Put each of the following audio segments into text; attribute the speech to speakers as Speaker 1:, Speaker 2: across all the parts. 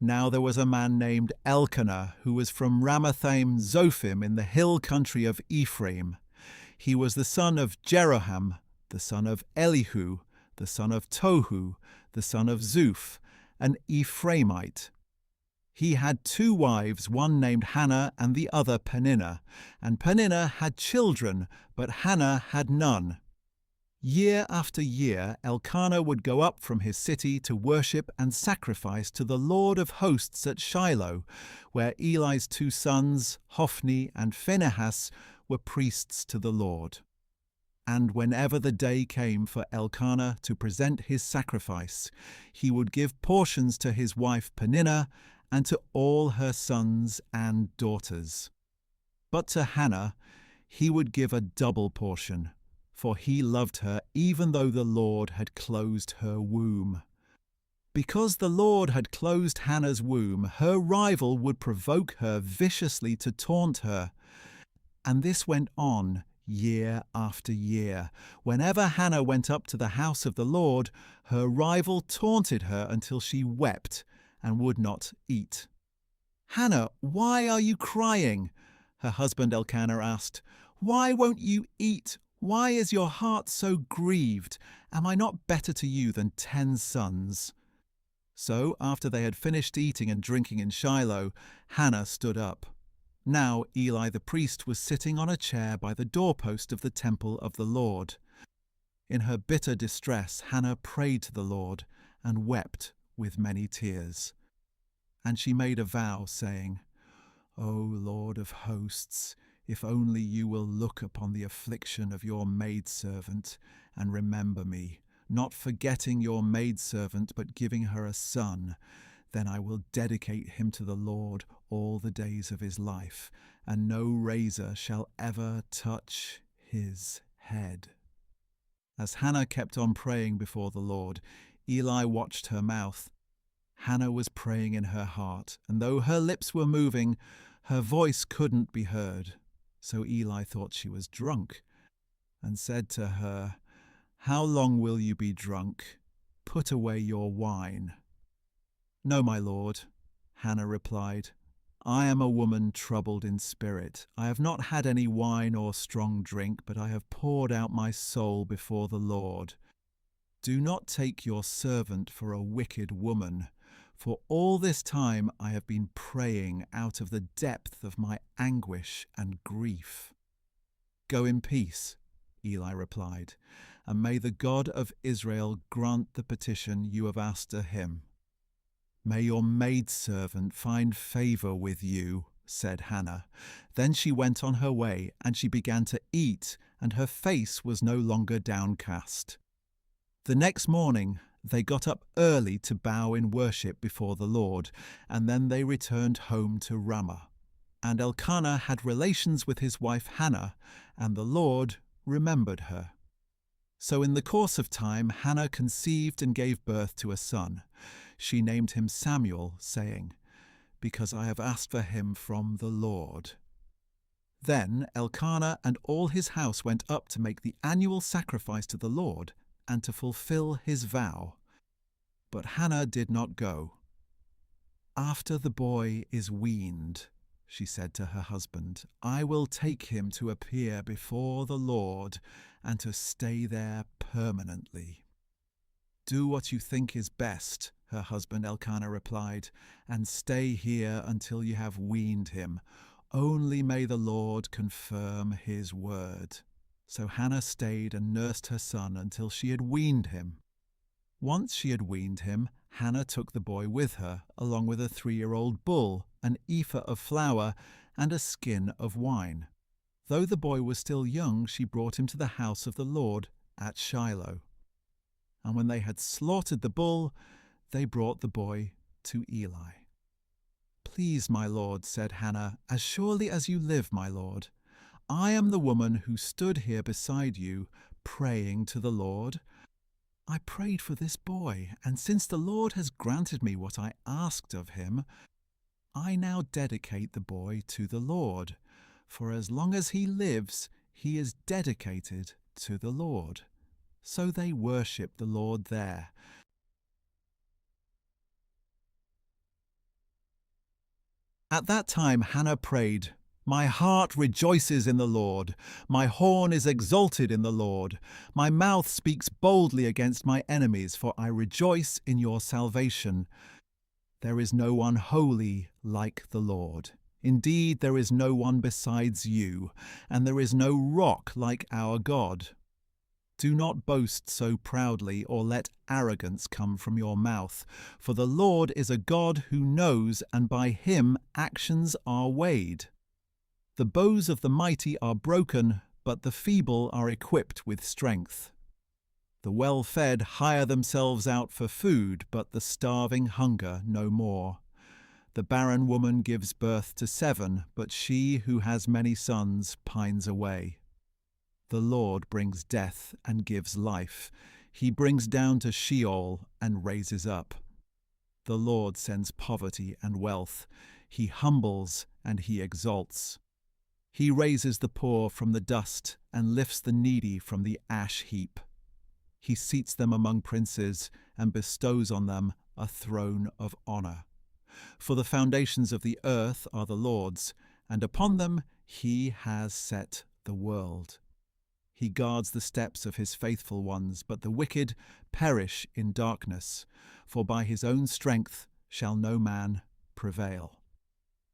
Speaker 1: Now there was a man named Elkanah, who was from Ramathaim Zophim in the hill country of Ephraim. He was the son of Jeroham, the son of Elihu, the son of Tohu, the son of Zuph, an Ephraimite. He had two wives, one named Hannah and the other Peninnah, and Peninnah had children, but Hannah had none. Year after year, Elkanah would go up from his city to worship and sacrifice to the Lord of hosts at Shiloh, where Eli's two sons, Hophni and Phinehas, were priests to the Lord. And whenever the day came for Elkanah to present his sacrifice, he would give portions to his wife Peninnah and to all her sons and daughters. But to Hannah he would give a double portion, for he loved her even though the Lord had closed her womb. Because the Lord had closed Hannah's womb, her rival would provoke her viciously to taunt her. And this went on year after year. Whenever Hannah went up to the house of the Lord, her rival taunted her until she wept and would not eat. "Hannah, why are you crying?" her husband Elkanah asked. "Why won't you eat? Why is your heart so grieved? Am I not better to you than 10 sons?" So, after they had finished eating and drinking in Shiloh, Hannah stood up. Now Eli the priest was sitting on a chair by the doorpost of the temple of the Lord. In her bitter distress, Hannah prayed to the Lord and wept with many tears. And she made a vow, saying, "O Lord of hosts, if only you will look upon the affliction of your maidservant and remember me, not forgetting your maidservant, but giving her a son, then I will dedicate him to the Lord all the days of his life, and no razor shall ever touch his head." As Hannah kept on praying before the Lord, Eli watched her mouth. Hannah was praying in her heart, and though her lips were moving, her voice couldn't be heard. So Eli thought she was drunk, and said to her, "How long will you be drunk? Put away your wine." "No, my lord," Hannah replied. "I am a woman troubled in spirit. I have not had any wine or strong drink, but I have poured out my soul before the Lord. Do not take your servant for a wicked woman, for all this time I have been praying out of the depth of my anguish and grief." "Go in peace," Eli replied, "and may the God of Israel grant the petition you have asked of him." "May your maidservant find favor with you," said Hannah. Then she went on her way, and she began to eat, and her face was no longer downcast. The next morning they got up early to bow in worship before the Lord, and then they returned home to Ramah. And Elkanah had relations with his wife Hannah, and the Lord remembered her. So in the course of time Hannah conceived and gave birth to a son. She named him Samuel, saying, "Because I have asked for him from the Lord." Then Elkanah and all his house went up to make the annual sacrifice to the Lord and to fulfill his vow. But Hannah did not go. "After the boy is weaned," she said to her husband, "I will take him to appear before the Lord and to stay there permanently." "Do what you think is best," her husband Elkanah replied, "and stay here until you have weaned him. Only may the Lord confirm his word." So Hannah stayed and nursed her son until she had weaned him. Once she had weaned him, Hannah took the boy with her, along with a 3-year-old bull, an ephah of flour, and a skin of wine. Though the boy was still young, she brought him to the house of the Lord at Shiloh. And when they had slaughtered the bull, they brought the boy to Eli. "Please, my lord," said Hannah, "as surely as you live, my lord, I am the woman who stood here beside you, praying to the Lord. I prayed for this boy, and since the Lord has granted me what I asked of him, I now dedicate the boy to the Lord. For as long as he lives, he is dedicated to the Lord." So they worshipped the Lord there. At that time Hannah prayed, "My heart rejoices in the Lord. My horn is exalted in the Lord. My mouth speaks boldly against my enemies, for I rejoice in your salvation. There is no one holy like the Lord. Indeed, there is no one besides you, and there is no rock like our God. Do not boast so proudly, or let arrogance come from your mouth. For the Lord is a God who knows, and by him actions are weighed. The bows of the mighty are broken, but the feeble are equipped with strength. The well-fed hire themselves out for food, but the starving hunger no more. The barren woman gives birth to 7, but she who has many sons pines away. The Lord brings death and gives life. He brings down to Sheol and raises up. The Lord sends poverty and wealth. He humbles and he exalts. He raises the poor from the dust and lifts the needy from the ash heap. He seats them among princes and bestows on them a throne of honor. For the foundations of the earth are the Lord's, and upon them he has set the world. He guards the steps of his faithful ones, but the wicked perish in darkness, for by his own strength shall no man prevail.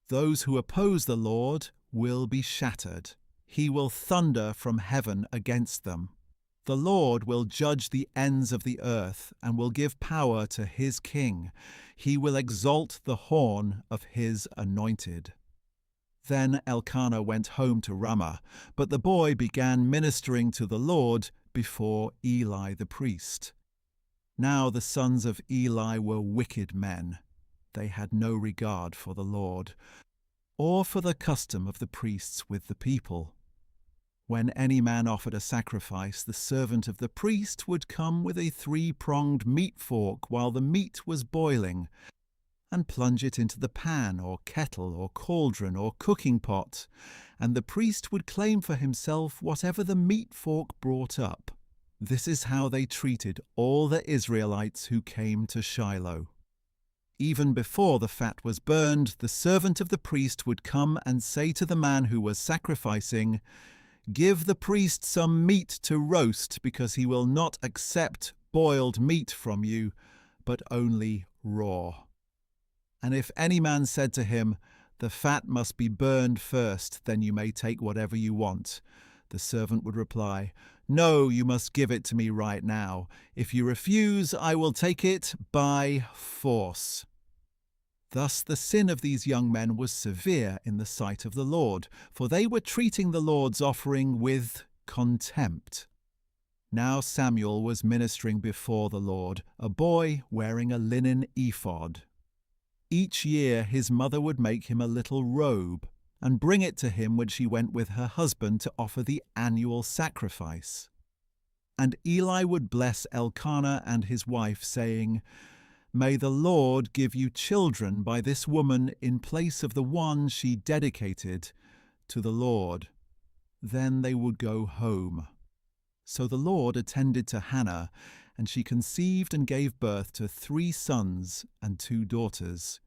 Speaker 1: Those who oppose the Lord will be shattered. He will thunder from heaven against them. The Lord will judge the ends of the earth and will give power to his king. He will exalt the horn of his anointed. Then Elkanah went home to Ramah, but the boy began ministering to the Lord before Eli the priest. Now the sons of Eli were wicked men. They had no regard for the Lord, or for the custom of the priests with the people. When any man offered a sacrifice, the servant of the priest would come with a 3-pronged meat fork while the meat was boiling, and plunge it into the pan or kettle or cauldron or cooking pot, and the priest would claim for himself whatever the meat fork brought up. This is how they treated all the Israelites who came to Shiloh. Even before the fat was burned, the servant of the priest would come and say to the man who was sacrificing, "Give the priest some meat to roast, because he will not accept boiled meat from you, but only raw." And if any man said to him, "The fat must be burned first, then you may take whatever you want," the servant would reply, "No, you must give it to me right now. If you refuse, I will take it by force." Thus the sin of these young men was severe in the sight of the Lord, for they were treating the Lord's offering with contempt. Now Samuel was ministering before the Lord, a boy wearing a linen ephod. Each year his mother would make him a little robe and bring it to him when she went with her husband to offer the annual sacrifice. And Eli would bless Elkanah and his wife, saying, "May the Lord give you children by this woman in place of the one she dedicated to the Lord." Then they would go home. So the Lord attended to Hannah, and she conceived and gave birth to 3 sons and 2 daughters.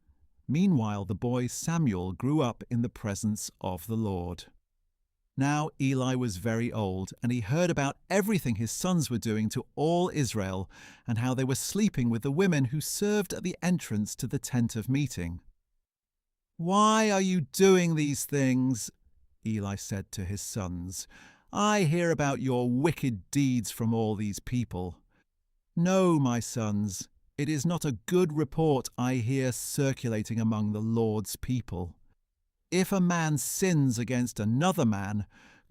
Speaker 1: Meanwhile the boy Samuel grew up in the presence of the Lord. Now Eli was very old, and he heard about everything his sons were doing to all Israel, and how they were sleeping with the women who served at the entrance to the tent of meeting. "Why are you doing these things?" Eli said to his sons. "I hear about your wicked deeds from all these people." "No, my sons, it is not a good report I hear circulating among the Lord's people. If a man sins against another man,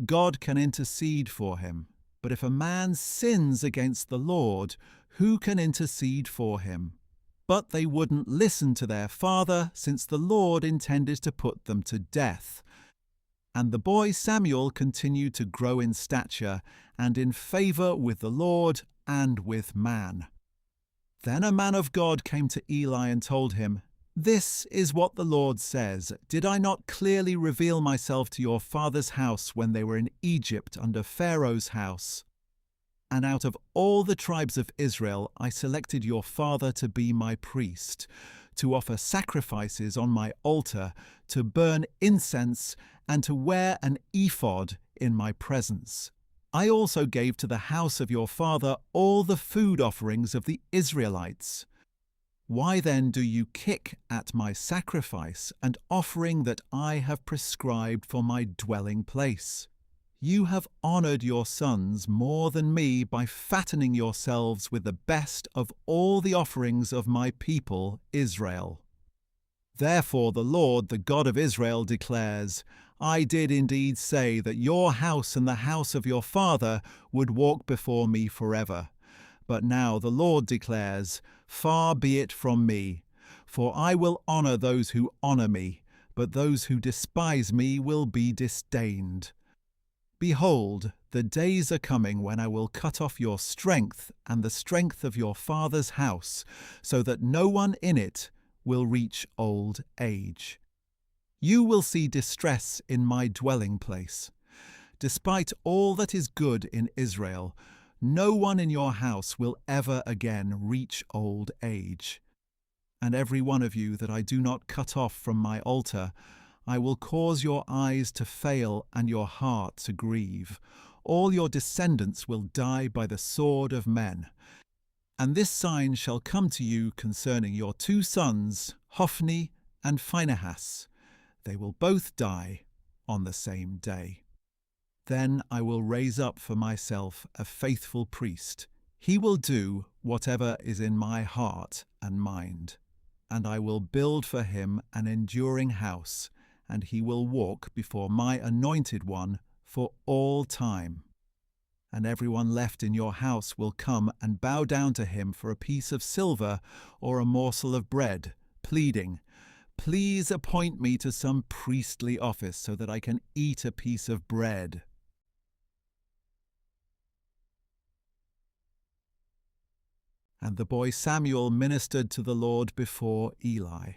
Speaker 1: God can intercede for him. But if a man sins against the Lord, who can intercede for him?" But they wouldn't listen to their father, since the Lord intended to put them to death. And the boy Samuel continued to grow in stature and in favor with the Lord and with man. Then a man of God came to Eli and told him, "This is what the Lord says. Did I not clearly reveal myself to your father's house when they were in Egypt under Pharaoh's house? And out of all the tribes of Israel I selected your father to be my priest. to offer sacrifices on my altar, to burn incense, and to wear an ephod in my presence. I also gave to the house of your father all the food offerings of the Israelites. Why then do you kick at my sacrifice and offering that I have prescribed for my dwelling place? You have honoured your sons more than me by fattening yourselves with the best of all the offerings of my people Israel. Therefore the Lord, the God of Israel, declares, I did indeed say that your house and the house of your father would walk before me forever. But now the Lord declares, Far be it from me, for I will honour those who honour me, but those who despise me will be disdained. Behold, the days are coming when I will cut off your strength and the strength of your father's house, so that no one in it will reach old age. You will see distress in my dwelling place. Despite all that is good in Israel, no one in your house will ever again reach old age. And every one of you that I do not cut off from my altar, I will cause your eyes to fail and your heart to grieve. All your descendants will die by the sword of men. And this sign shall come to you concerning your 2 sons, Hophni and Phinehas. They will both die on the same day. Then I will raise up for myself a faithful priest. He will do whatever is in my heart and mind. And I will build for him an enduring house, and he will walk before my anointed one for all time. And everyone left in your house will come and bow down to him for a piece of silver or a morsel of bread, pleading, Please appoint me to some priestly office so that I can eat a piece of bread. And the boy Samuel ministered to the Lord before Eli.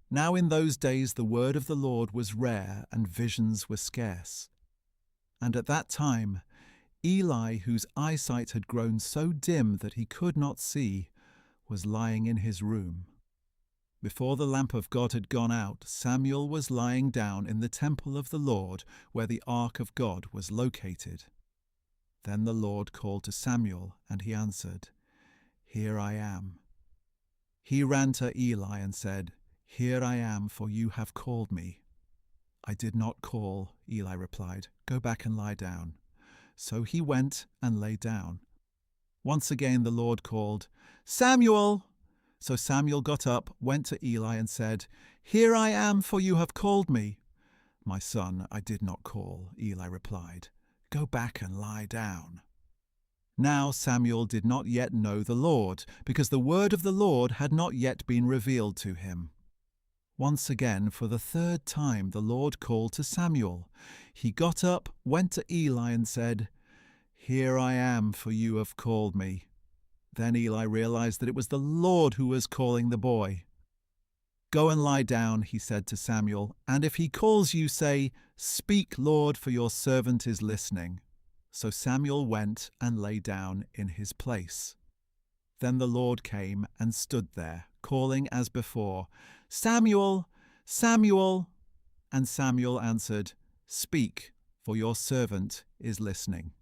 Speaker 1: Now in those days the word of the Lord was rare and visions were scarce. And at that time Eli, whose eyesight had grown so dim that he could not see, was lying in his room. Before the lamp of God had gone out, Samuel was lying down in the temple of the Lord, where the ark of God was located. Then the Lord called to Samuel, and he answered, Here I am. He ran to Eli and said, Here I am, for you have called me. I did not call, Eli replied. Go back and lie down. So he went and lay down. Once again the Lord called, Samuel! So Samuel got up, went to Eli and said, Here I am, for you have called me. My son, I did not call, Eli replied. Go back and lie down. Now Samuel did not yet know the Lord, because the word of the Lord had not yet been revealed to him. Once again, for the 3rd time, the Lord called to Samuel. He got up, went to Eli and said, Here I am, for you have called me. Then Eli realized that it was the Lord who was calling the boy. Go and lie down, he said to Samuel, and if he calls you, say, Speak, Lord, for your servant is listening. So Samuel went and lay down in his place. Then the Lord came and stood there, calling as before, Samuel, Samuel! And Samuel answered, Speak, for your servant is listening.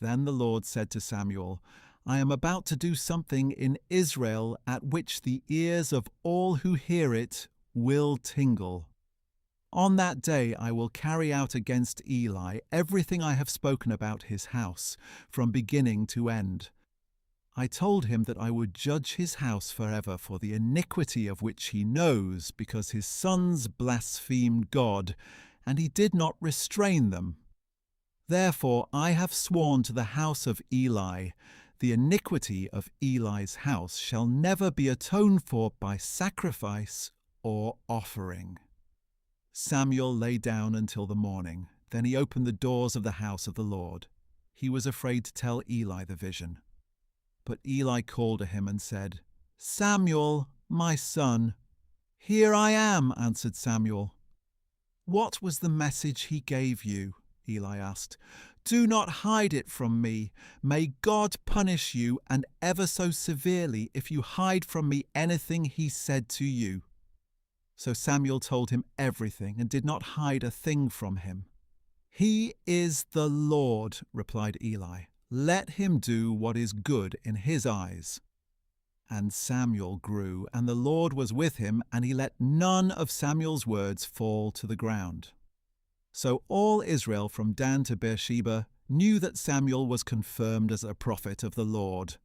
Speaker 1: Then the Lord said to Samuel, I am about to do something in Israel at which the ears of all who hear it will tingle. On that day I will carry out against Eli everything I have spoken about his house, from beginning to end. I told him that I would judge his house forever for the iniquity of which he knows, because his sons blasphemed God, and he did not restrain them. Therefore I have sworn to the house of Eli, the iniquity of Eli's house shall never be atoned for by sacrifice or offering. Samuel lay down until the morning. Then he opened the doors of the house of the Lord. He was afraid to tell Eli the vision. But Eli called to him and said, Samuel, my son. Here I am, answered Samuel. What was the message he gave you? Eli asked. "Do not hide it from me. May God punish you, and ever so severely, if you hide from me anything he said to you." So Samuel told him everything and did not hide a thing from him. "He is the Lord," replied Eli. "Let him do what is good in his eyes." And Samuel grew, and the Lord was with him, and he let none of Samuel's words fall to the ground. So all Israel from Dan to Beersheba knew that Samuel was confirmed as a prophet of the Lord.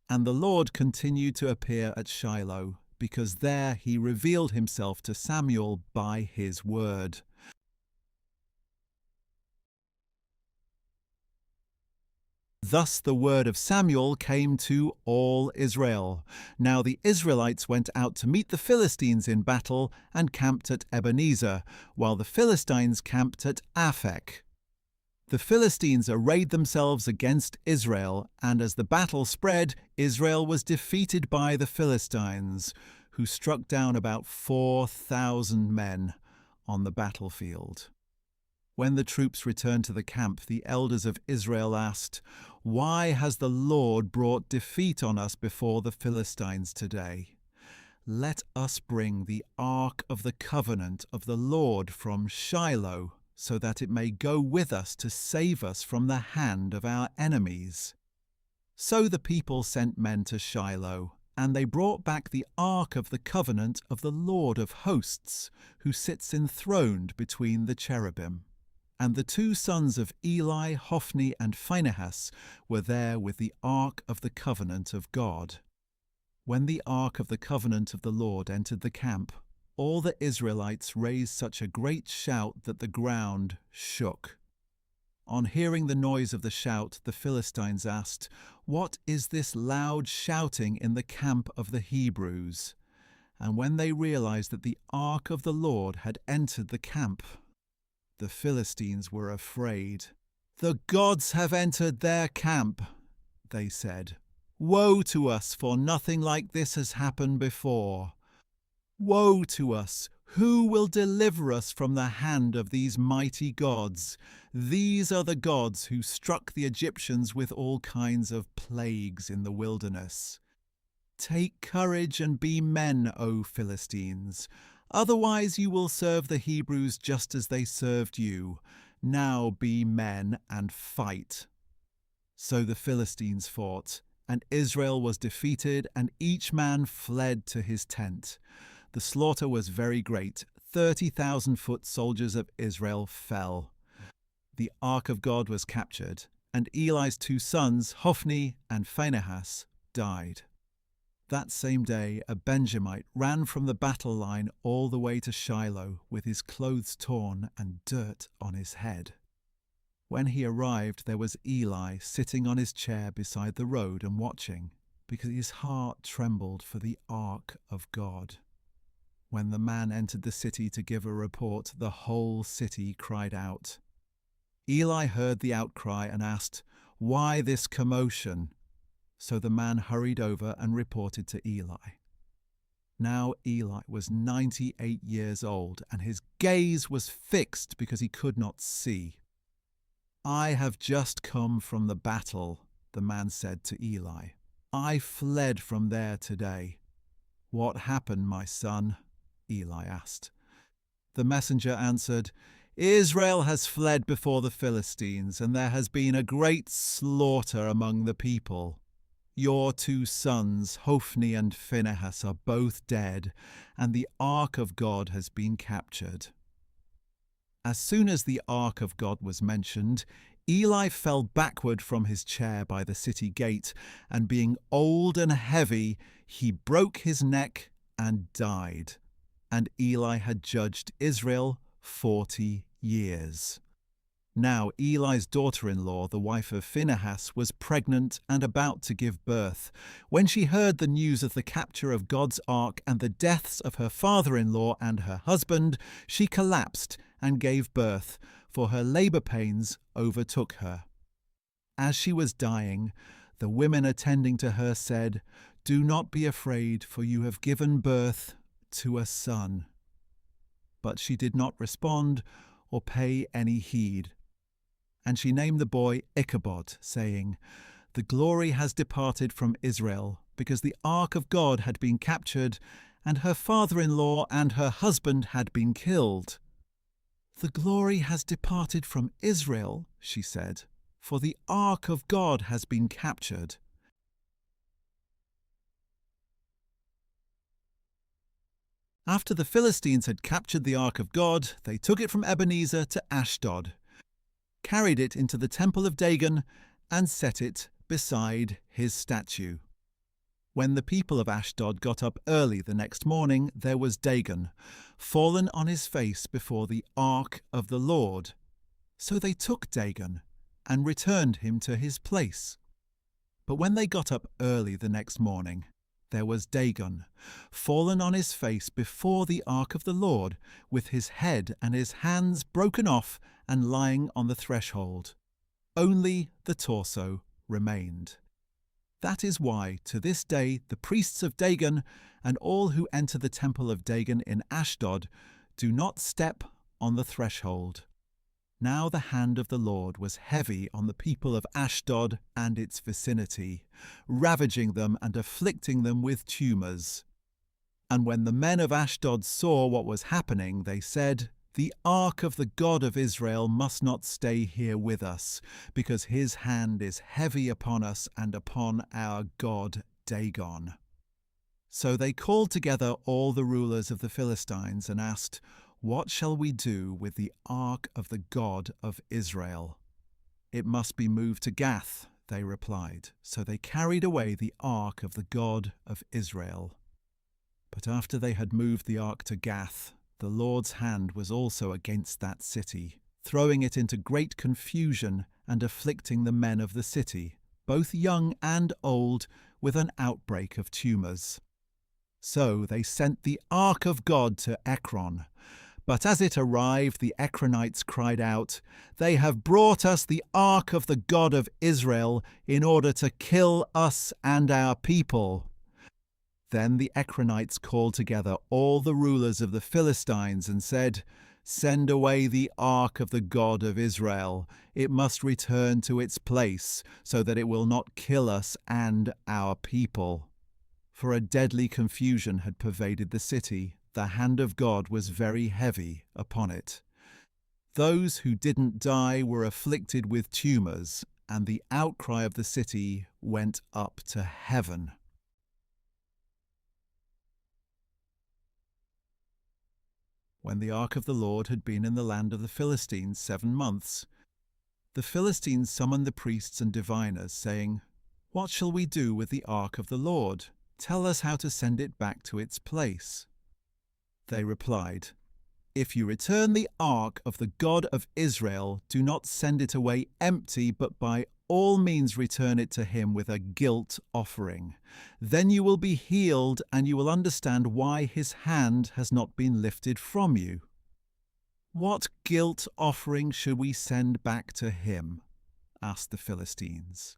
Speaker 1: And the Lord continued to appear at Shiloh, because there he revealed himself to Samuel by his word. Thus the word of Samuel came to all Israel. Now the Israelites went out to meet the Philistines in battle and camped at Ebenezer, while the Philistines camped at Aphek. The Philistines arrayed themselves against Israel, and as the battle spread, Israel was defeated by the Philistines, who struck down about 4,000 men on the battlefield. When the troops returned to the camp, the elders of Israel asked, "Why has the Lord brought defeat on us before the Philistines today? Let us bring the ark of the covenant of the Lord from Shiloh, so that it may go with us to save us from the hand of our enemies." So the people sent men to Shiloh, and they brought back the ark of the covenant of the Lord of hosts, who sits enthroned between the cherubim. And the two sons of Eli, Hophni and Phinehas, were there with the ark of the covenant of God. When the ark of the covenant of the Lord entered the camp, all the Israelites raised such a great shout that the ground shook. On hearing the noise of the shout, the Philistines asked, "What is this loud shouting in the camp of the Hebrews?" And when they realized that the ark of the Lord had entered the camp, the Philistines were afraid. "The gods have entered their camp," they said. "Woe to us, for nothing like this has happened before. Woe to us! Who will deliver us from the hand of these mighty gods? These are the gods who struck the Egyptians with all kinds of plagues in the wilderness. Take courage and be men, O Philistines. Otherwise you will serve the Hebrews just as they served you. Now be men and fight." So the Philistines fought, and Israel was defeated, and each man fled to his tent. The slaughter was very great. 30,000 foot soldiers of Israel fell. The ark of God was captured, and Eli's two sons, Hophni and Phinehas, died. That same day, a Benjamite ran from the battle line all the way to Shiloh with his clothes torn and dirt on his head. When he arrived, there was Eli sitting on his chair beside the road and watching, because his heart trembled for the ark of God. When the man entered the city to give a report, the whole city cried out. Eli heard the outcry and asked, "Why this commotion?" So the man hurried over and reported to Eli. Now Eli was 98 years old, and his gaze was fixed because he could not see. "I have just come from the battle," the man said to Eli. "I fled from there today." "What happened, my son?" Eli asked. The messenger answered, "Israel has fled before the Philistines, and there has been a great slaughter among the people. Your two sons, Hophni and Phinehas, are both dead, and the ark of God has been captured." As soon as the ark of God was mentioned, Eli fell backward from his chair by the city gate, and being old and heavy, he broke his neck and died. And Eli had judged Israel 40 years. Now Eli's daughter-in-law, the wife of Phinehas, was pregnant and about to give birth. When she heard the news of the capture of God's ark and the deaths of her father-in-law and her husband, she collapsed and gave birth, for her labor pains overtook her. As she was dying, the women attending to her said, "Do not be afraid, for you have given birth to a son." But she did not respond or pay any heed. And she named the boy Ichabod, saying, "The glory has departed from Israel, because the ark of God had been captured, and her father-in-law and her husband had been killed." "The glory has departed from Israel," she said, "for the ark of God has been captured." After the Philistines had captured the ark of God, they took it from Ebenezer to Ashdod, carried it into the temple of Dagon, and set it beside his statue. When the people of Ashdod got up early the next morning, there was Dagon, fallen on his face before the ark of the Lord. So they took Dagon and returned him to his place. But when they got up early the next morning, there was Dagon, fallen on his face before the ark of the Lord, with his head and his hands broken off and lying on the threshold. Only the torso remained. That is why, to this day, the priests of Dagon and all who enter the temple of Dagon in Ashdod do not step on the threshold. Now the hand of the Lord was heavy on the people of Ashdod and its vicinity, ravaging them and afflicting them with tumours. And when the men of Ashdod saw what was happening, they said, "The ark of the God of Israel must not stay here with us, because his hand is heavy upon us and upon our god Dagon." So they called together all the rulers of the Philistines and asked, "What shall we do with the ark of the God of Israel?" "It must be moved to Gath," they replied. So they carried away the ark of the God of Israel. But after they had moved the ark to Gath, the Lord's hand was also against that city, throwing it into great confusion and afflicting the men of the city, both young and old, with an outbreak of tumours. So they sent the ark of God to Ekron. But as it arrived, the Ekronites cried out, "They have brought us the ark of the God of Israel in order to kill us and our people." Then the Ekronites called together all the rulers of the Philistines and said, "Send away the ark of the God of Israel. It must return to its place, so that it will not kill us and our people." For a deadly confusion had pervaded the city. The hand of God was very heavy upon it. Those who didn't die were afflicted with tumours, and the outcry of the city went up to heaven. When the ark of the Lord had been in the land of the Philistines 7 months, the Philistines summoned the priests and diviners, saying, "What shall we do with the ark of the Lord? Tell us how to send it back to its place." They replied, "If you return the ark of the God of Israel, do not send it away empty, but by all means return it to him with a guilt offering. Then you will be healed, and you will understand why his hand has not been lifted from you." "What guilt offering should we send back to him?" asked the Philistines.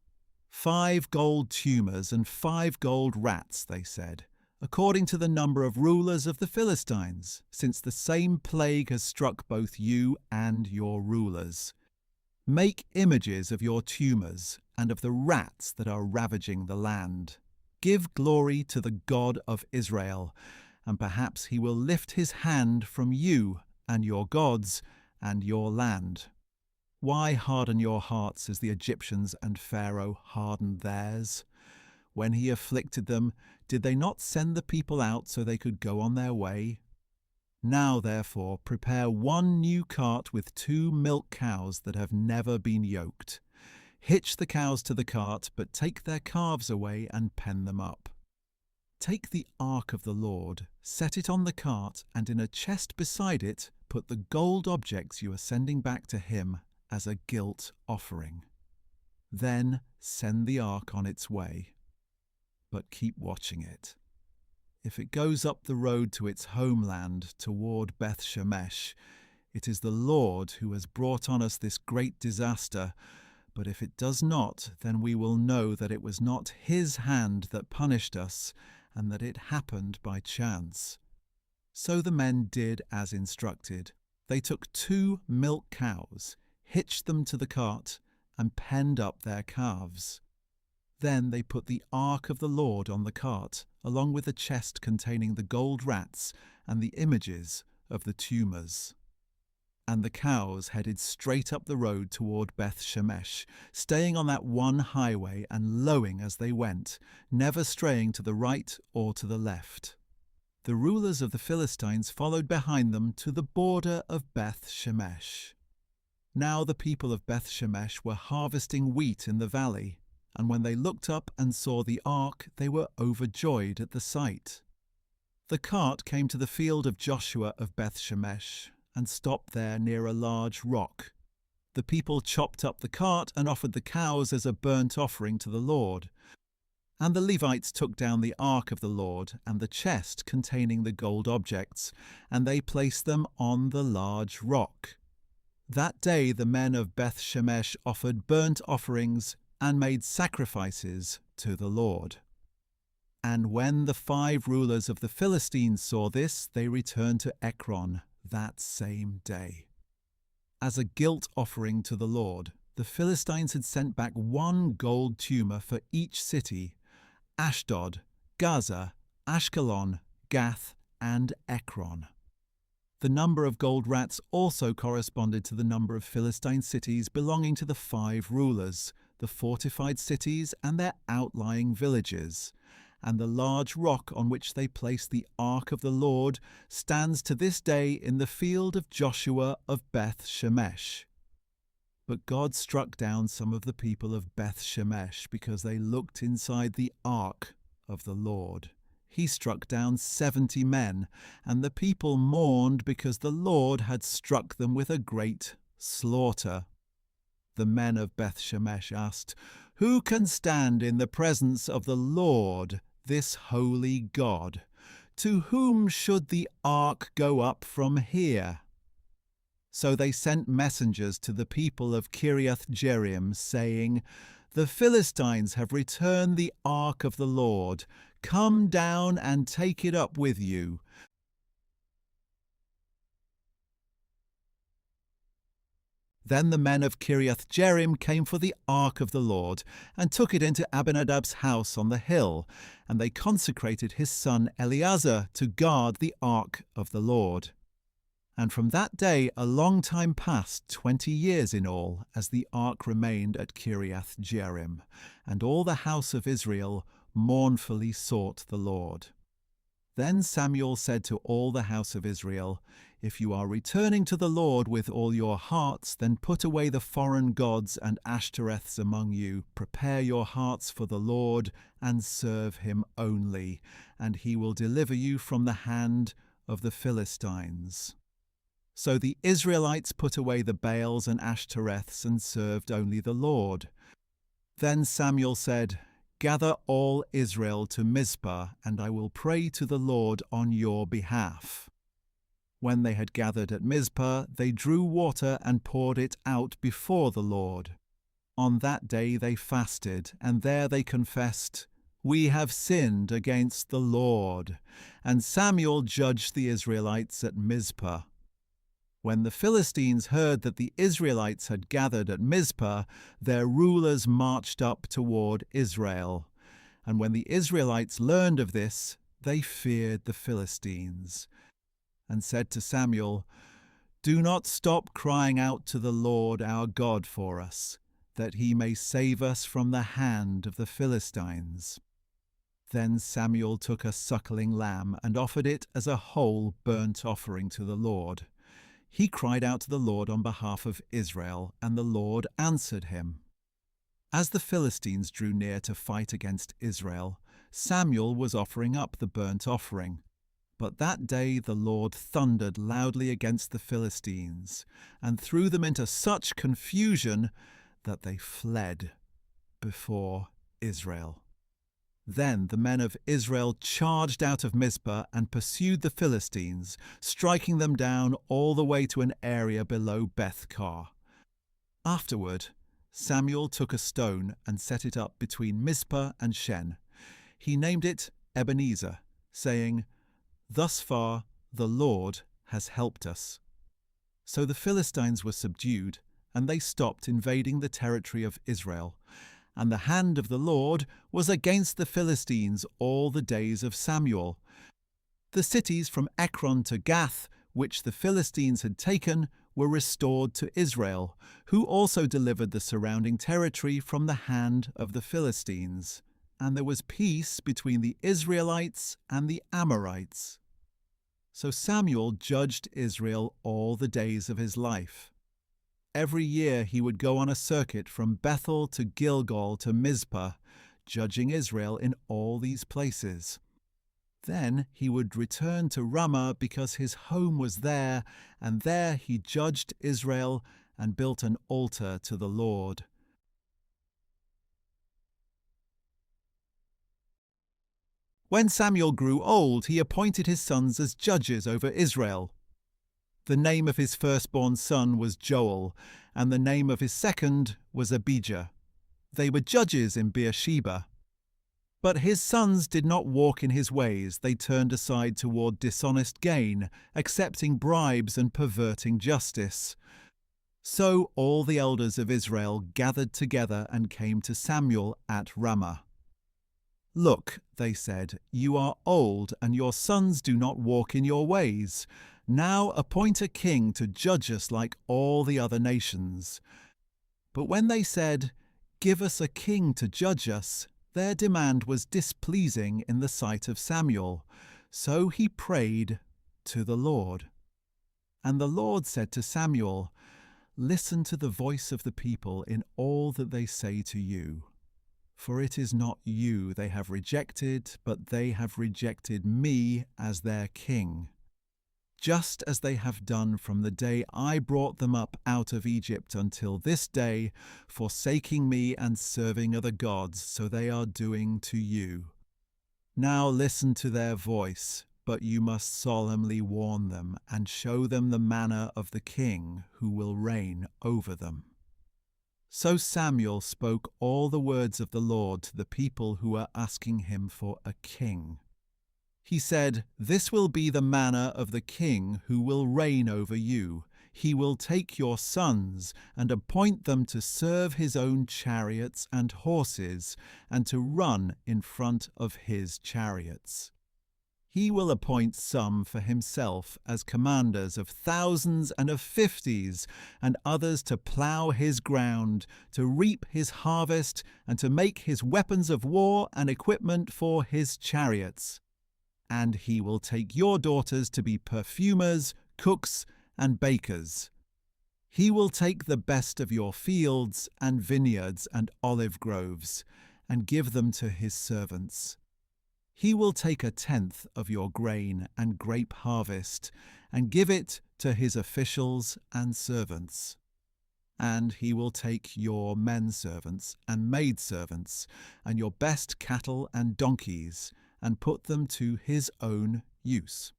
Speaker 1: 5 gold tumors and 5 gold rats," they said, "according to the number of rulers of the Philistines, since the same plague has struck both you and your rulers. Make images of your tumours and of the rats that are ravaging the land. Give glory to the God of Israel, and perhaps he will lift his hand from you and your gods and your land. Why harden your hearts as the Egyptians and Pharaoh hardened theirs? When he afflicted them, did they not send the people out so they could go on their way? Now, therefore, prepare 1 new cart with 2 milk cows that have never been yoked. Hitch the cows to the cart, but take their calves away and pen them up. Take the ark of the Lord, set it on the cart, and in a chest beside it put the gold objects you are sending back to him as a guilt offering. Then send the ark on its way, but keep watching it. If it goes up the road to its homeland toward Beth Shemesh, it is the Lord who has brought on us this great disaster. But if it does not, then we will know that it was not his hand that punished us, and that it happened by chance." So the men did as instructed. They took 2 milk cows, hitched them to the cart, and penned up their calves. Then they put the ark of the Lord on the cart, along with the chest containing the gold rats and the images of the tumors. And the cows headed straight up the road toward Beth Shemesh, staying on that one highway and lowing as they went, never straying to the right or to the left. The rulers of the Philistines followed behind them to the border of Beth Shemesh. Now the people of Beth Shemesh were harvesting wheat in the valley, and when they looked up and saw the ark, they were overjoyed at the sight. The cart came to the field of Joshua of Beth Shemesh, and stopped there near a large rock. The people chopped up the cart and offered the cows as a burnt offering to the Lord. And the Levites took down the ark of the Lord and the chest containing the gold objects, and they placed them on the large rock. That day the men of Beth Shemesh offered burnt offerings and made sacrifices to the Lord. And when the 5 rulers of the Philistines saw this, they returned to Ekron that same day. As a guilt offering to the Lord, the Philistines had sent back 1 gold tumor for each city: Ashdod, Gaza, Ashkelon, Gath, and Ekron. The number of gold rats also corresponded to the number of Philistine cities belonging to the 5 rulers, the fortified cities and their outlying villages. And the large rock on which they placed the ark of the Lord stands to this day in the field of Joshua of Beth Shemesh. But God struck down some of the people of Beth Shemesh because they looked inside the ark of the Lord. He struck down 70 men, and the people mourned because the Lord had struck them with a great slaughter. The men of Beth Shemesh asked, "Who can stand in the presence of the Lord, this holy God? To whom should the ark go up from here?" So they sent messengers to the people of Kiriath Jearim, saying, "The Philistines have returned the ark of the Lord. Come down and take it up with you." Then the men of Kiriath Jearim came for the ark of the Lord, and took it into Abinadab's house on the hill, and they consecrated his son Eleazar to guard the ark of the Lord. And from that day a long time passed, 20 years in all, as the ark remained at Kiriath Jearim, and all the house of Israel mournfully sought the Lord. Then Samuel said to all the house of Israel, "If you are returning to the Lord with all your hearts, then put away the foreign gods and Ashtoreths among you. Prepare your hearts for the Lord, and serve him only, and he will deliver you from the hand of the Philistines." So the Israelites put away the Baals and Ashtoreths and served only the Lord. Then Samuel said, "Gather all Israel to Mizpah, and I will pray to the Lord on your behalf." When they had gathered at Mizpah, they drew water and poured it out before the Lord. On that day they fasted, and there they confessed, "We have sinned against the Lord." And Samuel judged the Israelites at Mizpah. When the Philistines heard that the Israelites had gathered at Mizpah, their rulers marched up toward Israel. And when the Israelites learned of this, they feared the Philistines, and said to Samuel, "Do not stop crying out to the Lord our God for us, that he may save us from the hand of the Philistines." Then Samuel took a suckling lamb and offered it as a whole burnt offering to the Lord. He cried out to the Lord on behalf of Israel, and the Lord answered him. As the Philistines drew near to fight against Israel, Samuel was offering up the burnt offering. But that day the Lord thundered loudly against the Philistines, and threw them into such confusion that they fled before Israel. Then the men of Israel charged out of Mizpah and pursued the Philistines, striking them down all the way to an area below Beth-kar. Afterward, Samuel took a stone and set it up between Mizpah and Shen. He named it Ebenezer, saying, "Thus far the Lord has helped us." So the Philistines were subdued, and they stopped invading the territory of Israel. And the hand of the Lord was against the Philistines all the days of Samuel. The cities from Ekron to Gath, which the Philistines had taken, were restored to Israel, who also delivered the surrounding territory from the hand of the Philistines. And there was peace between the Israelites and the Amorites. So Samuel judged Israel all the days of his life. Every year he would go on a circuit from Bethel to Gilgal to Mizpah, judging Israel in all these places. Then he would return to Ramah because his home was there, and there he judged Israel and built an altar to the Lord. When Samuel grew old, he appointed his sons as judges over Israel. The name of his firstborn son was Joel, and the name of his second was Abijah. They were judges in Beersheba. But his sons did not walk in his ways. They turned aside toward dishonest gain, accepting bribes and perverting justice. So all the elders of Israel gathered together and came to Samuel at Ramah. "Look," they said, "you are old, and your sons do not walk in your ways. Now appoint a king to judge us like all the other nations." But when they said, "Give us a king to judge us," their demand was displeasing in the sight of Samuel. So he prayed to the Lord. And the Lord said to Samuel, "Listen to the voice of the people in all that they say to you. For it is not you they have rejected, but they have rejected me as their king, just as they have done from the day I brought them up out of Egypt until this day, forsaking me and serving other gods, so they are doing to you. Now listen to their voice, but you must solemnly warn them and show them the manner of the king who will reign over them." So Samuel spoke all the words of the Lord to the people who were asking him for a king. He said, "This will be the manner of the king who will reign over you. He will take your sons and appoint them to serve his own chariots and horses, and to run in front of his chariots. He will appoint some for himself as commanders of thousands and of 50s, and others to plough his ground, to reap his harvest, and to make his weapons of war and equipment for his chariots. And he will take your daughters to be perfumers, cooks, and bakers. He will take the best of your fields and vineyards and olive groves, and give them to his servants. He will take 1/10 of your grain and grape harvest, and give it to his officials and servants. And he will take your menservants and maidservants, and your best cattle and donkeys, and put them to his own use.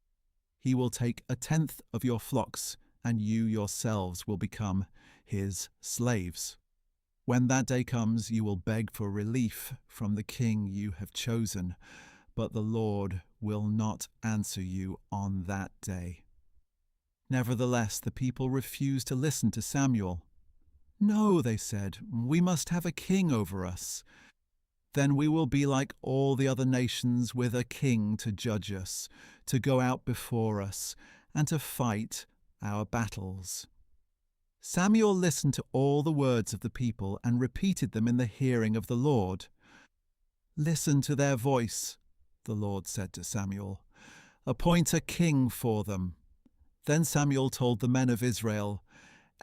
Speaker 1: He will take 1/10 of your flocks, and you yourselves will become his slaves. When that day comes, you will beg for relief from the king you have chosen, but the Lord will not answer you on that day." Nevertheless, the people refused to listen to Samuel. "No," they said, "we must have a king over us. Then we will be like all the other nations, with a king to judge us, to go out before us, and to fight our battles." Samuel listened to all the words of the people and repeated them in the hearing of the Lord. "Listen to their voice," the Lord said to Samuel. "Appoint a king for them." Then Samuel told the men of Israel,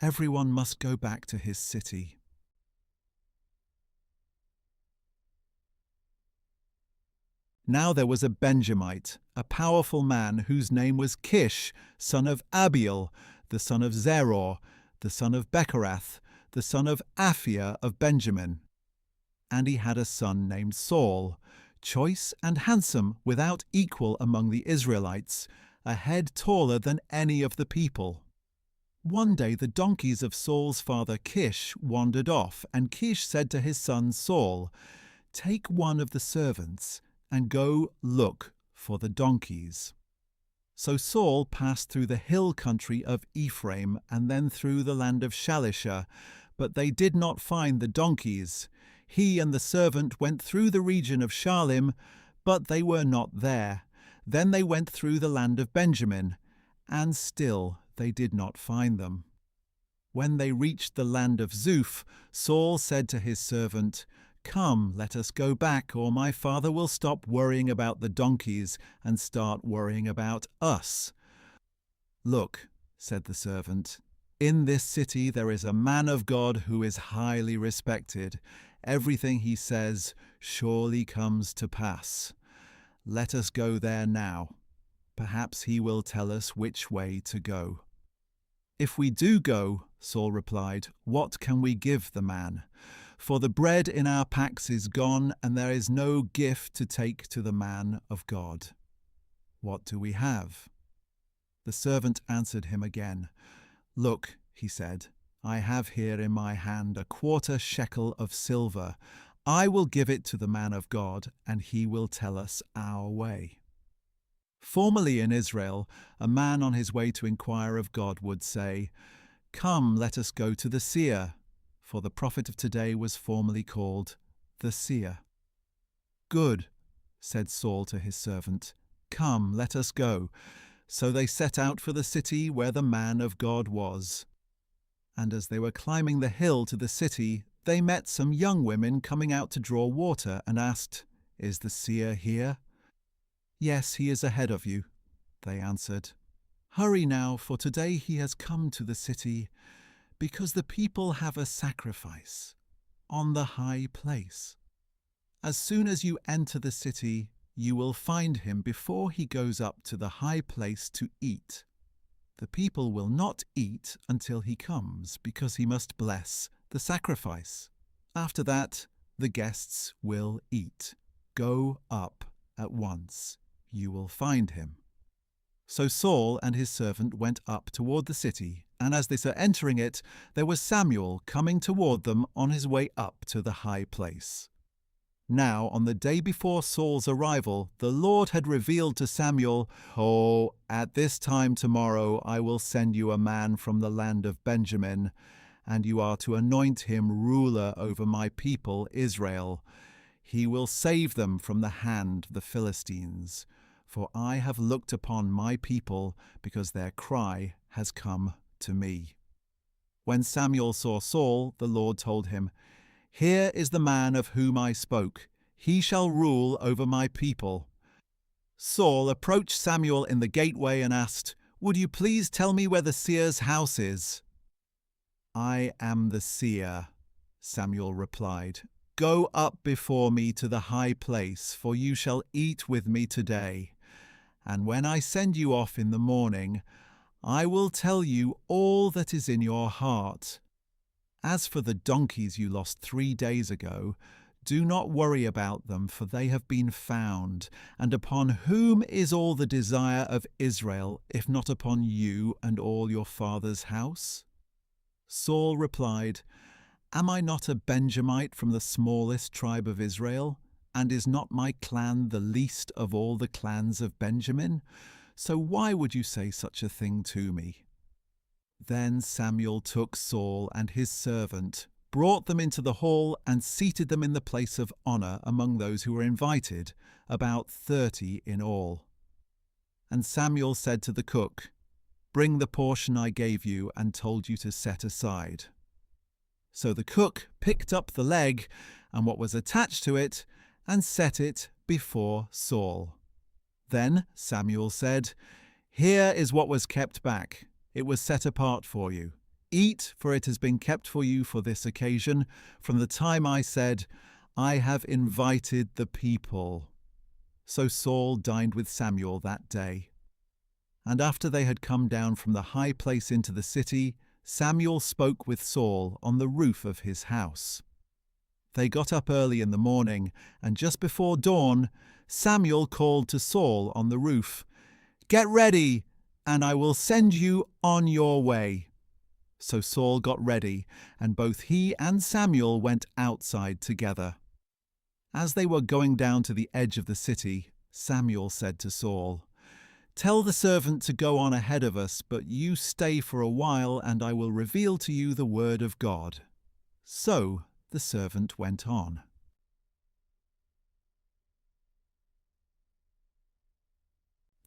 Speaker 1: "Everyone must go back to his city." Now there was a Benjamite, a powerful man whose name was Kish, son of Abiel, the son of Zeror, the son of Bechorath, the son of Aphiah of Benjamin. And he had a son named Saul, choice and handsome, without equal among the Israelites, a head taller than any of the people. One day the donkeys of Saul's father Kish wandered off, and Kish said to his son Saul, "Take one of the servants and go look for the donkeys." So Saul passed through the hill country of Ephraim and then through the land of Shalisha, but they did not find the donkeys. He and the servant went through the region of Shaalim, but they were not there. Then they went through the land of Benjamin, and still they did not find them. When they reached the land of Zuph, Saul said to his servant, "Come, let us go back, or my father will stop worrying about the donkeys and start worrying about us." "Look," said the servant, "in this city there is a man of God who is highly respected. Everything he says surely comes to pass. Let us go there now. Perhaps he will tell us which way to go." "If we do go," Saul replied, "what can we give the man? For the bread in our packs is gone, and there is no gift to take to the man of God. What do we have?" The servant answered him again. "Look," he said, "I have here in my hand a 1/4 shekel of silver. I will give it to the man of God, and he will tell us our way." Formerly in Israel, a man on his way to inquire of God would say, "Come, let us go to the seer," for the prophet of today was formerly called the seer. "Good," said Saul to his servant, "come, let us go." So they set out for the city where the man of God was. And as they were climbing the hill to the city, they met some young women coming out to draw water and asked, "Is the seer here?" "Yes, he is ahead of you," they answered. "Hurry now, for today he has come to the city, because the people have a sacrifice on the high place. As soon as you enter the city, you will find him before he goes up to the high place to eat. The people will not eat until he comes, because he must bless the sacrifice. After that, the guests will eat. Go up at once. You will find him." So Saul and his servant went up toward the city, and as they were entering it, there was Samuel coming toward them on his way up to the high place. Now, on the day before Saul's arrival, the Lord had revealed to Samuel, "Oh, at this time tomorrow I will send you a man from the land of Benjamin, and you are to anoint him ruler over my people Israel. He will save them from the hand of the Philistines. For I have looked upon my people, because their cry has come to me." When Samuel saw Saul, the Lord told him, "Here is the man of whom I spoke. He shall rule over my people." Saul approached Samuel in the gateway and asked, "Would you please tell me where the seer's house is?" "I am the seer," Samuel replied. "Go up before me to the high place, for you shall eat with me today. And when I send you off in the morning, I will tell you all that is in your heart. As for the donkeys you lost 3 days ago, do not worry about them, for they have been found. And upon whom is all the desire of Israel, if not upon you and all your father's house?" Saul replied, "Am I not a Benjamite from the smallest tribe of Israel? And is not my clan the least of all the clans of Benjamin? So why would you say such a thing to me?" Then Samuel took Saul and his servant, brought them into the hall, and seated them in the place of honor among those who were invited, about 30 in all. And Samuel said to the cook, "Bring the portion I gave you and told you to set aside." So the cook picked up the leg and what was attached to it, and set it before Saul. Then Samuel said, "Here is what was kept back. It was set apart for you. Eat, for it has been kept for you for this occasion, from the time I said, 'I have invited the people.'" So Saul dined with Samuel that day. And after they had come down from the high place into the city, Samuel spoke with Saul on the roof of his house. They got up early in the morning, and just before dawn, Samuel called to Saul on the roof, "Get ready, and I will send you on your way." So Saul got ready, and both he and Samuel went outside together. As they were going down to the edge of the city, Samuel said to Saul, Tell the servant to go on ahead of us, but you stay for a while, and I will reveal to you the word of God." So the servant went on.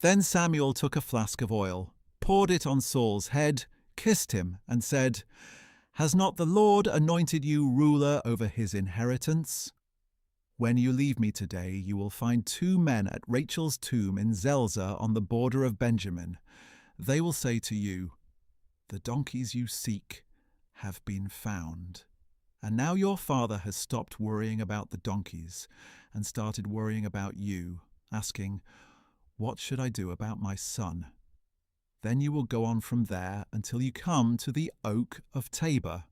Speaker 1: Then Samuel took a flask of oil, poured it on Saul's head, kissed him, and said, "Has not the Lord anointed you ruler over his inheritance? When you leave me today, you will find 2 men at Rachel's tomb in Zelzah on the border of Benjamin. They will say to you, 'The donkeys you seek have been found.' And now your father has stopped worrying about the donkeys and started worrying about you, asking, 'What should I do about my son?' Then you will go on from there until you come to the oak of Tabor.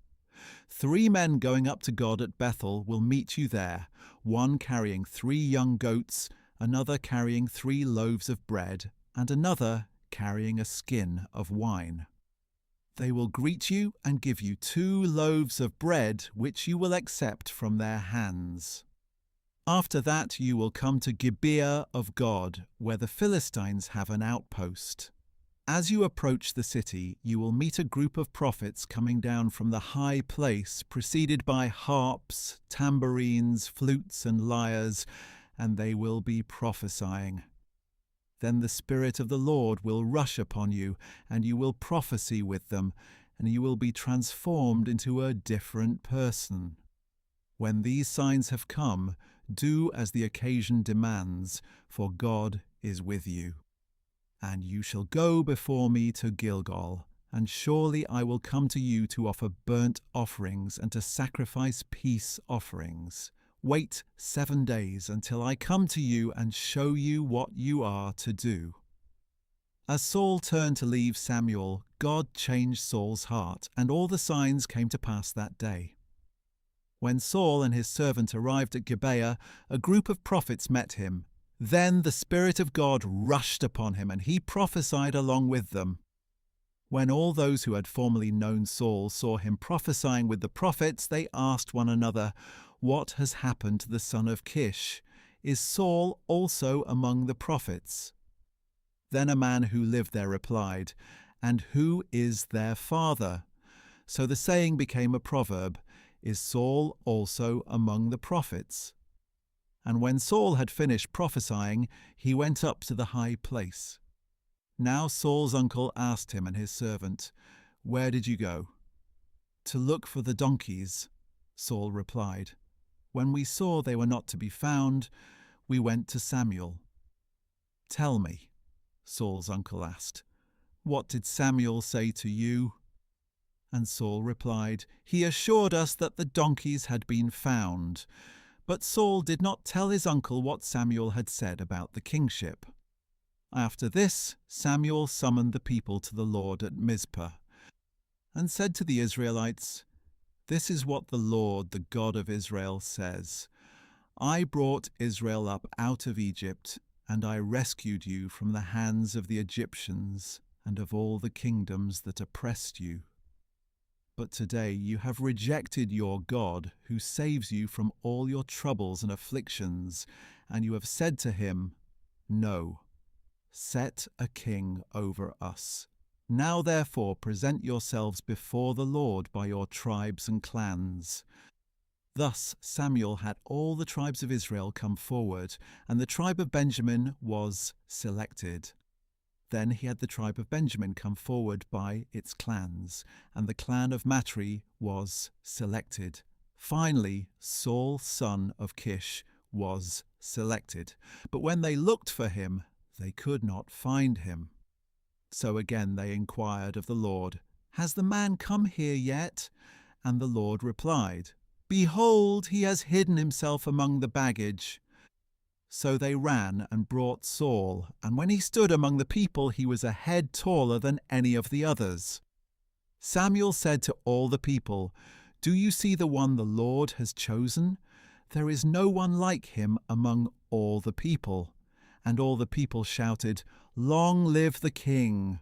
Speaker 1: 3 men going up to God at Bethel will meet you there, one carrying 3 young goats, another carrying 3 loaves of bread, and another carrying a skin of wine. They will greet you and give you 2 loaves of bread, which you will accept from their hands. After that you will come to Gibeah of God, where the Philistines have an outpost. As you approach the city, you will meet a group of prophets coming down from the high place, preceded by harps, tambourines, flutes, and lyres, and they will be prophesying. Then the Spirit of the Lord will rush upon you, and you will prophesy with them, and you will be transformed into a different person. When these signs have come, do as the occasion demands, for God is with you. And you shall go before me to Gilgal, and surely I will come to you to offer burnt offerings and to sacrifice peace offerings. Wait 7 days until I come to you and show you what you are to do." As Saul turned to leave Samuel, God changed Saul's heart, and all the signs came to pass that day. When Saul and his servant arrived at Gibeah, a group of prophets met him. Then the Spirit of God rushed upon him, and he prophesied along with them. When all those who had formerly known Saul saw him prophesying with the prophets, they asked one another, "What has happened to the son of Kish? Is Saul also among the prophets?" Then a man who lived there replied, "And who is their father?" So the saying became a proverb, "Is Saul also among the prophets?" And when Saul had finished prophesying, he went up to the high place. Now Saul's uncle asked him and his servant, "Where did you go?" "To look for the donkeys," Saul replied. "When we saw they were not to be found, we went to Samuel." "Tell me," Saul's uncle asked, "what did Samuel say to you?" And Saul replied, "He assured us that the donkeys had been found." But Saul did not tell his uncle what Samuel had said about the kingship. After this, Samuel summoned the people to the Lord at Mizpah, and said to the Israelites, "This is what the Lord, the God of Israel, says. I brought Israel up out of Egypt, and I rescued you from the hands of the Egyptians and of all the kingdoms that oppressed you. But today you have rejected your God, who saves you from all your troubles and afflictions, and you have said to him, 'No, set a king over us.' Now therefore present yourselves before the Lord by your tribes and clans." Thus Samuel had all the tribes of Israel come forward, and the tribe of Benjamin was selected. Then he had the tribe of Benjamin come forward by its clans, and the clan of Matri was selected. Finally, Saul, son of Kish, was selected. But when they looked for him, they could not find him. So again they inquired of the Lord, "Has the man come here yet?" And the Lord replied, "Behold, he has hidden himself among the baggage." So they ran and brought Saul, and when he stood among the people, he was a head taller than any of the others. Samuel said to all the people, "Do you see the one the Lord has chosen? There is no one like him among all the people." And all the people shouted, "Long live the king!"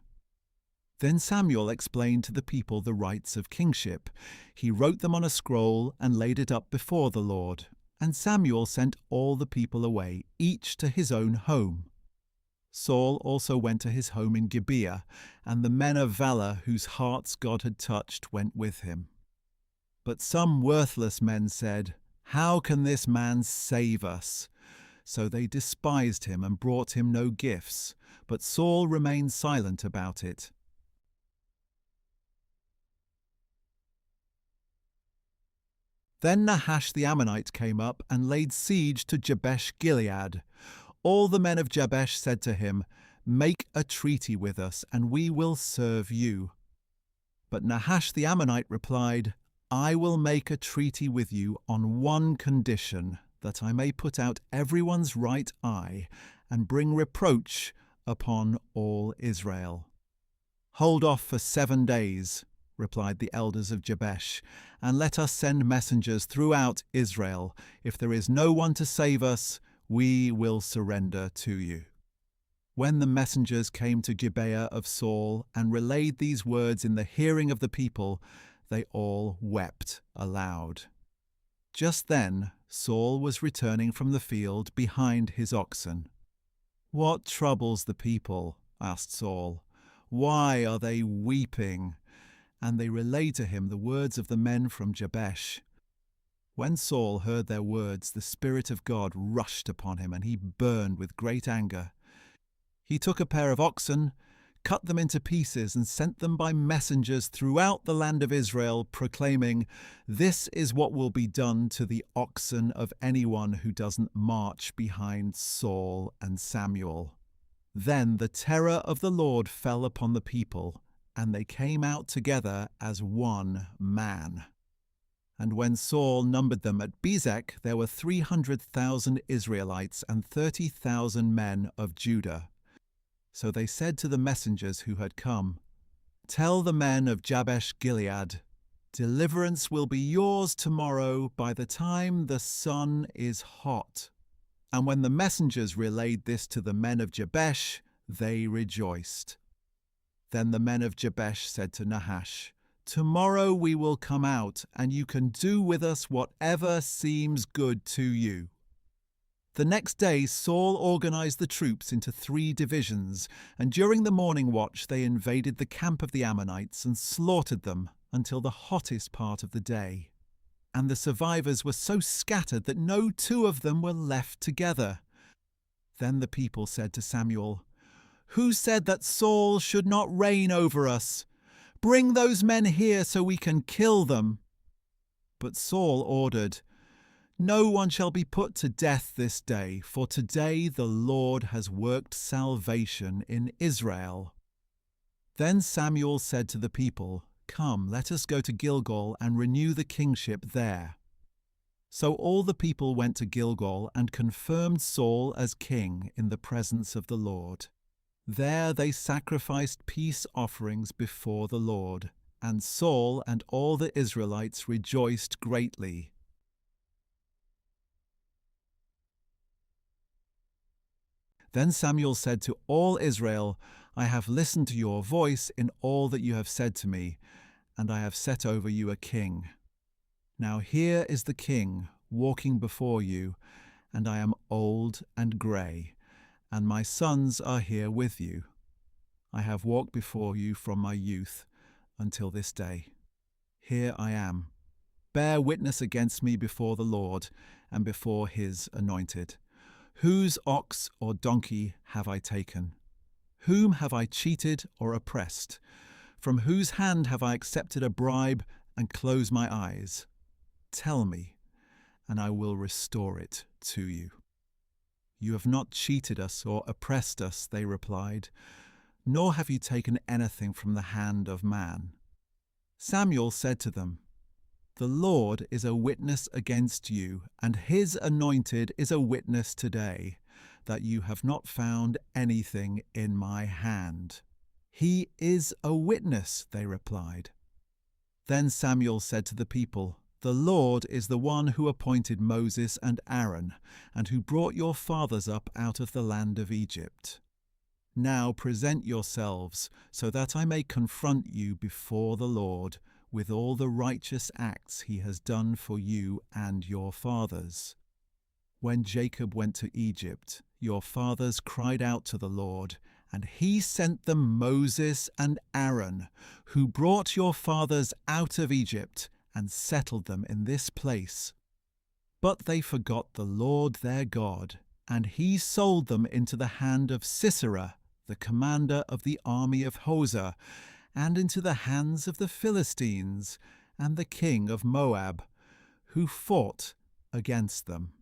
Speaker 1: Then Samuel explained to the people the rights of kingship. He wrote them on a scroll and laid it up before the Lord. And Samuel sent all the people away, each to his own home. Saul also went to his home in Gibeah, and the men of valor whose hearts God had touched went with him. But some worthless men said, "How can this man save us?" So they despised him and brought him no gifts, but Saul remained silent about it. Then Nahash the Ammonite came up and laid siege to Jabesh Gilead. All the men of Jabesh said to him, "Make a treaty with us, and we will serve you." But Nahash the Ammonite replied, "I will make a treaty with you on one condition, that I may put out everyone's right eye and bring reproach upon all Israel." "Hold off for 7 days," replied the elders of Jabesh, "and let us send messengers throughout Israel. If there is no one to save us, we will surrender to you." When the messengers came to Gibeah of Saul and relayed these words in the hearing of the people, they all wept aloud. Just then Saul was returning from the field behind his oxen. "What troubles the people?" asked Saul. "Why are they weeping?" And they relayed to him the words of the men from Jabesh. When Saul heard their words, the Spirit of God rushed upon him, and he burned with great anger. He took a pair of oxen, cut them into pieces, and sent them by messengers throughout the land of Israel, proclaiming, "This is what will be done to the oxen of anyone who doesn't march behind Saul and Samuel." Then the terror of the Lord fell upon the people, and they came out together as one man. And when Saul numbered them at Bezek, there were 300,000 Israelites and 30,000 men of Judah. So they said to the messengers who had come, "Tell the men of Jabesh Gilead, deliverance will be yours tomorrow by the time the sun is hot." And when the messengers relayed this to the men of Jabesh, they rejoiced. Then the men of Jabesh said to Nahash, "Tomorrow we will come out, and you can do with us whatever seems good to you." The next day Saul organized the troops into 3 divisions, and during the morning watch they invaded the camp of the Ammonites and slaughtered them until the hottest part of the day. And the survivors were so scattered that no 2 of them were left together. Then the people said to Samuel, "Who said that Saul should not reign over us? Bring those men here so we can kill them." But Saul ordered, "No one shall be put to death this day, for today the Lord has worked salvation in Israel." Then Samuel said to the people, "Come, let us go to Gilgal and renew the kingship there." So all the people went to Gilgal and confirmed Saul as king in the presence of the Lord. There they sacrificed peace offerings before the Lord, and Saul and all the Israelites rejoiced greatly. Then Samuel said to all Israel, "I have listened to your voice in all that you have said to me, and I have set over you a king. Now here is the king walking before you, and I am old and grey, and my sons are here with you. I have walked before you from my youth until this day. Here I am. Bear witness against me before the Lord and before his anointed. Whose ox or donkey have I taken? Whom have I cheated or oppressed? From whose hand have I accepted a bribe and closed my eyes? Tell me, and I will restore it to you." "You have not cheated us or oppressed us," they replied, "nor have you taken anything from the hand of man." Samuel said to them, "The Lord is a witness against you, and his anointed is a witness today, that you have not found anything in my hand." "He is a witness," they replied. Then Samuel said to the people, "The Lord is the one who appointed Moses and Aaron, and who brought your fathers up out of the land of Egypt. Now present yourselves, so that I may confront you before the Lord with all the righteous acts he has done for you and your fathers. When Jacob went to Egypt, Your fathers cried out to the Lord, and he sent them Moses and Aaron, who brought your fathers out of Egypt and settled them in this place. But they forgot the Lord their God, and he sold them into the hand of Sisera, the commander of the army of Hosea, and into the hands of the Philistines and the king of Moab, who fought against them.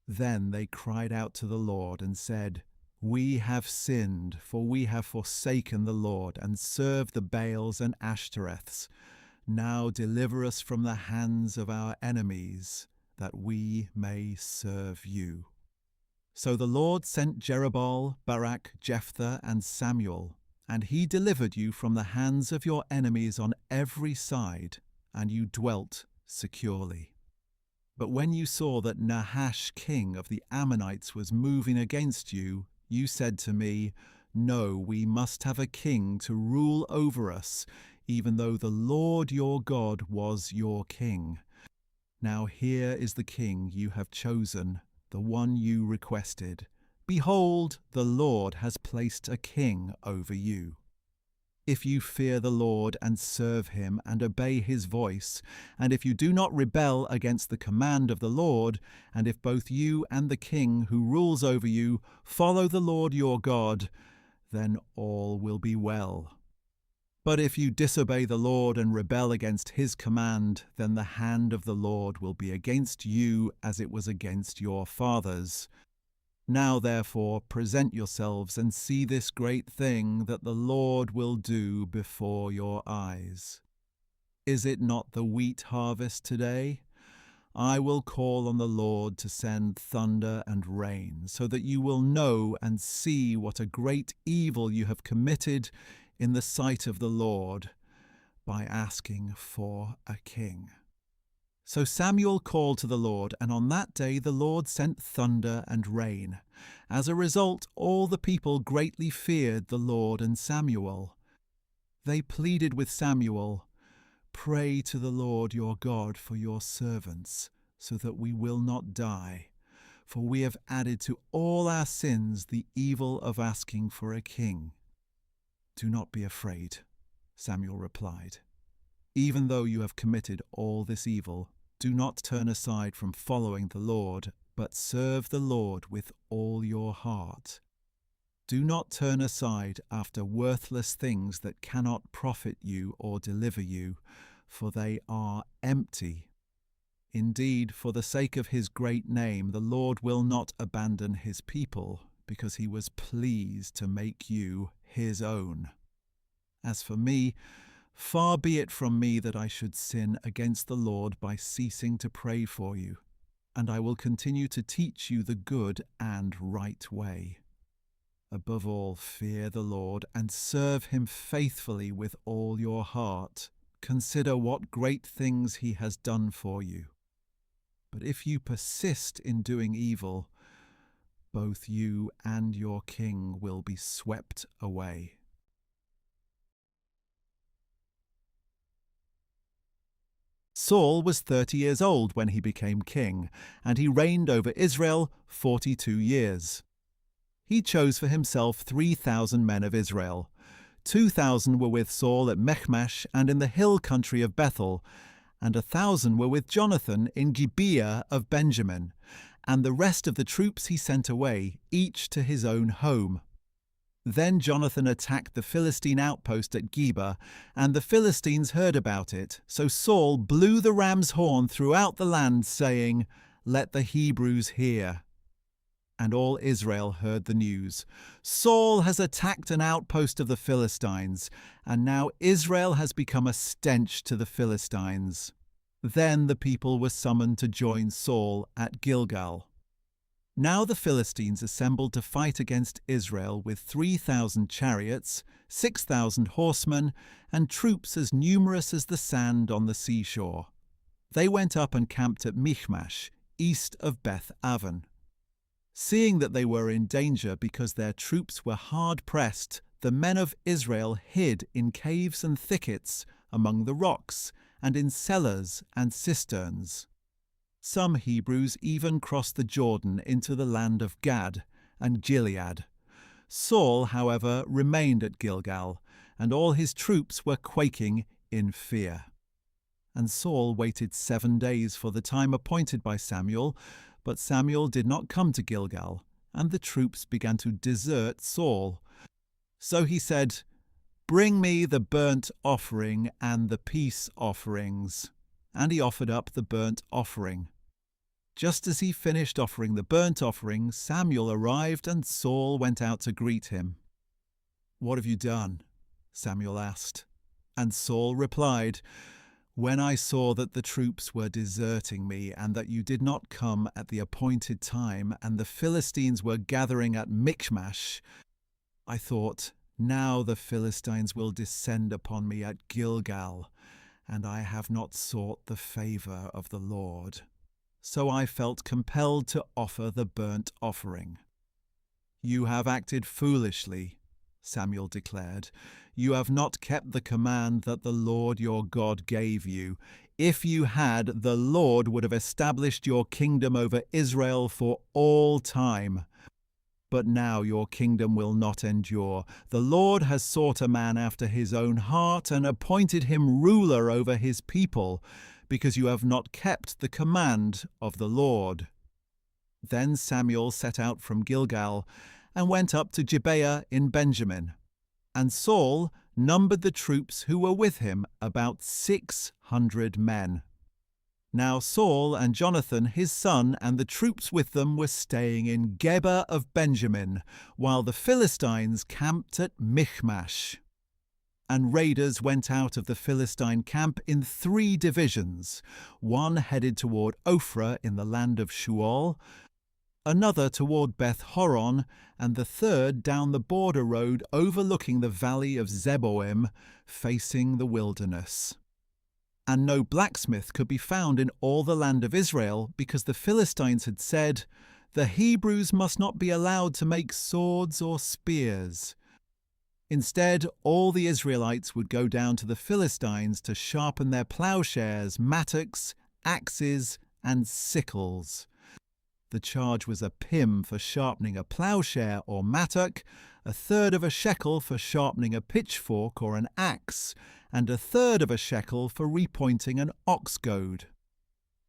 Speaker 1: Then they cried out to the Lord and said, We have sinned, for we have forsaken the Lord and served the Baals and Ashtoreths. Now deliver us from the hands of our enemies, that we may serve you. So the Lord sent Jerubbaal, Barak, Jephthah, and Samuel, and he delivered you from the hands of your enemies on every side, and you dwelt securely. But when you saw that Nahash, king of the Ammonites, was moving against you, you said to me, No, we must have a king to rule over us, even though the Lord your God was your king. Now here is the king you have chosen, the one you requested. Behold, the Lord has placed a king over you. If you fear the Lord and serve him and obey his voice, and if you do not rebel against the command of the Lord, and if both you and the king who rules over you follow the Lord your God, then all will be well. But if you disobey the Lord and rebel against his command, then the hand of the Lord will be against you as it was against your fathers. Now therefore present yourselves and see this great thing that the Lord will do before your eyes. Is it not the wheat harvest today? I will call on the Lord to send thunder and rain, so that you will know and see what a great evil you have committed in the sight of the Lord by asking for a king. So Samuel called to the Lord, and on that day the Lord sent thunder and rain. As a result, all the people greatly feared the Lord and Samuel. They pleaded with Samuel, Pray to the Lord your God for your servants, so that we will not die. For we have added to all our sins the evil of asking for a king. Do not be afraid, Samuel replied. Even though you have committed all this evil, do not turn aside from following the Lord, but serve the Lord with all your heart. Do not turn aside after worthless things that cannot profit you or deliver you, for they are empty. Indeed, for the sake of his great name, the Lord will not abandon his people, because he was pleased to make you his own. As for me, far be it from me that I should sin against the Lord by ceasing to pray for you, and I will continue to teach you the good and right way. Above all, fear the Lord and serve him faithfully with all your heart. Consider what great things he has done for you. But if you persist in doing evil, both you and your king will be swept away. Saul was 30 years old when he became king, and he reigned over Israel 42 years. He chose for himself 3,000 men of Israel. 2,000 were with Saul at Michmash and in the hill country of Bethel, and 1,000 were with Jonathan in Gibeah of Benjamin, and the rest of the troops he sent away, each to his own home. Then Jonathan attacked the Philistine outpost at Geba, and the Philistines heard about it. So Saul blew the ram's horn throughout the land, saying, Let the Hebrews hear. And all Israel heard the news. Saul has attacked an outpost of the Philistines, and now Israel has become a stench to the Philistines. Then the people were summoned to join Saul at Gilgal. Now the Philistines assembled to fight against Israel with 3,000 chariots, 6,000 horsemen, and troops as numerous as the sand on the seashore. They went up and camped at Michmash, east of Beth Aven. Seeing that they were in danger because their troops were hard-pressed, the men of Israel hid in caves and thickets, among the rocks, and in cellars and cisterns. Some Hebrews even crossed the Jordan into the land of Gad, and Gilead. Saul, however, remained at Gilgal, and all his troops were quaking in fear. And Saul waited 7 days for the time appointed by Samuel, but Samuel did not come to Gilgal, and the troops began to desert Saul. So he said, "Bring me the burnt offering and the peace offerings." And he offered up the burnt offering. Just as he finished offering the burnt offering, Samuel arrived, and Saul went out to greet him. "What have you done?" Samuel asked. And Saul replied, "When I saw that the troops were deserting me, and that you did not come at the appointed time, and the Philistines were gathering at Michmash, I thought, now the Philistines will descend upon me at Gilgal, and I have not sought the favour of the Lord. So I felt compelled to offer the burnt offering." "You have acted foolishly," Samuel declared. "You have not kept the command that the Lord your God gave you. If you had, the Lord would have established your kingdom over Israel for all time. But now your kingdom will not endure. The Lord has sought a man after his own heart and appointed him ruler over his people, because you have not kept the command of the Lord." Then Samuel set out from Gilgal and went up to Gibeah in Benjamin. And Saul numbered the troops who were with him, about 600 men. Now Saul and Jonathan his son and the troops with them were staying in Geba of Benjamin, while the Philistines camped at Michmash. And raiders went out of the Philistine camp in 3 divisions. One headed toward Ophrah in the land of Shual, another toward Beth Horon, and the third down the border road overlooking the valley of Zeboim, facing the wilderness. And no blacksmith could be found in all the land of Israel, because the Philistines had said, "The Hebrews must not be allowed to make swords or spears." Instead, all the Israelites would go down to the Philistines to sharpen their plowshares, mattocks, axes, and sickles. The charge was a pim for sharpening a plowshare or mattock, 1/3 of a shekel for sharpening a pitchfork or an axe, and 1/3 of a shekel for repointing an ox goad.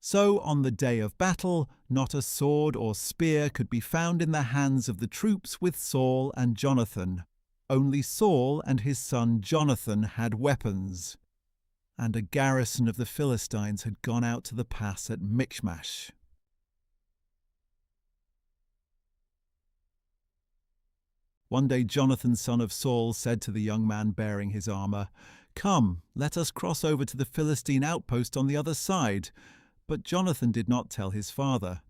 Speaker 1: So on the day of battle, not a sword or spear could be found in the hands of the troops with Saul and Jonathan. Only Saul and his son Jonathan had weapons. And a garrison of the Philistines had gone out to the pass at Michmash. One day Jonathan son of Saul said to the young man bearing his armour, "Come, let us cross over to the Philistine outpost on the other side." But Jonathan did not tell his father.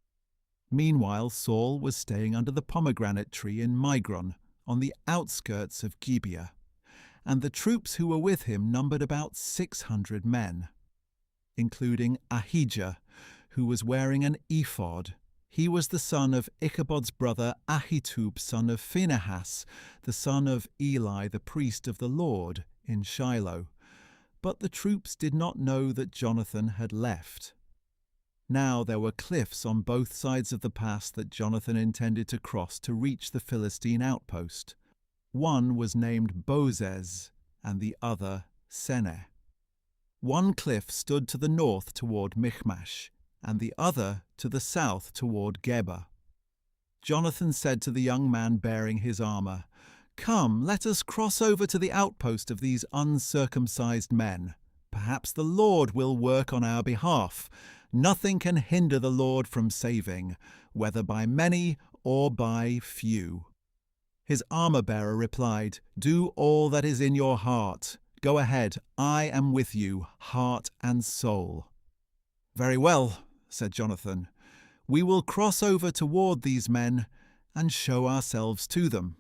Speaker 1: Meanwhile Saul was staying under the pomegranate tree in Migron, on the outskirts of Gibeah, and the troops who were with him numbered about 600 men, including Ahijah, who was wearing an ephod. He was the son of Ichabod's brother Ahitub, son of Phinehas, the son of Eli, the priest of the Lord, in Shiloh. But the troops did not know that Jonathan had left. Now there were cliffs on both sides of the pass that Jonathan intended to cross to reach the Philistine outpost. One was named Bozez, and the other Seneh. One cliff stood to the north toward Michmash, and the other to the south toward Geba. Jonathan said to the young man bearing his armour, "Come, let us cross over to the outpost of these uncircumcised men. Perhaps the Lord will work on our behalf. Nothing can hinder the Lord from saving, whether by many or by few." His armour-bearer replied, "Do all that is in your heart. Go ahead, I am with you, heart and soul." "Very well," said Jonathan. "We will cross over toward these men and show ourselves to them.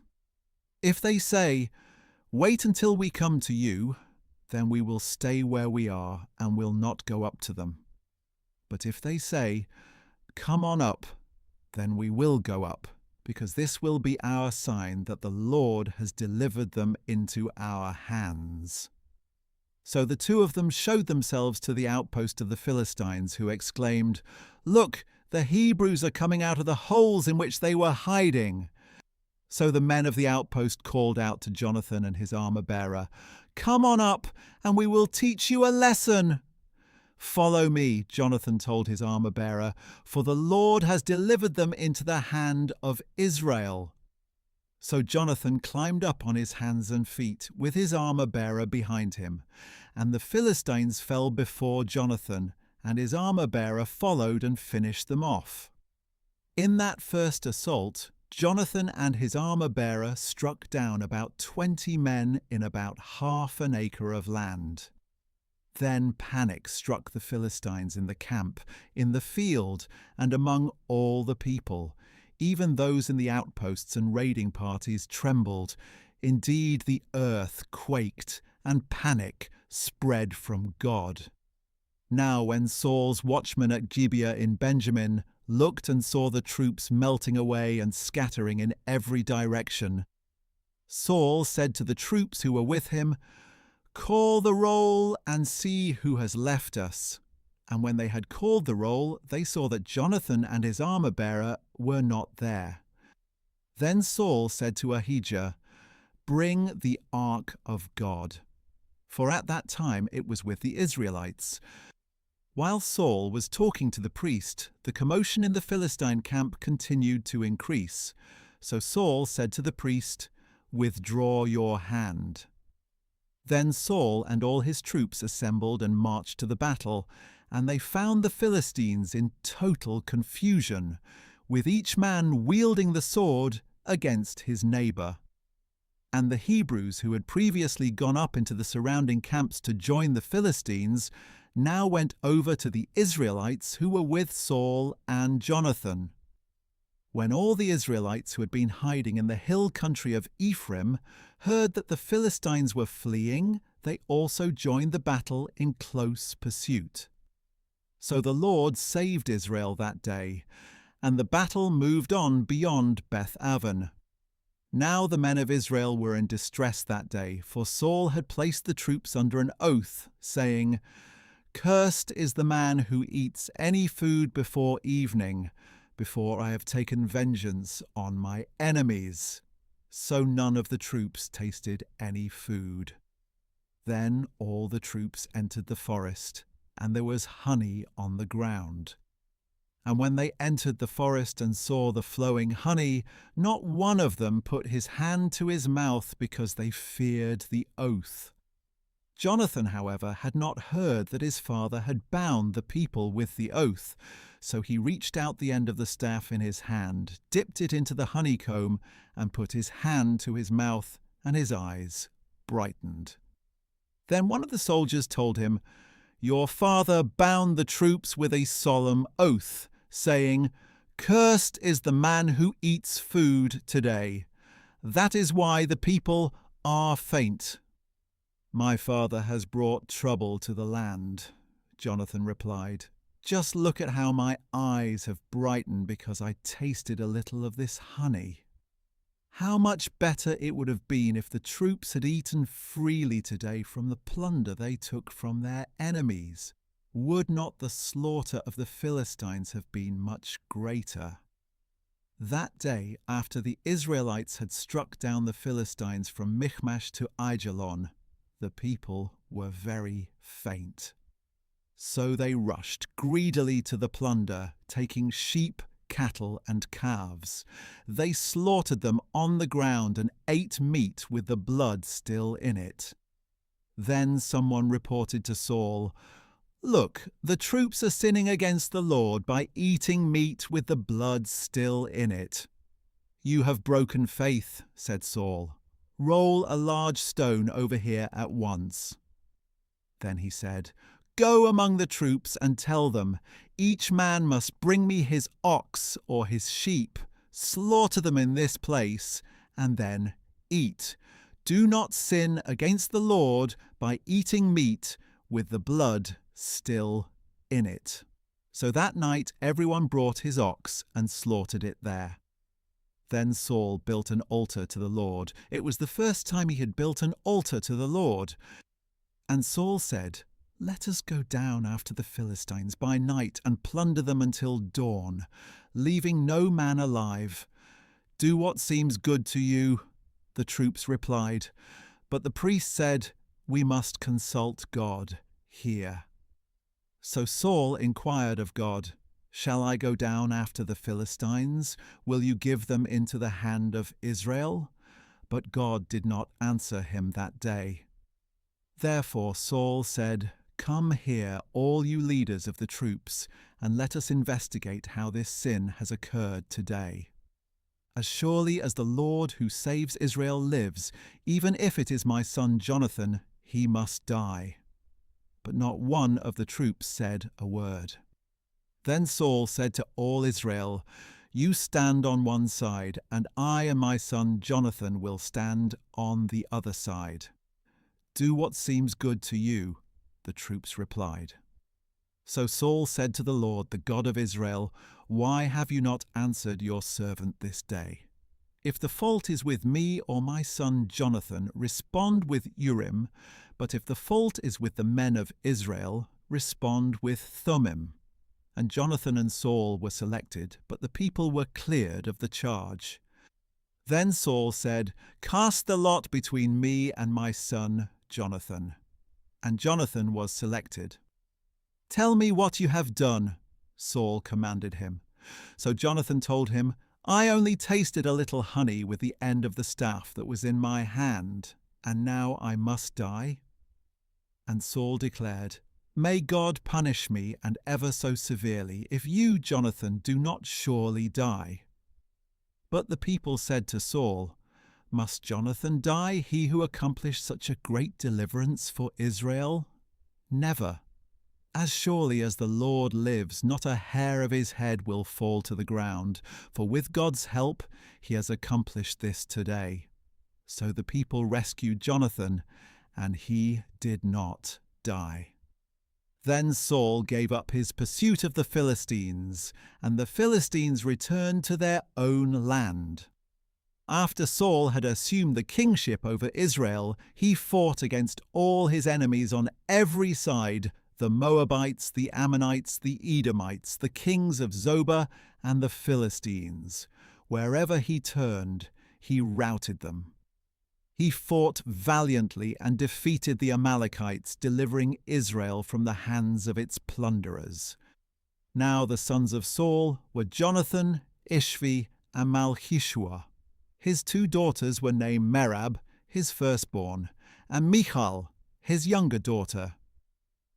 Speaker 1: If they say, 'Wait until we come to you,' then we will stay where we are and will not go up to them. But if they say, 'Come on up,' then we will go up, because this will be our sign that the Lord has delivered them into our hands." So the two of them showed themselves to the outpost of the Philistines, who exclaimed, "Look, the Hebrews are coming out of the holes in which they were hiding." So the men of the outpost called out to Jonathan and his armor-bearer, "Come on up, and we will teach you a lesson." "Follow me," Jonathan told his armor-bearer, "for the Lord has delivered them into the hand of Israel." So Jonathan climbed up on his hands and feet, with his armor-bearer behind him, and the Philistines fell before Jonathan, and his armor-bearer followed and finished them off. In that first assault, Jonathan and his armor-bearer struck down about 20 men in about half an acre of land. Then panic struck the Philistines in the camp, in the field, and among all the people. Even those in the outposts and raiding parties trembled. Indeed, the earth quaked, and panic spread from God. Now when Saul's watchman at Gibeah in Benjamin looked and saw the troops melting away and scattering in every direction, Saul said to the troops who were with him, "Call the roll and see who has left us." And when they had called the roll, they saw that Jonathan and his armor-bearer were not there. Then Saul said to Ahijah, "Bring the ark of God." For at that time it was with the Israelites. While Saul was talking to the priest, the commotion in the Philistine camp continued to increase. So Saul said to the priest, "Withdraw your hand." Then Saul and all his troops assembled and marched to the battle, and they found the Philistines in total confusion, with each man wielding the sword against his neighbor. And the Hebrews who had previously gone up into the surrounding camps to join the Philistines now went over to the Israelites who were with Saul and Jonathan. When all the Israelites who had been hiding in the hill country of Ephraim heard that the Philistines were fleeing, they also joined the battle in close pursuit. So the Lord saved Israel that day, and the battle moved on beyond Beth-aven. Now the men of Israel were in distress that day, for Saul had placed the troops under an oath, saying, "Cursed is the man who eats any food before evening, before I have taken vengeance on my enemies." So none of the troops tasted any food. Then all the troops entered the forest, and there was honey on the ground. And when they entered the forest and saw the flowing honey, not one of them put his hand to his mouth because they feared the oath. Jonathan, however, had not heard that his father had bound the people with the oath, so he reached out the end of the staff in his hand, dipped it into the honeycomb, and put his hand to his mouth, and his eyes brightened. Then one of the soldiers told him, "Your father bound the troops with a solemn oath, saying, 'Cursed is the man who eats food today.' That is why the people are faint." "My father has brought trouble to the land," Jonathan replied. "Just look at how my eyes have brightened because I tasted a little of this honey. How much better it would have been if the troops had eaten freely today from the plunder they took from their enemies. Would not the slaughter of the Philistines have been much greater?" That day, after the Israelites had struck down the Philistines from Michmash to Aijalon, the people were very faint. So they rushed greedily to the plunder, taking sheep, cattle, and calves. They slaughtered them on the ground and ate meat with the blood still in it. Then someone reported to Saul, "Look, the troops are sinning against the Lord by eating meat with the blood still in it." "You have broken faith," said Saul. "Roll a large stone over here at once." Then he said, "Go among the troops and tell them, each man must bring me his ox or his sheep, slaughter them in this place, and then eat. Do not sin against the Lord by eating meat with the blood still in it." So that night everyone brought his ox and slaughtered it there. Then Saul built an altar to the Lord. It was the first time he had built an altar to the Lord. And Saul said, "Let us go down after the Philistines by night and plunder them until dawn, leaving no man alive. "Do what seems good to you," the troops replied. But the priest said, "We must consult God here." So Saul inquired of God, "Shall I go down after the Philistines? Will you give them into the hand of Israel?" But God did not answer him that day. Therefore Saul said, "Come here, all you leaders of the troops, and let us investigate how this sin has occurred today. As surely as the Lord who saves Israel lives, even if it is my son Jonathan, he must die." But not one of the troops said a word. Then Saul said to all Israel, "You stand on one side, and I and my son Jonathan will stand on the other side." "Do what seems good to you," the troops replied. So Saul said to the Lord, the God of Israel, "Why have you not answered your servant this day? If the fault is with me or my son Jonathan, respond with Urim, but if the fault is with the men of Israel, respond with Thummim." And Jonathan and Saul were selected, but the people were cleared of the charge. Then Saul said, "Cast the lot between me and my son Jonathan." And Jonathan was selected. "Tell me what you have done," Saul commanded him. So Jonathan told him, "I only tasted a little honey with the end of the staff that was in my hand, and now I must die?" And Saul declared, "May God punish me, and ever so severely, if you, Jonathan, do not surely die." But the people said to Saul, "Must Jonathan die, he who accomplished such a great deliverance for Israel? Never. As surely as the Lord lives, not a hair of his head will fall to the ground, for with God's help he has accomplished this today." So the people rescued Jonathan, and he did not die. Then Saul gave up his pursuit of the Philistines, and the Philistines returned to their own land. After Saul had assumed the kingship over Israel, he fought against all his enemies on every side: the Moabites, the Ammonites, the Edomites, the kings of Zobah, and the Philistines. Wherever he turned, he routed them. He fought valiantly and defeated the Amalekites, delivering Israel from the hands of its plunderers. Now the sons of Saul were Jonathan, Ishvi, and Malchishua. His 2 daughters were named Merab, his firstborn, and Michal, his younger daughter.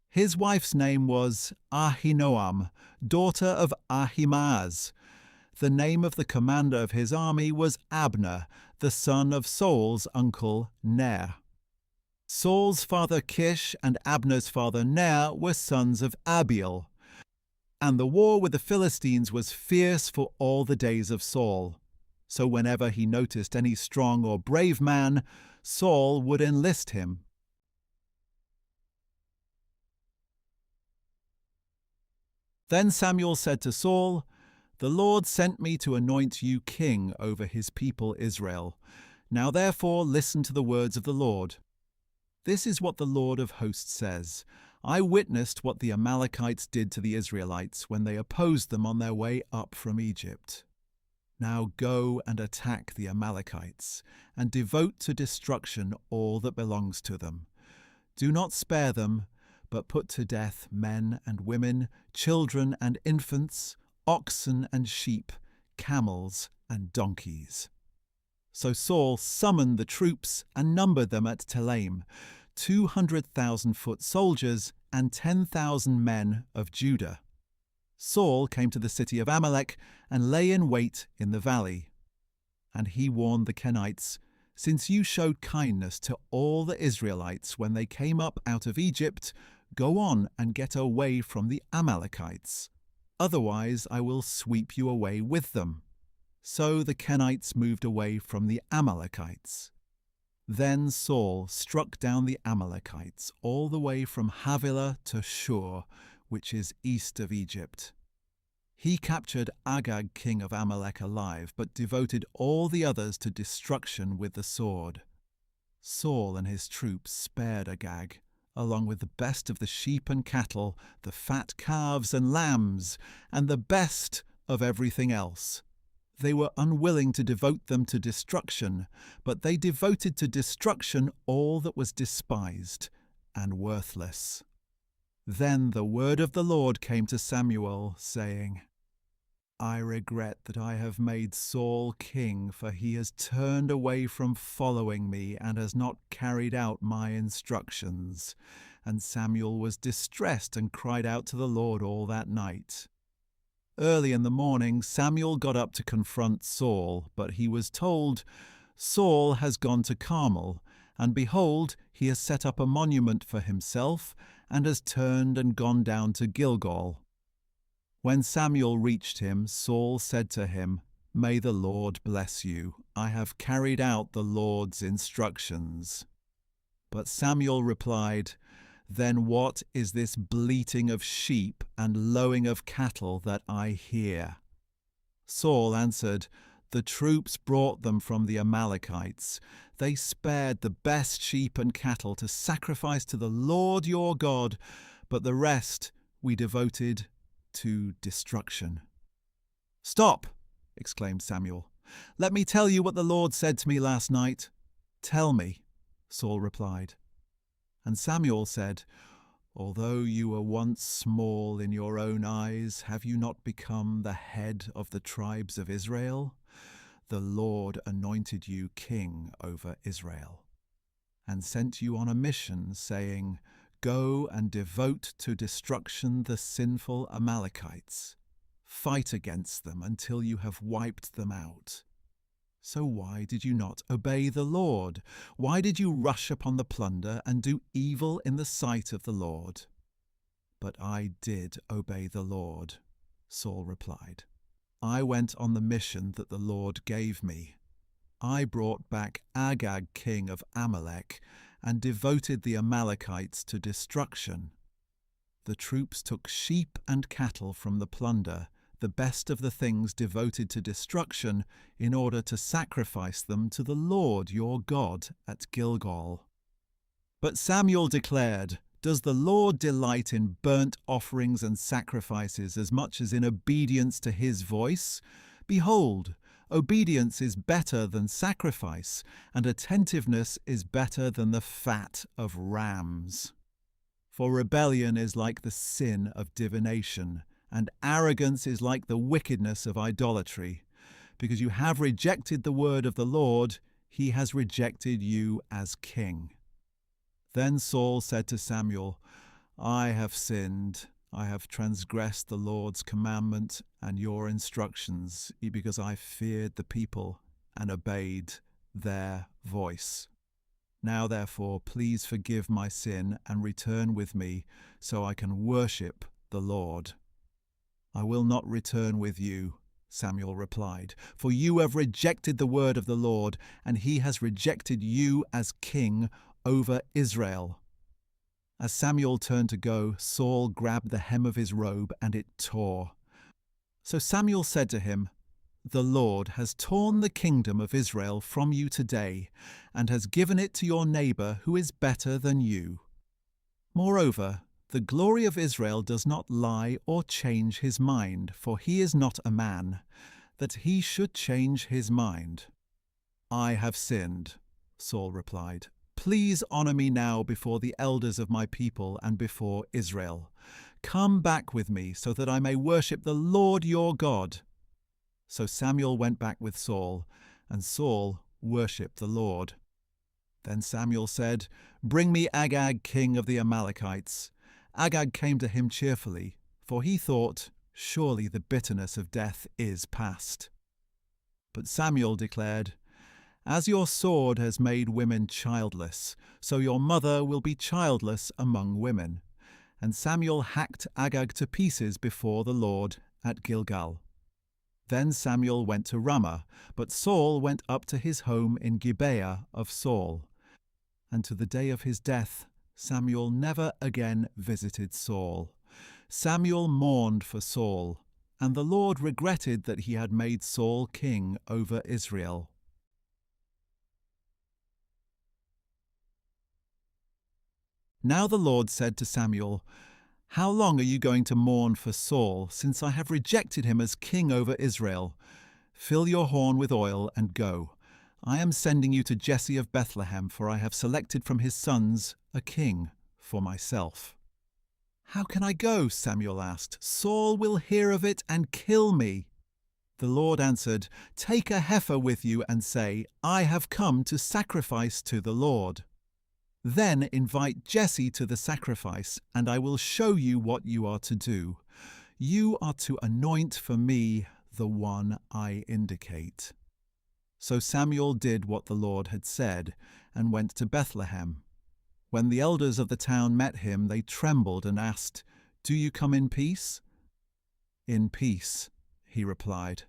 Speaker 1: His wife's name was Ahinoam, daughter of Ahimaaz. The name of the commander of his army was Abner, the son of Saul's uncle Ner. Saul's father Kish and Abner's father Ner were sons of Abiel. And the war with the Philistines was fierce for all the days of Saul. So whenever he noticed any strong or brave man, Saul would enlist him. Then Samuel said to Saul, "The Lord sent me to anoint you king over his people Israel. Now therefore listen to the words of the Lord. This is what the Lord of hosts says. I witnessed what the Amalekites did to the Israelites when they opposed them on their way up from Egypt. Now go and attack the Amalekites, and devote to destruction all that belongs to them. Do not spare them, but put to death men and women, children and infants, oxen and sheep, camels and donkeys." So Saul summoned the troops and numbered them at Telaim, 200,000 foot soldiers and 10,000 men of Judah. Saul came to the city of Amalek and lay in wait in the valley. And he warned the Kenites, "Since you showed kindness to all the Israelites when they came up out of Egypt, go on and get away from the Amalekites. Otherwise I will sweep you away with them." So the Kenites moved away from the Amalekites. Then Saul struck down the Amalekites all the way from Havilah to Shur, which is east of Egypt. He captured Agag, king of Amalek, alive, but devoted all the others to destruction with the sword. Saul and his troops spared Agag, along with the best of the sheep and cattle, the fat calves and lambs, and the best of everything else. They were unwilling to devote them to destruction, but they devoted to destruction all that was despised and worthless. Then the word of the Lord came to Samuel, saying, I regret that I have made Saul king, for he has turned away from following me and has not carried out my instructions. And Samuel was distressed and cried out to the Lord all that night. Early in the morning, Samuel got up to confront Saul, but he was told, Saul has gone to Carmel, and behold, he has set up a monument for himself, and has turned and gone down to Gilgal. When Samuel reached him, Saul said to him, May the Lord bless you. I have carried out the Lord's instructions. But Samuel replied, Then what is this bleating of sheep and lowing of cattle that I hear? Saul answered, The troops brought them from the Amalekites. They spared the best sheep and cattle to sacrifice to the Lord your God, but the rest we devoted to destruction. Stop, exclaimed Samuel. Let me tell you what the Lord said to me last night. Tell me, Saul replied. And Samuel said, Although you were once small in your own eyes, have you not become the head of the tribes of Israel? The Lord anointed you king over Israel, and sent you on a mission, saying, Go and devote to destruction the sinful Amalekites. Fight against them until you have wiped them out. So why did you not obey the Lord? Why did you rush upon the plunder and do evil in the sight of the Lord? But I did obey the Lord, Saul replied. I went on the mission that the Lord gave me. I brought back Agag, king of Amalek, and devoted the Amalekites to destruction. The troops took sheep and cattle from the plunder, the best of the things devoted to destruction, in order to sacrifice them to the Lord your God at Gilgal. But Samuel declared, Does the Lord delight in burnt offerings and sacrifices as much as in obedience to his voice? Behold, obedience is better than sacrifice, and attentiveness is better than the fat of rams. For rebellion is like the sin of divination, and arrogance is like the wickedness of idolatry. Because you have rejected the word of the Lord, he has rejected you as king. Then Saul said to Samuel, I have sinned. I have transgressed the Lord's commandment and your instructions, because I feared the people and obeyed their voice. Now, therefore, please forgive my sin and return with me, so I can worship the Lord. I will not return with you, Samuel replied, for you have rejected the word of the Lord, and he has rejected you as king over Israel. As Samuel turned to go, Saul grabbed the hem of his robe, and it tore. So Samuel said to him, The Lord has torn the kingdom of Israel from you today, and has given it to your neighbor who is better than you. Moreover, the glory of Israel does not lie or change his mind, for he is not a man, that he should change his mind. I have sinned, Saul replied. Please honor me now before the elders of my people and before Israel. Come back with me so that I may worship the Lord your God. So Samuel went back with Saul, and Saul worshipped the Lord. Then Samuel said, Bring me Agag, king of the Amalekites. Agag came to him cheerfully, for he thought, Surely the bitterness of death is past. But Samuel declared, As your sword has made women childless, so your mother will be childless among women. And Samuel hacked Agag to pieces before the Lord at Gilgal. Then Samuel went to Ramah, but Saul went up to his home in Gibeah of Saul. And to the day of his death, Samuel never again visited Saul. Samuel mourned for Saul, and the Lord regretted that he had made Saul king over Israel. Now the Lord said to Samuel, How long are you going to mourn for Saul, since I have rejected him as king over Israel? Fill your horn with oil and go. I am sending you to Jesse of Bethlehem, for I have selected from his sons a king for myself." "How can I go?" Samuel asked. "Saul will hear of it and kill me." The Lord answered, "Take a heifer with you and say, 'I have come to sacrifice to the Lord.' Then invite Jesse to the sacrifice, and I will show you what you are to do. You are to anoint for me the one I indicate." So Samuel did what the Lord had said, and went to Bethlehem. When the elders of the town met him, they trembled and asked, "Do you come in peace?" "In peace," he replied.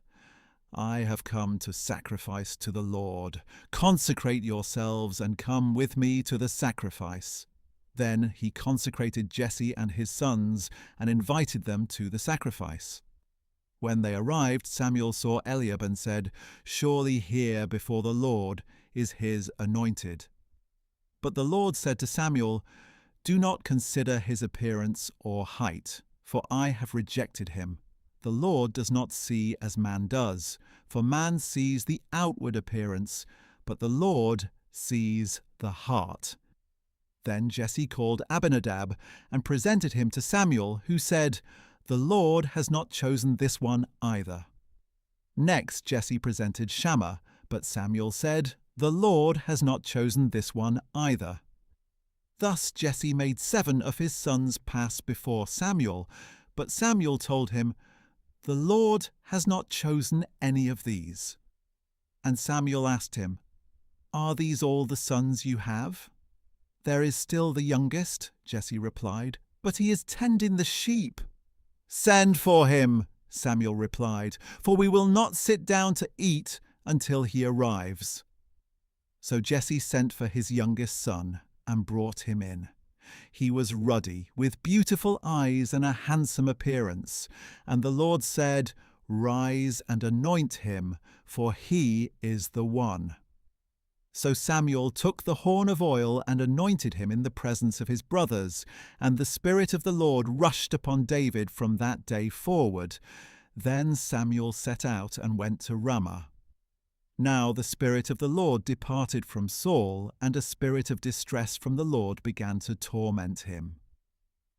Speaker 1: "I have come to sacrifice to the Lord. Consecrate yourselves and come with me to the sacrifice." Then he consecrated Jesse and his sons and invited them to the sacrifice. When they arrived, Samuel saw Eliab and said, "Surely here before the Lord is his anointed." But the Lord said to Samuel, "Do not consider his appearance or height, for I have rejected him. The Lord does not see as man does, for man sees the outward appearance, but the Lord sees the heart." Then Jesse called Abinadab and presented him to Samuel, who said, "The Lord has not chosen this one either." Next Jesse presented Shammah, but Samuel said, "The Lord has not chosen this one either." Thus Jesse made 7 of his sons pass before Samuel, but Samuel told him, "The Lord has not chosen any of these." And Samuel asked him, "Are these all the sons you have?" "There is still the youngest," Jesse replied, "but he is tending the sheep." "Send for him," Samuel replied, "for we will not sit down to eat until he arrives." So Jesse sent for his youngest son and brought him in. He was ruddy, with beautiful eyes and a handsome appearance. And the Lord said, "Rise and anoint him, for he is the one." So Samuel took the horn of oil and anointed him in the presence of his brothers, and the Spirit of the Lord rushed upon David from that day forward. Then Samuel set out and went to Ramah. Now the Spirit of the Lord departed from Saul, and a spirit of distress from the Lord began to torment him.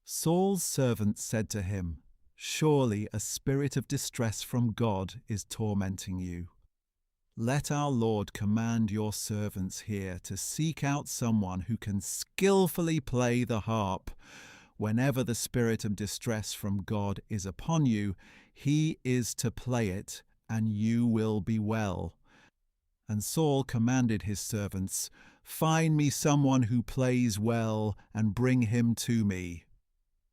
Speaker 1: Saul's servants said to him, "Surely a spirit of distress from God is tormenting you. Let our Lord command your servants here to seek out someone who can skillfully play the harp. Whenever the spirit of distress from God is upon you, he is to play it, and you will be well." And Saul commanded his servants, "Find me someone who plays well, and bring him to me."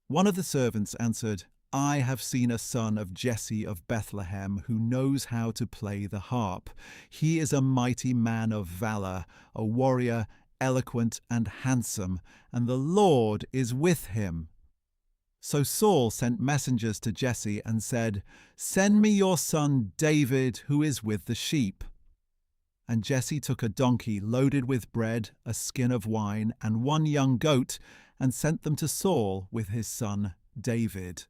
Speaker 1: One of the servants answered, "I have seen a son of Jesse of Bethlehem who knows how to play the harp. He is a mighty man of valor, a warrior, eloquent and handsome, and the Lord is with him." So Saul sent messengers to Jesse and said, "Send me your son David, who is with the sheep." And Jesse took a donkey loaded with bread, a skin of wine, and 1 young goat, and sent them to Saul with his son David.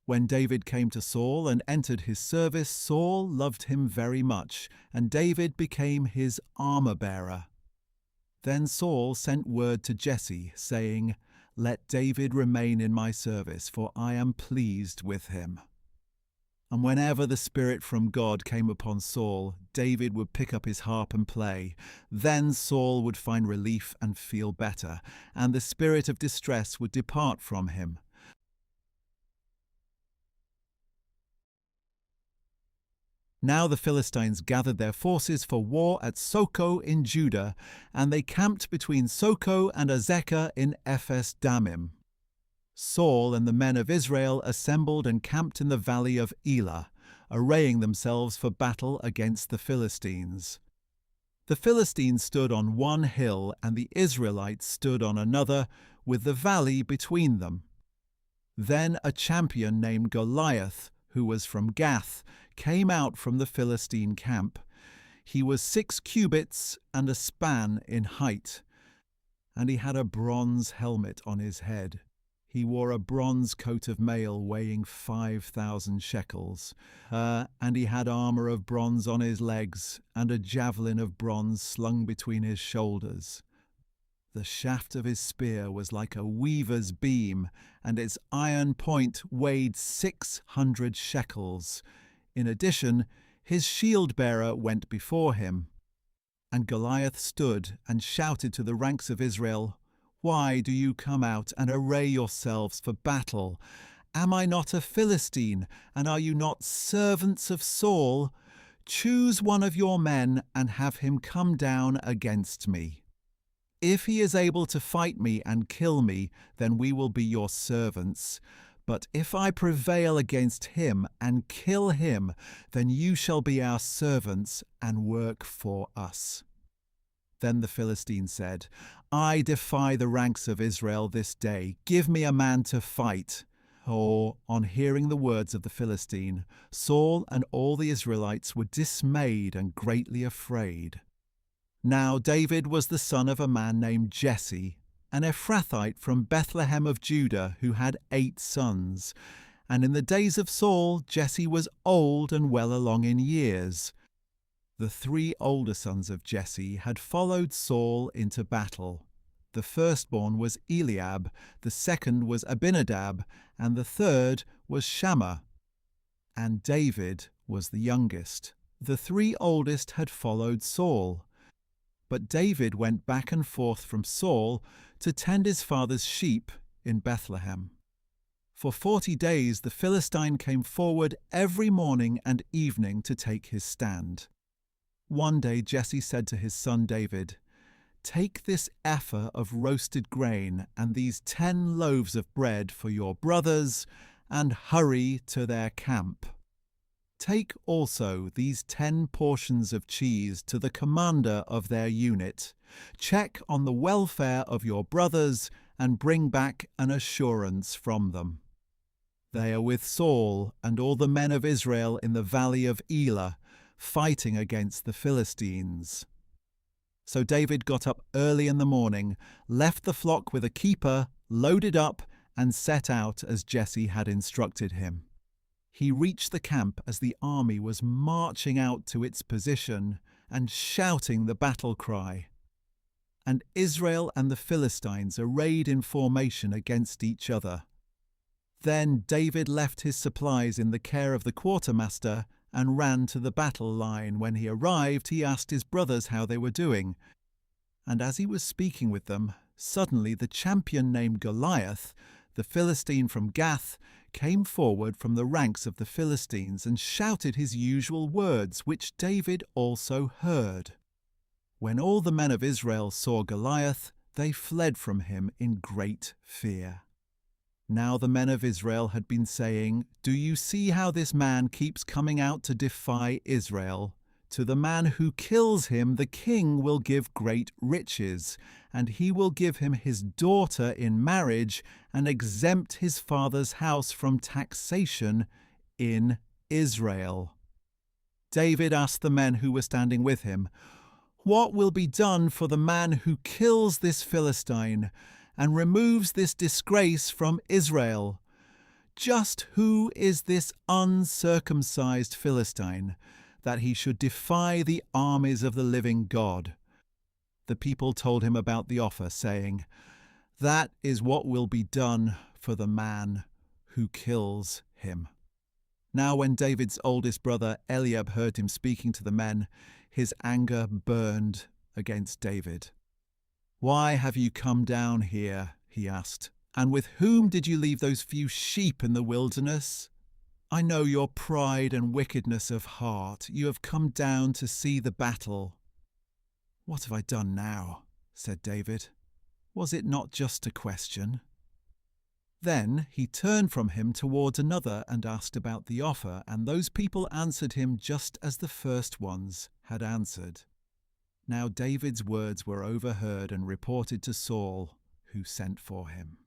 Speaker 1: When David came to Saul and entered his service, Saul loved him very much, and David became his armor-bearer. Then Saul sent word to Jesse, saying, "Let David remain in my service, for I am pleased with him." And whenever the Spirit from God came upon Saul, David would pick up his harp and play. Then Saul would find relief and feel better, and the spirit of distress would depart from him. Now the Philistines gathered their forces for war at Soko in Judah, and they camped between Soko and Azekah in Ephes Dammim. Saul and the men of Israel assembled and camped in the valley of Elah, arraying themselves for battle against the Philistines. The Philistines stood on one hill, and the Israelites stood on another, with the valley between them. Then a champion named Goliath, who was from Gath, came out from the Philistine camp. He was 6 cubits and a span in height, and he had a bronze helmet on his head. He wore a bronze coat of mail weighing 5,000 shekels, and he had armor of bronze on his legs and a javelin of bronze slung between his shoulders. The shaft of his spear was like a weaver's beam, and its iron point weighed 600 shekels. In addition, his shield-bearer went before him. And Goliath stood and shouted to the ranks of Israel, "Why do you come out and array yourselves for battle? Am I not a Philistine, and are you not servants of Saul? Choose one of your men and have him come down against me. If he is able to fight me and kill me, then we will be your servants. But if I prevail against him and kill him, then you shall be our servants and work for us." Then the Philistine said, "I defy the ranks of Israel this day. Give me a man to fight." On hearing the words of the Philistine, Saul and all the Israelites were dismayed and greatly afraid. Now David was the son of a man named Jesse, an Ephrathite from Bethlehem of Judah, who had 8 sons. And in the days of Saul, Jesse was old and well along in years. The 3 older sons of Jesse had followed Saul into battle. The firstborn was Eliab, the second was Abinadab, and the third was Shammah. And David was the youngest. The 3 oldest had followed Saul. But David went back and forth from Saul to tend his father's sheep in Bethlehem. For 40 days the Philistine came forward every morning and evening to take his stand. One day Jesse said to his son David, "Take this ephah of roasted grain and these 10 loaves of bread for your brothers, and hurry to their camp. Take also these 10 portions of cheese to the commander of their unit. Check on the welfare of your brothers and bring back an assurance from them. They are with Saul and all the men of Israel in the valley of Elah, fighting against the Philistines." So David got up early in the morning, left the flock with a keeper, loaded up, and set out as Jesse had instructed him. He reached the camp as the army was marching out to its position and shouting the battle cry. And Israel and the Philistines arrayed in formation against each other. Then David left his supplies in the care of the quartermaster and ran to the battle line. When he arrived, he asked his brothers how they were doing. And as he was speaking with them, suddenly the champion named Goliath, the Philistine from Gath, came forward from the ranks of the Philistines and shouted his usual words, which David also heard. When all the men of Israel saw Goliath, they fled from him in great fear. Now the men of Israel had been saying, "Do you see how this man keeps coming out to defy Israel? To the man who kills him, the king will give great riches, and he will give him his daughter in marriage and exempt his father's house from taxation in Israel." David asked the men who were standing with him, "What will be done for the man who kills this Philistine and removes this disgrace from Israel? Just who is this uncircumcised Philistine, that he should defy the armies of the living God?" The people told him about the offer, saying, "That is what will be done for the man who kills him." Now when David's oldest brother Eliab heard him speaking to the men, his anger burned against David. "Why have you come down here?" he asked. "And with whom did you leave those few sheep in the wilderness? I know your pride and wickedness of heart. You have come down to see the battle." "What have I done now?" said David. "Was it not just a question?" Then he turned from him towards another and asked about the offer, and those people answered him just as the first ones had answered. Now David's words were overheard and reported to Saul, who sent for him.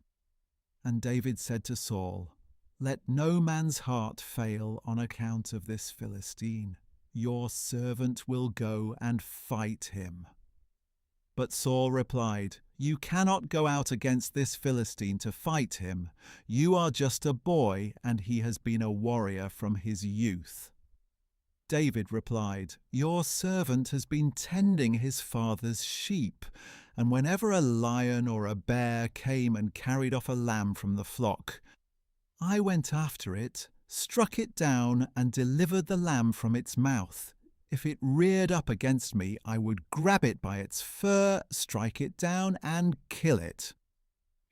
Speaker 1: And David said to Saul, "Let no man's heart fail on account of this Philistine. Your servant will go and fight him." But Saul replied, "You cannot go out against this Philistine to fight him. You are just a boy, and he has been a warrior from his youth." David replied, "Your servant has been tending his father's sheep, and whenever a lion or a bear came and carried off a lamb from the flock, I went after it, struck it down, and delivered the lamb from its mouth. If it reared up against me, I would grab it by its fur, strike it down, and kill it.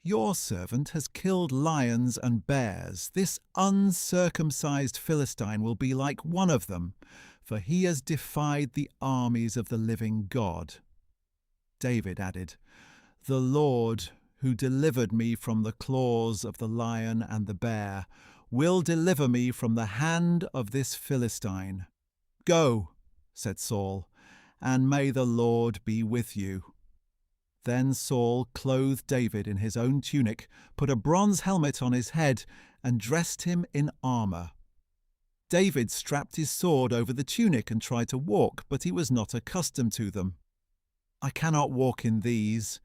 Speaker 1: Your servant has killed lions and bears. This uncircumcised Philistine will be like one of them, for he has defied the armies of the living God." David added, "The Lord, who delivered me from the claws of the lion and the bear, will deliver me from the hand of this Philistine." "Go," said Saul, "and may the Lord be with you." Then Saul clothed David in his own tunic, put a bronze helmet on his head, and dressed him in armor. David strapped his sword over the tunic and tried to walk, but he was not accustomed to them. "I cannot walk in these,"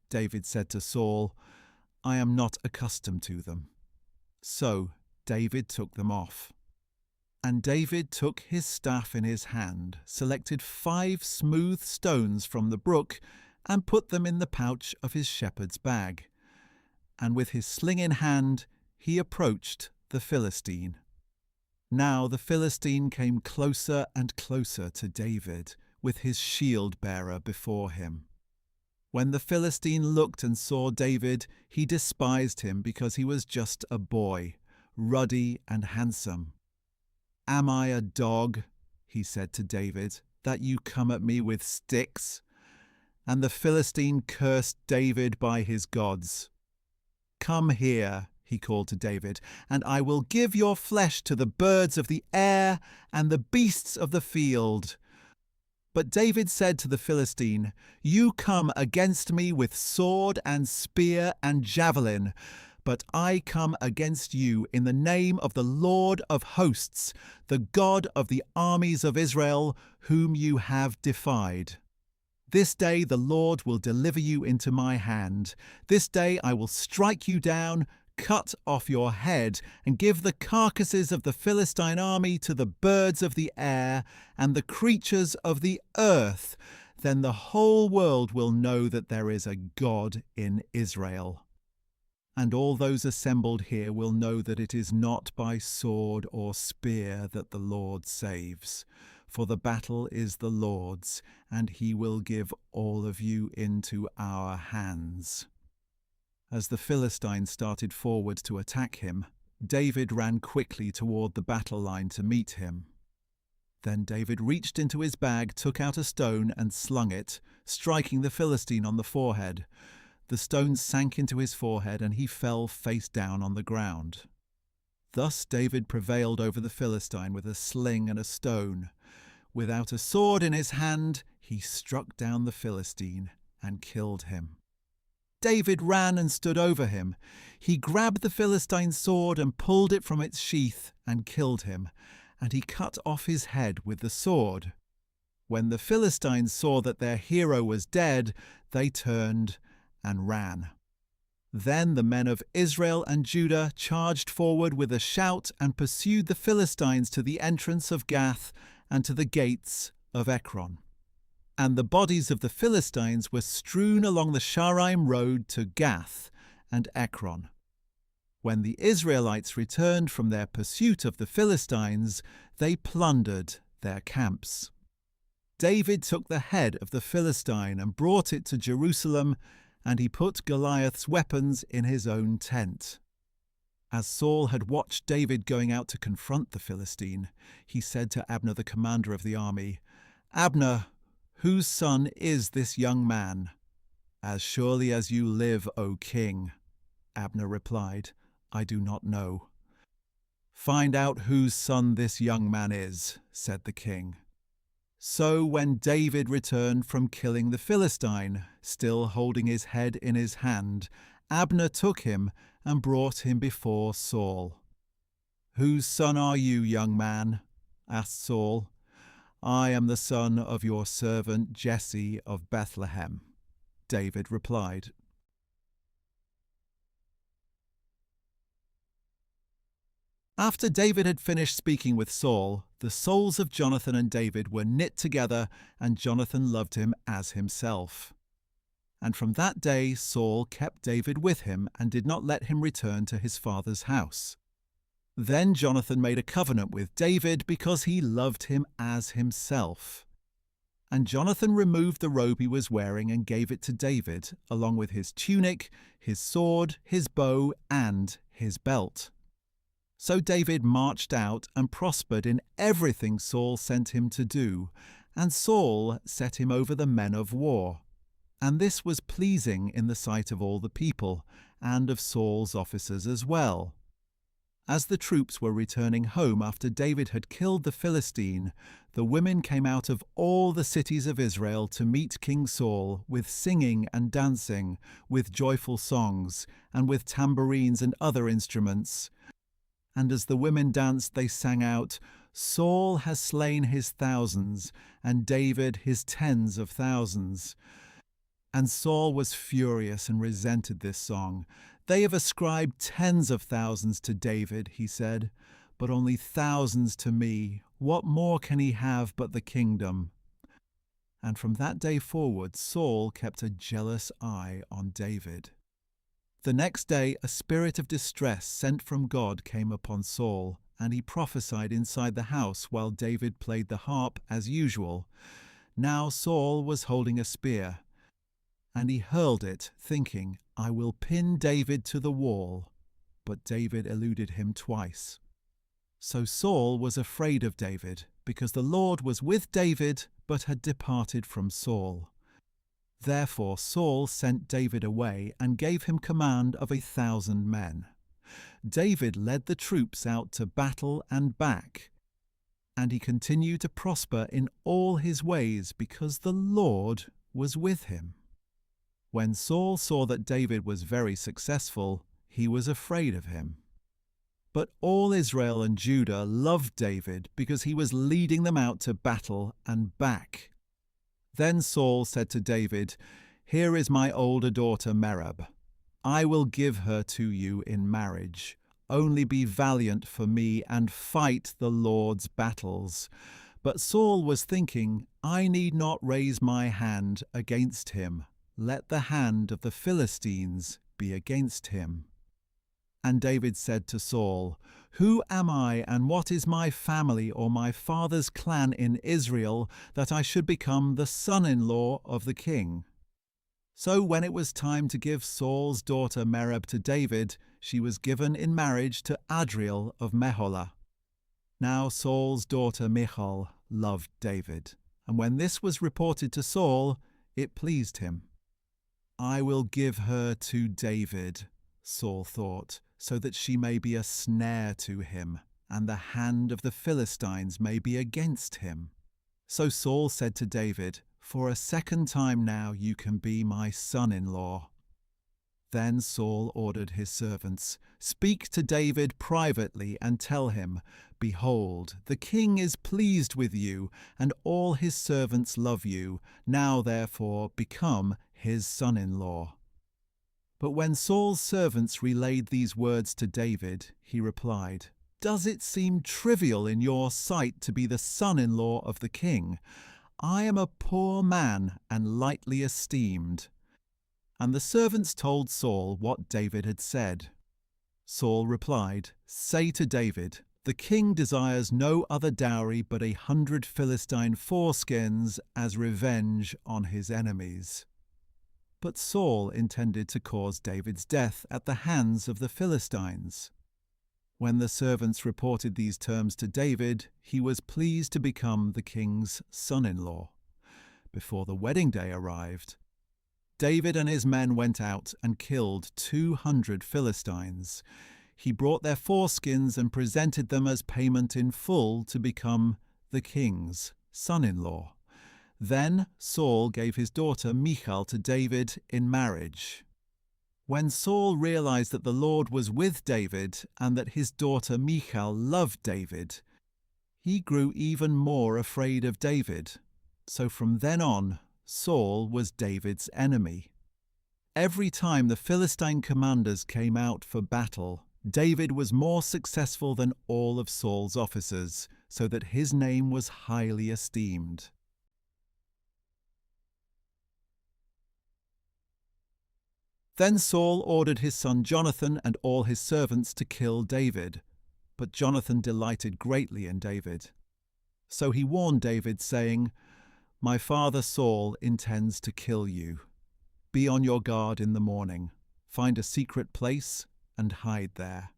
Speaker 1: David said to Saul. "I am not accustomed to them." So David took them off. And David took his staff in his hand, selected 5 smooth stones from the brook, and put them in the pouch of his shepherd's bag. And with his sling in hand, he approached the Philistine. Now the Philistine came closer and closer to David, with his shield-bearer before him. When the Philistine looked and saw David, he despised him because he was just a boy, ruddy and handsome. "Am I a dog," he said to David, "that you come at me with sticks?" And the Philistine cursed David by his gods. "Come here," he called to David, "and I will give your flesh to the birds of the air and the beasts of the field." But David said to the Philistine, "You come against me with sword and spear and javelin, but I come against you in the name of the Lord of hosts, the God of the armies of Israel, whom you have defied. This day the Lord will deliver you into my hand. This day I will strike you down, cut off your head, and give the carcasses of the Philistine army to the birds of the air and the creatures of the earth. Then the whole world will know that there is a God in Israel. And all those assembled here will know that it is not by sword or spear that the Lord saves. For the battle is the Lord's, and he will give all of you into our hands." As the Philistine started forward to attack him, David ran quickly toward the battle line to meet him. Then David reached into his bag, took out a stone, and slung it, striking the Philistine on the forehead. The stone sank into his forehead, and he fell face down on the ground. Thus David prevailed over the Philistine with a sling and a stone. Without a sword in his hand, he struck down the Philistine and killed him. David ran and stood over him. He grabbed the Philistine's sword and pulled it from its sheath and killed him, and he cut off his head with the sword. When the Philistines saw that their hero was dead, they turned and ran. Then the men of Israel and Judah charged forward with a shout and pursued the Philistines to the entrance of Gath and to the gates of Ekron. And the bodies of the Philistines were strewn along the Shaaraim road to Gath and Ekron. When the Israelites returned from their pursuit of the Philistines, they plundered their camps. David took the head of the Philistine and brought it to Jerusalem, and he put Goliath's weapons in his own tent. As Saul had watched David going out to confront the Philistine, he said to Abner, the commander of the army, "Abner, whose son is this young man?" "As surely as you live, O king," Abner replied, "I do not know." "Find out whose son this young man is," said the king. So when David returned from killing the Philistine, still holding his head in his hand, Abner took him and brought him before Saul. "Whose son are you, young man?" asked Saul. "I am the son of your servant Jesse of Bethlehem," David replied. After David had finished speaking with Saul, the souls of Jonathan and David were knit together, and Jonathan loved him as himself. And from that day Saul kept David with him and did not let him return to his father's house. Then Jonathan made a covenant with David because he loved him as himself. And Jonathan removed the robe he was wearing and gave it to David, along with his tunic, his sword, his bow, and his belt. So David marched out and prospered in everything Saul sent him to do, and Saul set him over the men of war. And this was pleasing in the sight of all the people, and of Saul's officers as well. As the troops were returning home after David had killed the Philistine, the women came out of all the cities of Israel to meet King Saul with singing and dancing, with joyful songs, and with tambourines and other instruments. And as the women danced, they sang out, "Saul has slain his thousands, and David his tens of thousands." And Saul was furious and resented this song. "They have ascribed tens of thousands to David," he said, "but only thousands to me. What more can he have but the kingdom?" And from that day forward, Saul kept a jealous eye on David. The next day a spirit of distress sent from God came upon Saul, and he prophesied inside the house while David played the harp as usual. Now Saul was holding a spear, and he hurled it, thinking, "I will pin David to the wall." But David eluded him twice. So Saul was afraid of David, because the Lord was with David, but had departed from Saul. Therefore Saul sent David away and gave him command of 1,000 men. David led the troops out to battle and back, and he continued to prosper in all his ways because the Lord was with him. When Saul saw that David was very successful, he was afraid of him. But all Israel and Judah loved David because he was leading them out to battle and back. Then Saul said to David, "Here is my older daughter Merab. I will give her to you in marriage. Only be valiant for me and fight the Lord's battles." But Saul was thinking, "I need not raise my hand against him. Let the hand of the Philistines be against him." And David said to Saul, "Who am I, and what is my family or my father's clan in Israel, that I should become the son-in-law of the king?" So when it was time to give Saul's daughter Merab to David, she was given in marriage to Adriel of Meholah. Now Saul's daughter Michal loved David, and when this was reported to Saul, it pleased him. "I will give her to David," Saul thought, "so that she may be a snare to him, and the hand of the Philistines may be against him." So Saul said to David, "For a second time now you can be my son-in-law." Then Saul ordered his servants, "Speak to David privately and tell him, 'Behold, the king is pleased with you, and all his servants love you. Now therefore become his son-in-law.'" But when Saul's servants relayed these words to David, he replied, "Does it seem trivial in your sight to be the son-in-law of the king? I am a poor man and lightly esteemed." And the servants told Saul what David had said. Saul replied, "Say to David, 'The king desires no other dowry but 100 Philistine foreskins as revenge on his enemies.'" But Saul intended to cause David's death at the hands of the Philistines. When the servants reported these terms to David, he was pleased to become the king's son-in-law. Before the wedding day arrived, David and his men went out and killed 200 Philistines. He brought their foreskins and presented them as payment in full to become the king's son-in-law. Then Saul gave his daughter Michal to David in marriage. When Saul realized that the Lord was with David and that his daughter Michal loved David, he grew even more afraid of David. So from then on, Saul was David's enemy. Every time the Philistine commanders came out for battle, David was more successful than all of Saul's officers, so that his name was highly esteemed. Then Saul ordered his son Jonathan and all his servants to kill David, but Jonathan delighted greatly in David. So he warned David, saying, "My father Saul intends to kill you. Be on your guard in the morning. Find a secret place and hide there.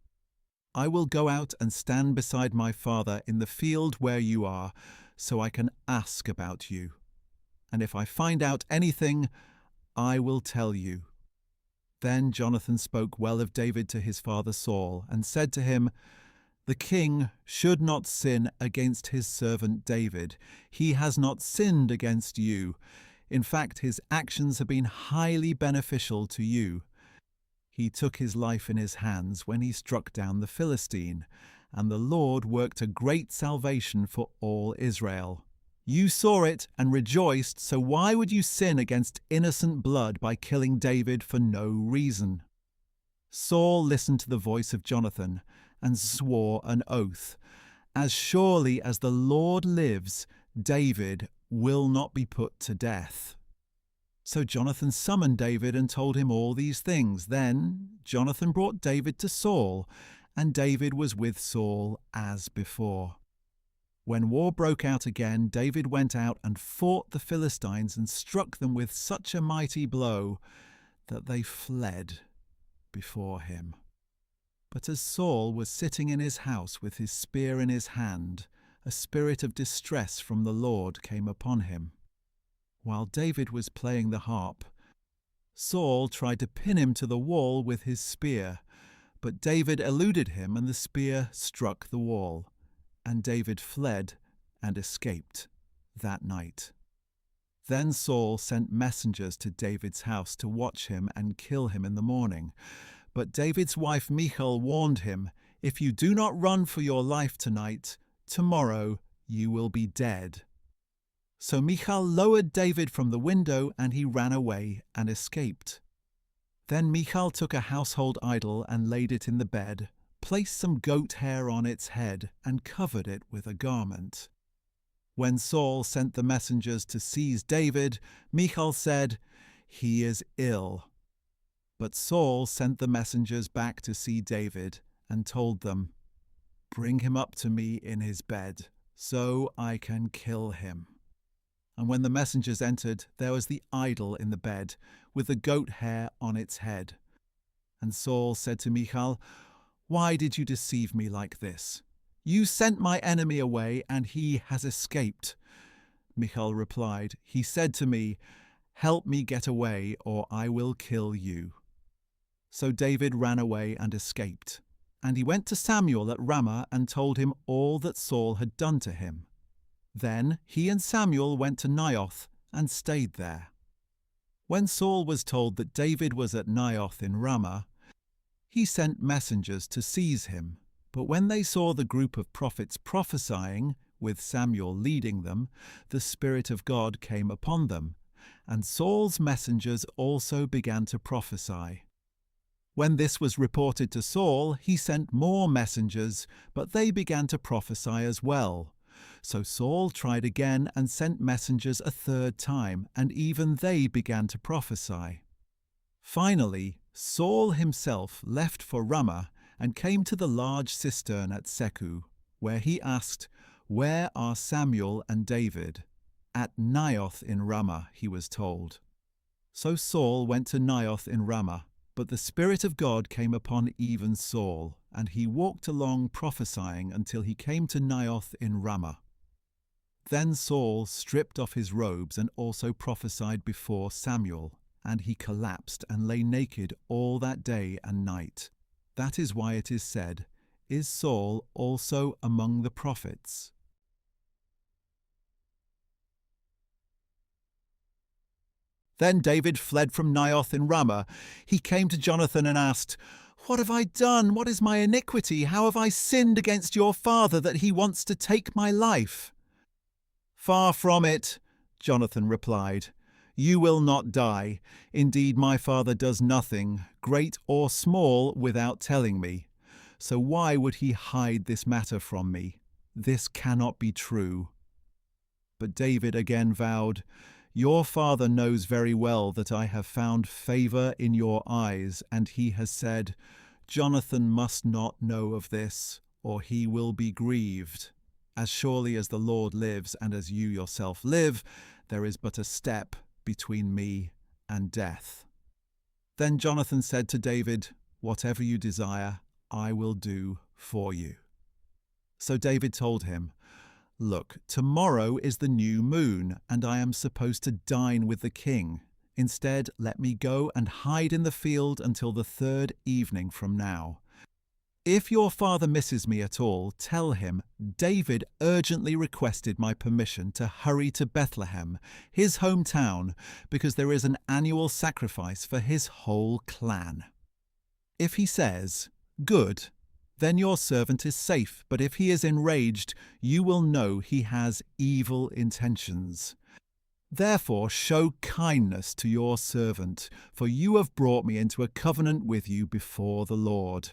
Speaker 1: I will go out and stand beside my father in the field where you are, so I can ask about you. And if I find out anything, I will tell you." Then Jonathan spoke well of David to his father Saul, and said to him, "The king should not sin against his servant David. He has not sinned against you. In fact, his actions have been highly beneficial to you. He took his life in his hands when he struck down the Philistine, and the Lord worked a great salvation for all Israel. You saw it and rejoiced, so why would you sin against innocent blood by killing David for no reason?" Saul listened to the voice of Jonathan and swore an oath, "As surely as the Lord lives, David will not be put to death." So Jonathan summoned David and told him all these things. Then Jonathan brought David to Saul, and David was with Saul as before. When war broke out again, David went out and fought the Philistines and struck them with such a mighty blow that they fled before him. But as Saul was sitting in his house with his spear in his hand, a spirit of distress from the Lord came upon him. While David was playing the harp, Saul tried to pin him to the wall with his spear, but David eluded him and the spear struck the wall, and David fled and escaped that night. Then Saul sent messengers to David's house to watch him and kill him in the morning. But David's wife Michal warned him, "If you do not run for your life tonight, tomorrow you will be dead." So Michal lowered David from the window, and he ran away and escaped. Then Michal took a household idol and laid it in the bed, placed some goat hair on its head, and covered it with a garment. When Saul sent the messengers to seize David, Michal said, "He is ill." But Saul sent the messengers back to see David and told them, "Bring him up to me in his bed, so I can kill him." And when the messengers entered, there was the idol in the bed, with the goat hair on its head. And Saul said to Michal, "Why did you deceive me like this? You sent my enemy away, and he has escaped." Michal replied, "He said to me, 'Help me get away, or I will kill you.'" So David ran away and escaped. And he went to Samuel at Ramah and told him all that Saul had done to him. Then he and Samuel went to Naioth and stayed there. When Saul was told that David was at Naioth in Ramah, he sent messengers to seize him. But when they saw the group of prophets prophesying, with Samuel leading them, the Spirit of God came upon them, and Saul's messengers also began to prophesy. When this was reported to Saul, he sent more messengers, but they began to prophesy as well. So Saul tried again and sent messengers a third time, and even they began to prophesy. Finally, Saul himself left for Ramah and came to the large cistern at Seku, where he asked, "Where are Samuel and David?" "At Naioth in Ramah," he was told. So Saul went to Naioth in Ramah, but the Spirit of God came upon even Saul, and he walked along prophesying until he came to Naioth in Ramah. Then Saul stripped off his robes and also prophesied before Samuel, and he collapsed and lay naked all that day and night. That is why it is said, "Is Saul also among the prophets?" Then David fled from Naioth in Ramah. He came to Jonathan and asked, "What have I done? What is my iniquity? How have I sinned against your father that he wants to take my life?" "Far from it," Jonathan replied. You will not die. Indeed, my father does nothing, great or small, without telling me. So why would he hide this matter from me? This cannot be true." But David again vowed, "Your father knows very well that I have found favor in your eyes, and he has said, 'Jonathan must not know of this, or he will be grieved. As surely as the Lord lives and as you yourself live, there is but a step between me and death.'" Then Jonathan said to David, "Whatever you desire, I will do for you." So David told him, "Look, tomorrow is the new moon, and I am supposed to dine with the king. Instead, let me go and hide in the field until the third evening from now. If your father misses me at all, tell him David urgently requested my permission to hurry to Bethlehem, his hometown, because there is an annual sacrifice for his whole clan. If he says, 'Good,' then your servant is safe, but if he is enraged, you will know he has evil intentions. Therefore show kindness to your servant, for you have brought me into a covenant with you before the Lord.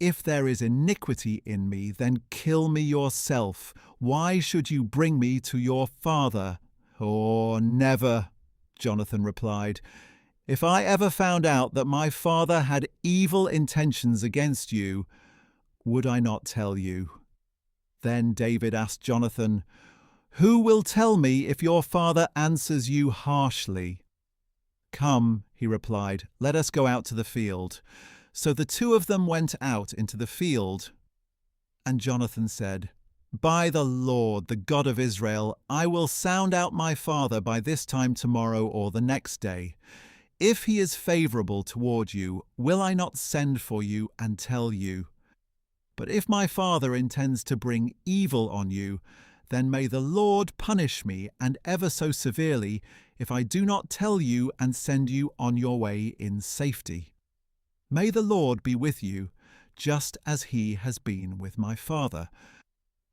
Speaker 1: If there is iniquity in me, then kill me yourself. Why should you bring me to your father?" "Oh, never," Jonathan replied. "If I ever found out that my father had evil intentions against you, would I not tell you?" Then David asked Jonathan, "Who will tell me if your father answers you harshly?" "Come," he replied, "let us go out to the field." So the two of them went out into the field. And Jonathan said, "By the Lord, the God of Israel, I will sound out my father by this time tomorrow or the next day. If he is favorable toward you, will I not send for you and tell you? But if my father intends to bring evil on you, then may the Lord punish me, and ever so severely, if I do not tell you and send you on your way in safety. May the Lord be with you, just as he has been with my father.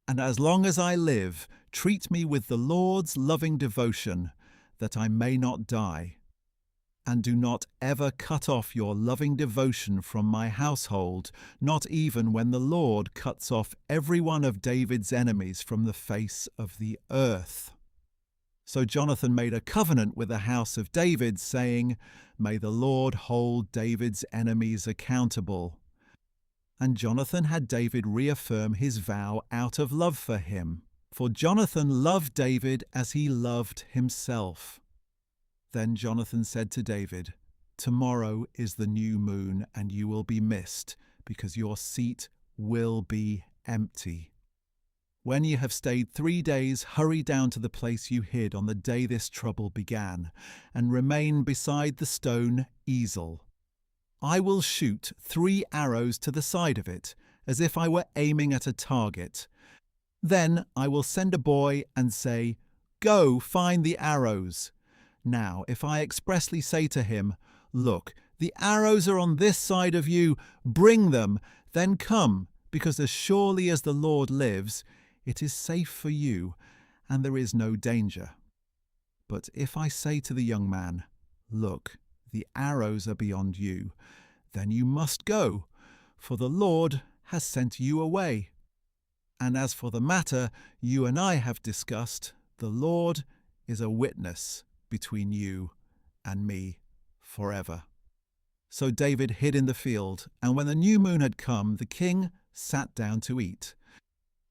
Speaker 1: And as long as I live, treat me with the Lord's loving devotion, that I may not die. And do not ever cut off your loving devotion from my household, not even when the Lord cuts off every one of David's enemies from the face of the earth." So Jonathan made a covenant with the house of David, saying, "May the Lord hold David's enemies accountable." And Jonathan had David reaffirm his vow out of love for him, for Jonathan loved David as he loved himself. Then Jonathan said to David, "Tomorrow is the new moon, and you will be missed, because your seat will be empty. When you have stayed 3 days, hurry down to the place you hid on the day this trouble began, and remain beside the stone easel. I will shoot 3 arrows to the side of it, as if I were aiming at a target. Then I will send a boy and say, 'Go, find the arrows.' Now, if I expressly say to him, 'Look, the arrows are on this side of you, bring them,' then come, because as surely as the Lord lives, it is safe for you, and there is no danger. But if I say to the young man, 'Look, the arrows are beyond you,' then you must go, for the Lord has sent you away. And as for the matter you and I have discussed, the Lord is a witness between you and me forever." So David hid in the field, and when the new moon had come, the king sat down to eat.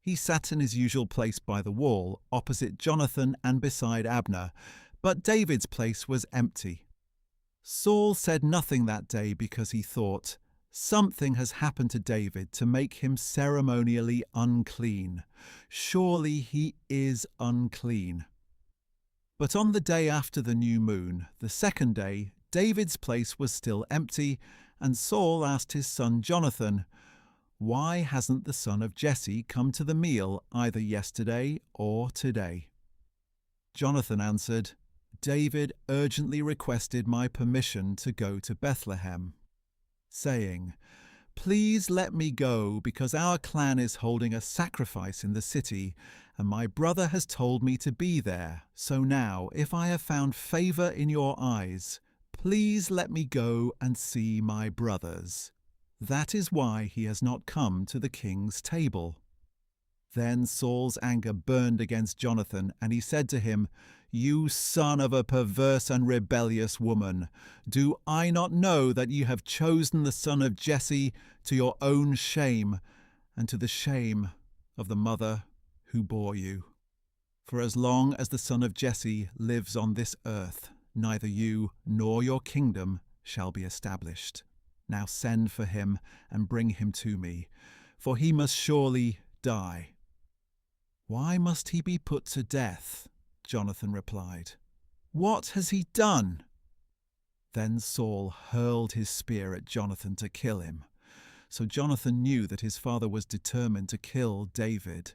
Speaker 1: He sat in his usual place by the wall, opposite Jonathan and beside Abner, but David's place was empty. Saul said nothing that day because he thought, "Something has happened to David to make him ceremonially unclean. Surely he is unclean." But on the day after the new moon, the second day, David's place was still empty, and Saul asked his son Jonathan, "Why hasn't the son of Jesse come to the meal either yesterday or today?" Jonathan answered, "David urgently requested my permission to go to Bethlehem, saying, 'Please let me go, because our clan is holding a sacrifice in the city, and my brother has told me to be there. So now, if I have found favor in your eyes, please let me go and see my brothers. That is why he has not come to the king's table." Then Saul's anger burned against Jonathan, and he said to him, "You son of a perverse and rebellious woman, do I not know that you have chosen the son of Jesse to your own shame, and to the shame of the mother who bore you? For as long as the son of Jesse lives on this earth, neither you nor your kingdom shall be established. Now send for him and bring him to me, for he must surely die." "Why must he be put to death?" Jonathan replied. "What has he done?" Then Saul hurled his spear at Jonathan to kill him. So Jonathan knew that his father was determined to kill David.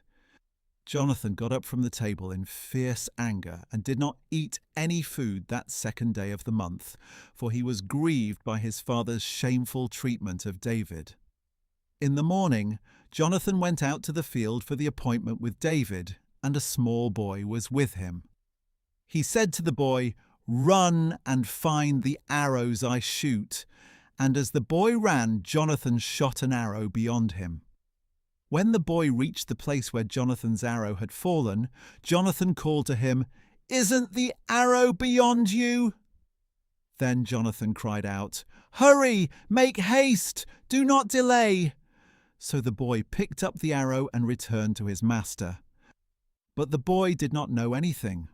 Speaker 1: Jonathan got up from the table in fierce anger and did not eat any food that second day of the month, for he was grieved by his father's shameful treatment of David. In the morning, Jonathan went out to the field for the appointment with David, and a small boy was with him. He said to the boy, "Run and find the arrows I shoot." And as the boy ran, Jonathan shot an arrow beyond him. When the boy reached the place where Jonathan's arrow had fallen, Jonathan called to him, "Isn't the arrow beyond you?" Then Jonathan cried out, "Hurry, make haste, do not delay." So the boy picked up the arrow and returned to his master. But the boy did not know anything.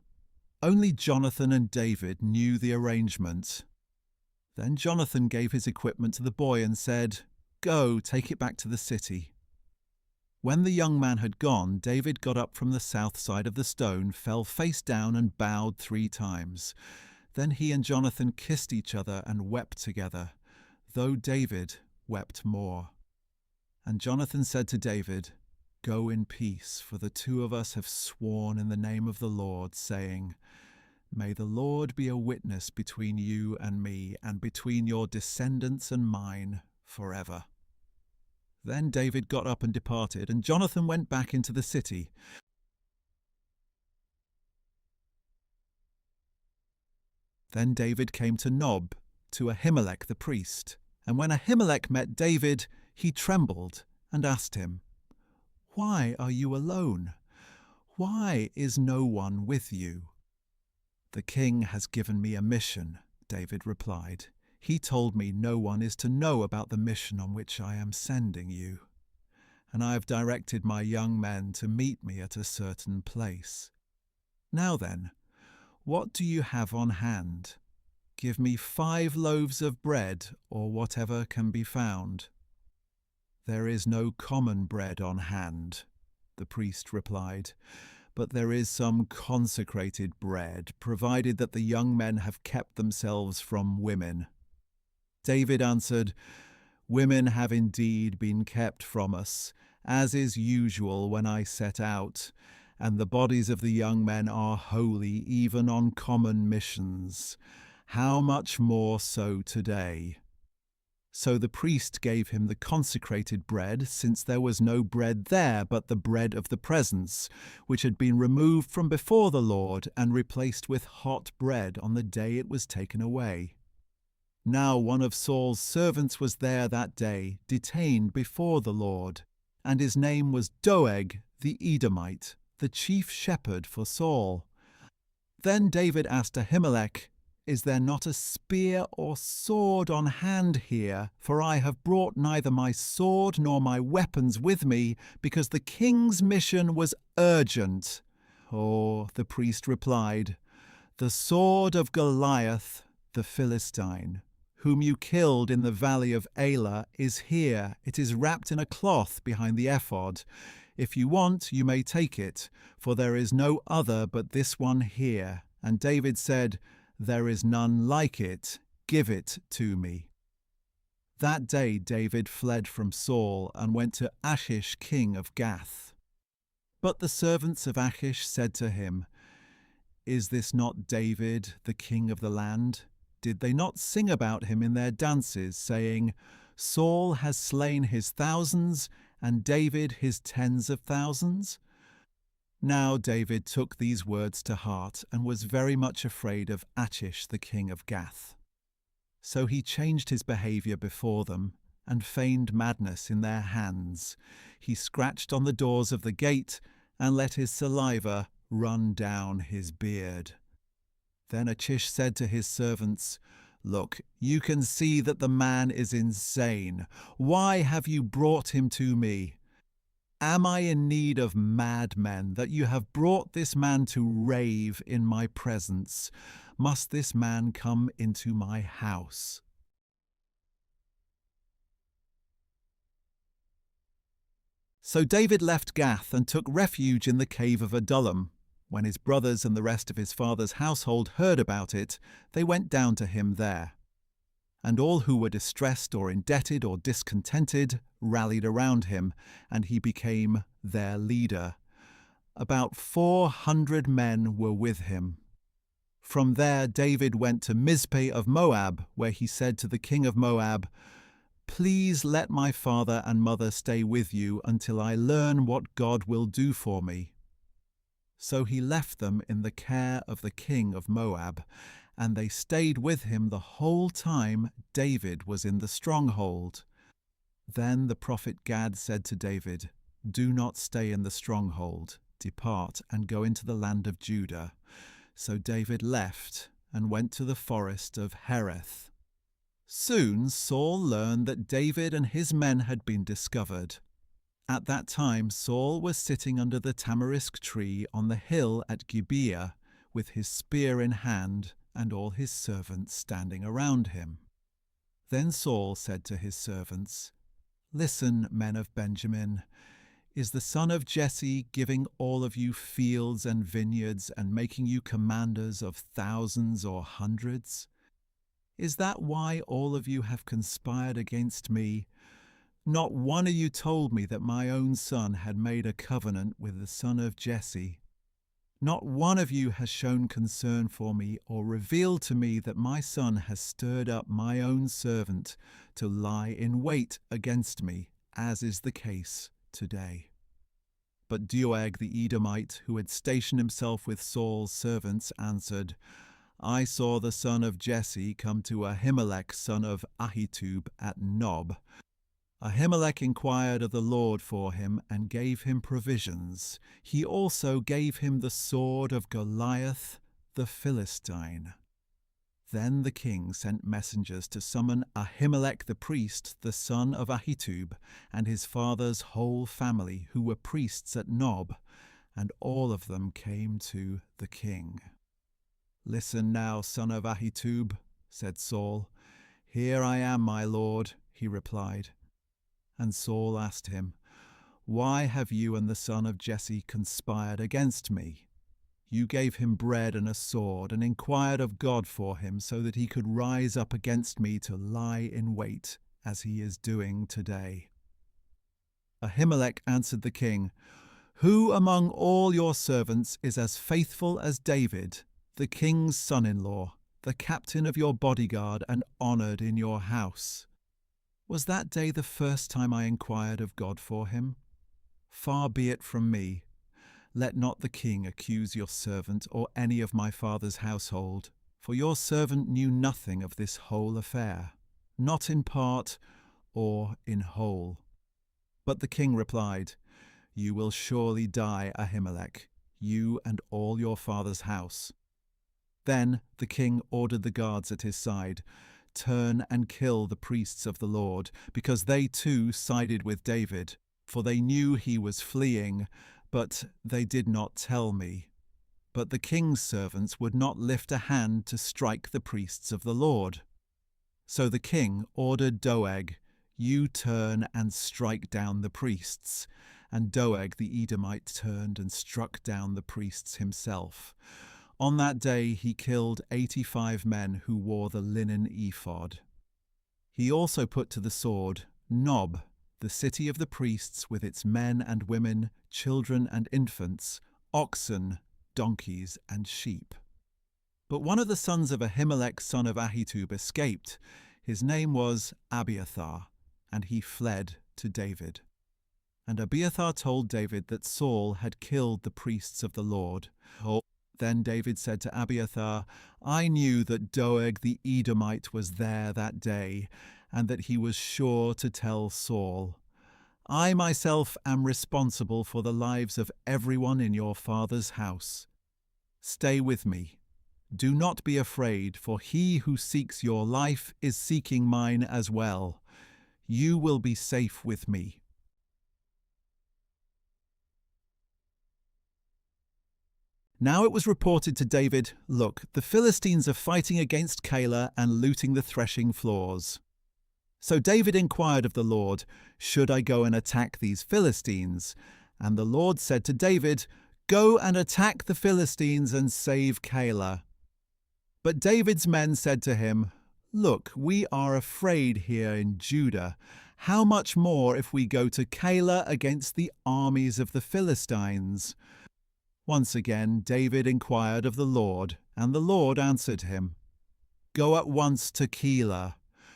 Speaker 1: Only Jonathan and David knew the arrangement. Then Jonathan gave his equipment to the boy and said, "Go, take it back to the city." When the young man had gone, David got up from the south side of the stone, fell face down and bowed 3 times. Then he and Jonathan kissed each other and wept together, though David wept more. And Jonathan said to David, "Go in peace, for the 2 of us have sworn in the name of the Lord, saying, 'May the Lord be a witness between you and me, and between your descendants and mine forever.'" Then David got up and departed, and Jonathan went back into the city. Then David came to Nob, to Ahimelech the priest. And when Ahimelech met David, he trembled and asked him, "Why are you alone? Why is no one with you?" "The king has given me a mission," David replied. "He told me no one is to know about the mission on which I am sending you. And I have directed my young men to meet me at a certain place. Now then, what do you have on hand? Give me 5 loaves of bread, or whatever can be found." "There is no common bread on hand," the priest replied, "but there is some consecrated bread, provided that the young men have kept themselves from women." David answered, "Women have indeed been kept from us, as is usual when I set out, and the bodies of the young men are holy even on common missions. How much more so today?" So the priest gave him the consecrated bread, since there was no bread there but the bread of the presence, which had been removed from before the Lord and replaced with hot bread on the day it was taken away. Now one of Saul's servants was there that day, detained before the Lord, and his name was Doeg the Edomite, the chief shepherd for Saul. Then David asked Ahimelech, "Is there not a spear or sword on hand here? For I have brought neither my sword nor my weapons with me, because the king's mission was urgent." "Oh," the priest replied, "the sword of Goliath the Philistine, whom you killed in the valley of Elah, is here. It is wrapped in a cloth behind the ephod. If you want, you may take it, for there is no other but this one here." And David said, "There is none like it. Give it to me." That day David fled from Saul and went to Achish king of Gath. But the servants of Achish said to him, "Is this not David, the king of the land? Did they not sing about him in their dances, saying, 'Saul has slain his thousands, and David his tens of thousands'?" Now David took these words to heart and was very much afraid of Achish the king of Gath. So he changed his behavior before them and feigned madness in their hands. He scratched on the doors of the gate and let his saliva run down his beard. Then Achish said to his servants, "Look, you can see that the man is insane. Why have you brought him to me? Am I in need of madmen that you have brought this man to rave in my presence? Must this man come into my house?" So David left Gath and took refuge in the cave of Adullam. When his brothers and the rest of his father's household heard about it, they went down to him there. And all who were distressed or indebted or discontented rallied around him, and he became their leader. About 400 men were with him. From there David went to Mizpeh of Moab, where he said to the king of Moab, "Please let my father and mother stay with you until I learn what God will do for me." So he left them in the care of the king of Moab, and they stayed with him the whole time David was in the stronghold. Then the prophet Gad said to David, "Do not stay in the stronghold. Depart and go into the land of Judah." So David left and went to the forest of Hereth. Soon Saul learned that David and his men had been discovered. At that time Saul was sitting under the tamarisk tree on the hill at Gibeah, with his spear in hand and all his servants standing around him. Then Saul said to his servants, "Listen, men of Benjamin, is the son of Jesse giving all of you fields and vineyards and making you commanders of thousands or hundreds? Is that why all of you have conspired against me? Not one of you told me that my own son had made a covenant with the son of Jesse. Not one of you has shown concern for me or revealed to me that my son has stirred up my own servant to lie in wait against me, as is the case today." But Doeg the Edomite, who had stationed himself with Saul's servants, answered, "I saw the son of Jesse come to Ahimelech son of Ahitub at Nob. Ahimelech inquired of the Lord for him and gave him provisions. He also gave him the sword of Goliath the Philistine." Then the king sent messengers to summon Ahimelech the priest, the son of Ahitub, and his father's whole family, who were priests at Nob, and all of them came to the king. "Listen now, son of Ahitub," said Saul. "Here I am, my lord," he replied. And Saul asked him, "Why have you and the son of Jesse conspired against me? You gave him bread and a sword and inquired of God for him so that he could rise up against me to lie in wait, as he is doing today." Ahimelech answered the king, "Who among all your servants is as faithful as David, the king's son-in-law, the captain of your bodyguard and honored in your house? Was that day the first time I inquired of God for him? Far be it from me. Let not the king accuse your servant or any of my father's household, for your servant knew nothing of this whole affair, not in part or in whole." But the king replied, "You will surely die, Ahimelech, you and all your father's house." Then the king ordered the guards at his side, "Turn and kill the priests of the Lord," because they too sided with David, for they knew he was fleeing, but they did not tell me. But the king's servants would not lift a hand to strike the priests of the Lord. So the king ordered Doeg, "You turn and strike down the priests." And Doeg the Edomite turned and struck down the priests himself. On that day he killed 85 men who wore the linen ephod. He also put to the sword Nob, the city of the priests, with its men and women, children and infants, oxen, donkeys and sheep. But one of the sons of Ahimelech son of Ahitub escaped. His name was Abiathar, and he fled to David. And Abiathar told David that Saul had killed the priests of the Lord. Then David said to Abiathar, I knew that Doeg the Edomite was there that day, and that he was sure to tell Saul. I myself am responsible for the lives of everyone in your father's house. Stay with me. Do not be afraid, for he who seeks your life is seeking mine as well. You will be safe with me. Now it was reported to David, Look, the Philistines are fighting against Keilah and looting the threshing floors. So David inquired of the Lord, Should I go and attack these Philistines? And the Lord said to David, Go and attack the Philistines and save Keilah. But David's men said to him, Look, we are afraid here in Judah. How much more if we go to Keilah against the armies of the Philistines? Once again David inquired of the Lord, and the Lord answered him, Go at once to Keilah,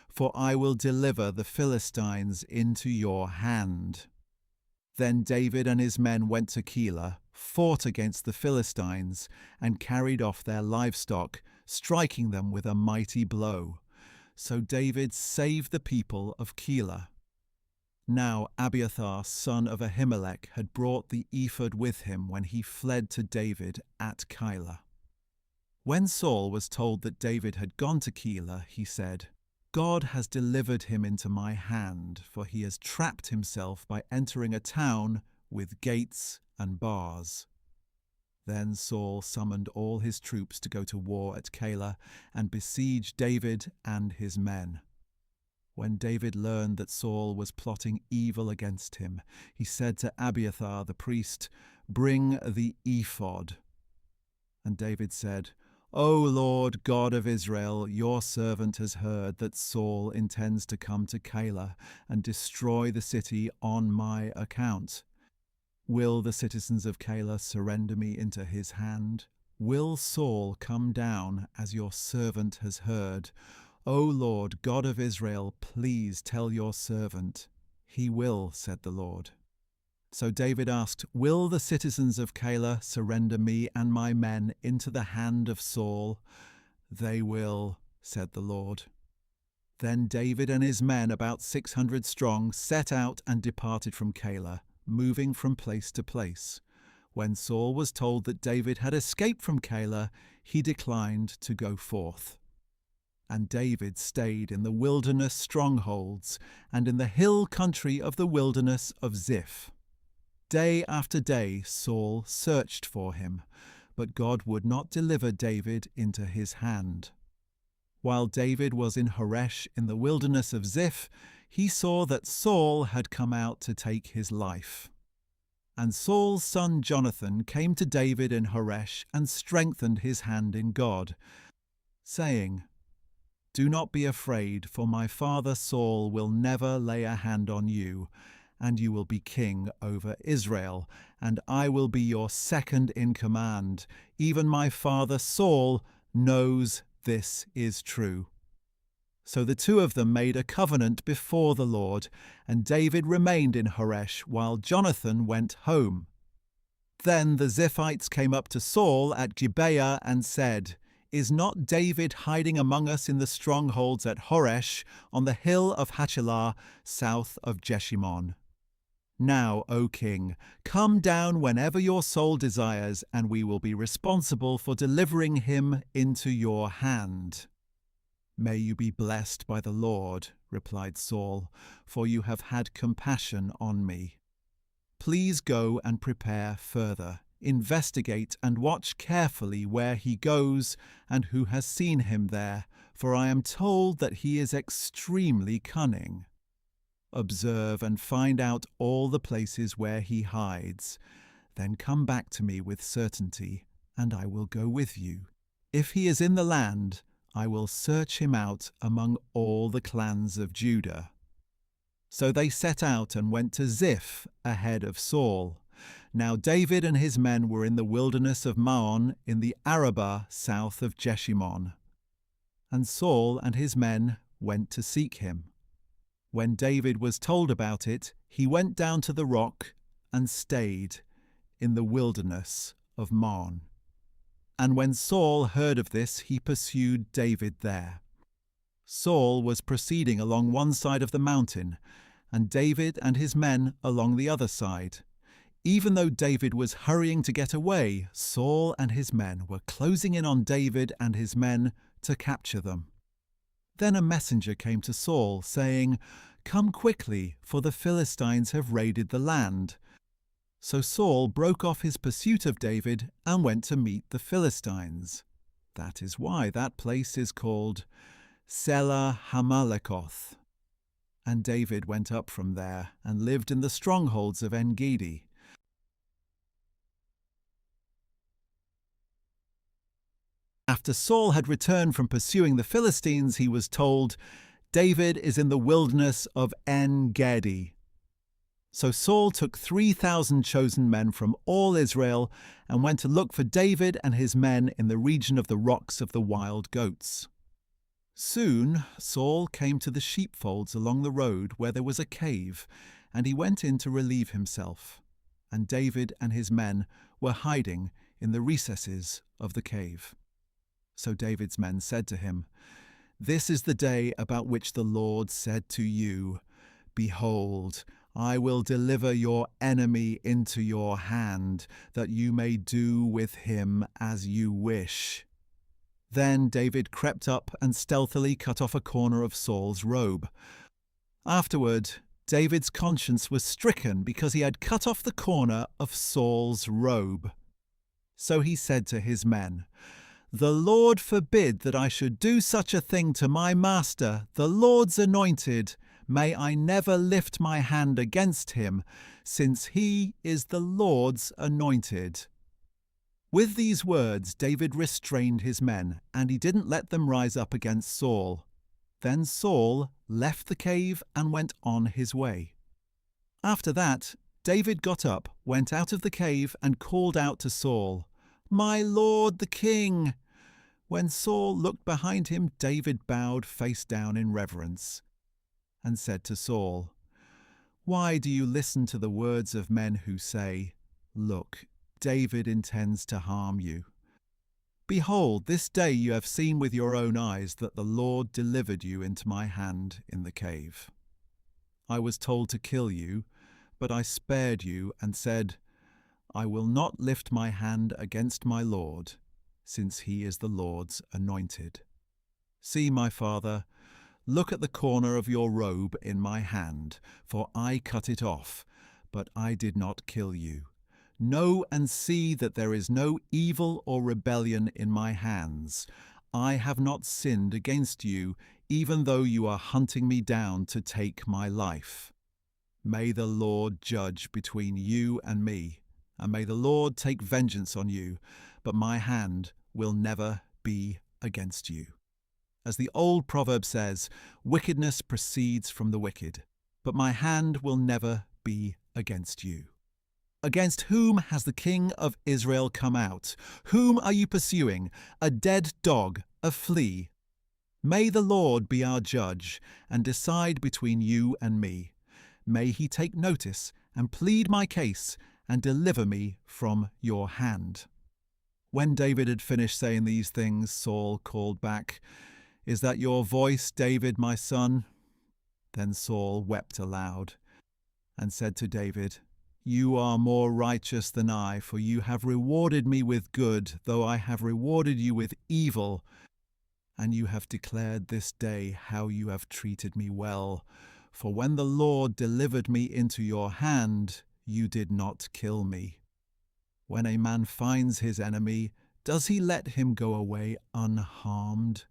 Speaker 1: for I will deliver the Philistines into your hand. Then David and his men went to Keilah, fought against the Philistines, and carried off their livestock, striking them with a mighty blow. So David saved the people of Keilah. Now Abiathar, son of Ahimelech, had brought the ephod with him when he fled to David at Keilah. When Saul was told that David had gone to Keilah, he said, God has delivered him into my hand, for he has trapped himself by entering a town with gates and bars. Then Saul summoned all his troops to go to war at Keilah and besiege David and his men. When David learned that Saul was plotting evil against him, he said to Abiathar the priest, Bring the ephod. And David said, O Lord God of Israel, your servant has heard that Saul intends to come to Keilah and destroy the city on my account. Will the citizens of Keilah surrender me into his hand? Will Saul come down as your servant has heard? O Lord God of Israel, please tell your servant. He will, said the Lord. So David asked, Will the citizens of Keilah surrender me and my men into the hand of Saul? They will, said the Lord. Then David and his men, about 600 strong, set out and departed from Keilah, moving from place to place. When Saul was told that David had escaped from Keilah, he declined to go forth. And David stayed in the wilderness strongholds and in the hill country of the wilderness of Ziph. Day after day Saul searched for him, but God would not deliver David into his hand. While David was in Horesh in the wilderness of Ziph, he saw that Saul had come out to take his life. And Saul's son Jonathan came to David in Horesh and strengthened his hand in God, saying, Do not be afraid, for my father Saul will never lay a hand on you, and you will be king over Israel, and I will be your second in command. Even my father Saul knows this is true. So the two of them made a covenant before the Lord, and David remained in Horesh while Jonathan went home. Then the Ziphites came up to Saul at Gibeah and said, Is not David hiding among us in the strongholds at Horesh on the hill of Hachilah, south of Jeshimon? Now, O king, come down whenever your soul desires, and we will be responsible for delivering him into your hand. May you be blessed by the Lord, replied Saul, for you have had compassion on me. Please go and prepare further. Investigate and watch carefully where he goes and who has seen him there, for I am told that he is extremely cunning. Observe and find out all the places where he hides. Then come back to me with certainty, and I will go with you. If he is in the land, I will search him out among all the clans of Judah. So they set out and went to Ziph ahead of Saul. Now David and his men were in the wilderness of Maon in the Arabah south of Jeshimon. And Saul and his men went to seek him. When David was told about it, he went down to the rock and stayed in the wilderness of Maon. And when Saul heard of this, he pursued David there. Saul was proceeding along one side of the mountain, and David and his men along the other side. Even though David was hurrying to get away, Saul and his men were closing in on David and his men to capture them. Then a messenger came to Saul, saying, "Come quickly, for the Philistines have raided the land." So Saul broke off his pursuit of David and went to meet the Philistines. That is why that place is called Selah Hamalekoth. And David went up from there and lived in the strongholds of En-gedi. After Saul had returned from pursuing the Philistines, he was told, "David is in the wilderness of En-gedi." So Saul took 3,000 chosen men from all Israel and went to look for David and his men in the region of the rocks of the wild goats. Soon Saul came to the sheepfolds along the road where there was a cave, and he went in to relieve himself. And David and his men were hiding in the recesses of the cave. So David's men said to him, "This is the day about which the Lord said to you, 'Behold, I will deliver your enemy into your hand, that you may do with him as you wish.'" Then David crept up and stealthily cut off a corner of Saul's robe. Afterward, David's conscience was stricken because he had cut off the corner of Saul's robe. So he said to his men, "The Lord forbid that I should do such a thing to my master, the Lord's anointed. May I never lift my hand against him, since he is the Lord's anointed." With these words, David restrained his men, and he didn't let them rise up against Saul. Then Saul left the cave and went on his way. After that, David got up, went out of the cave, and called out to Saul, "My lord the king!" When Saul looked behind him, David bowed face down in reverence and said to Saul, "Why do you listen to the words of men who say, 'Look, David intends to harm you'? Behold, this day you have seen with your own eyes that the Lord delivered you into my hand in the cave. I was told to kill you, but I spared you and said, 'I will not lift my hand against my Lord, since he is the Lord's anointed.' See, my father, look at the corner of your robe in my hand, for I cut it off, but I did not kill you. Know and see that there is no evil or rebellion in my hands. I have not sinned against you, even though you are hunting me down to take my life. May the Lord judge between you and me, and may the Lord take vengeance on you, but my hand will never be against you." As the old proverb says, "Wickedness proceeds from the wicked, but my hand will never be against you." Against whom has the king of Israel come out? Whom are you pursuing? A dead dog, a flea? May the Lord be our judge and decide between you and me. May he take notice and plead my case and deliver me from your hand." When David had finished saying these things, Saul called back, "Is that your voice, David, my son?" Then Saul wept aloud and said to David, "You are more righteous than I, for you have rewarded me with good, though I have rewarded you with evil. And you have declared this day how you have treated me well. For when the Lord delivered me into your hand, you did not kill me. When a man finds his enemy, does he let him go away unharmed?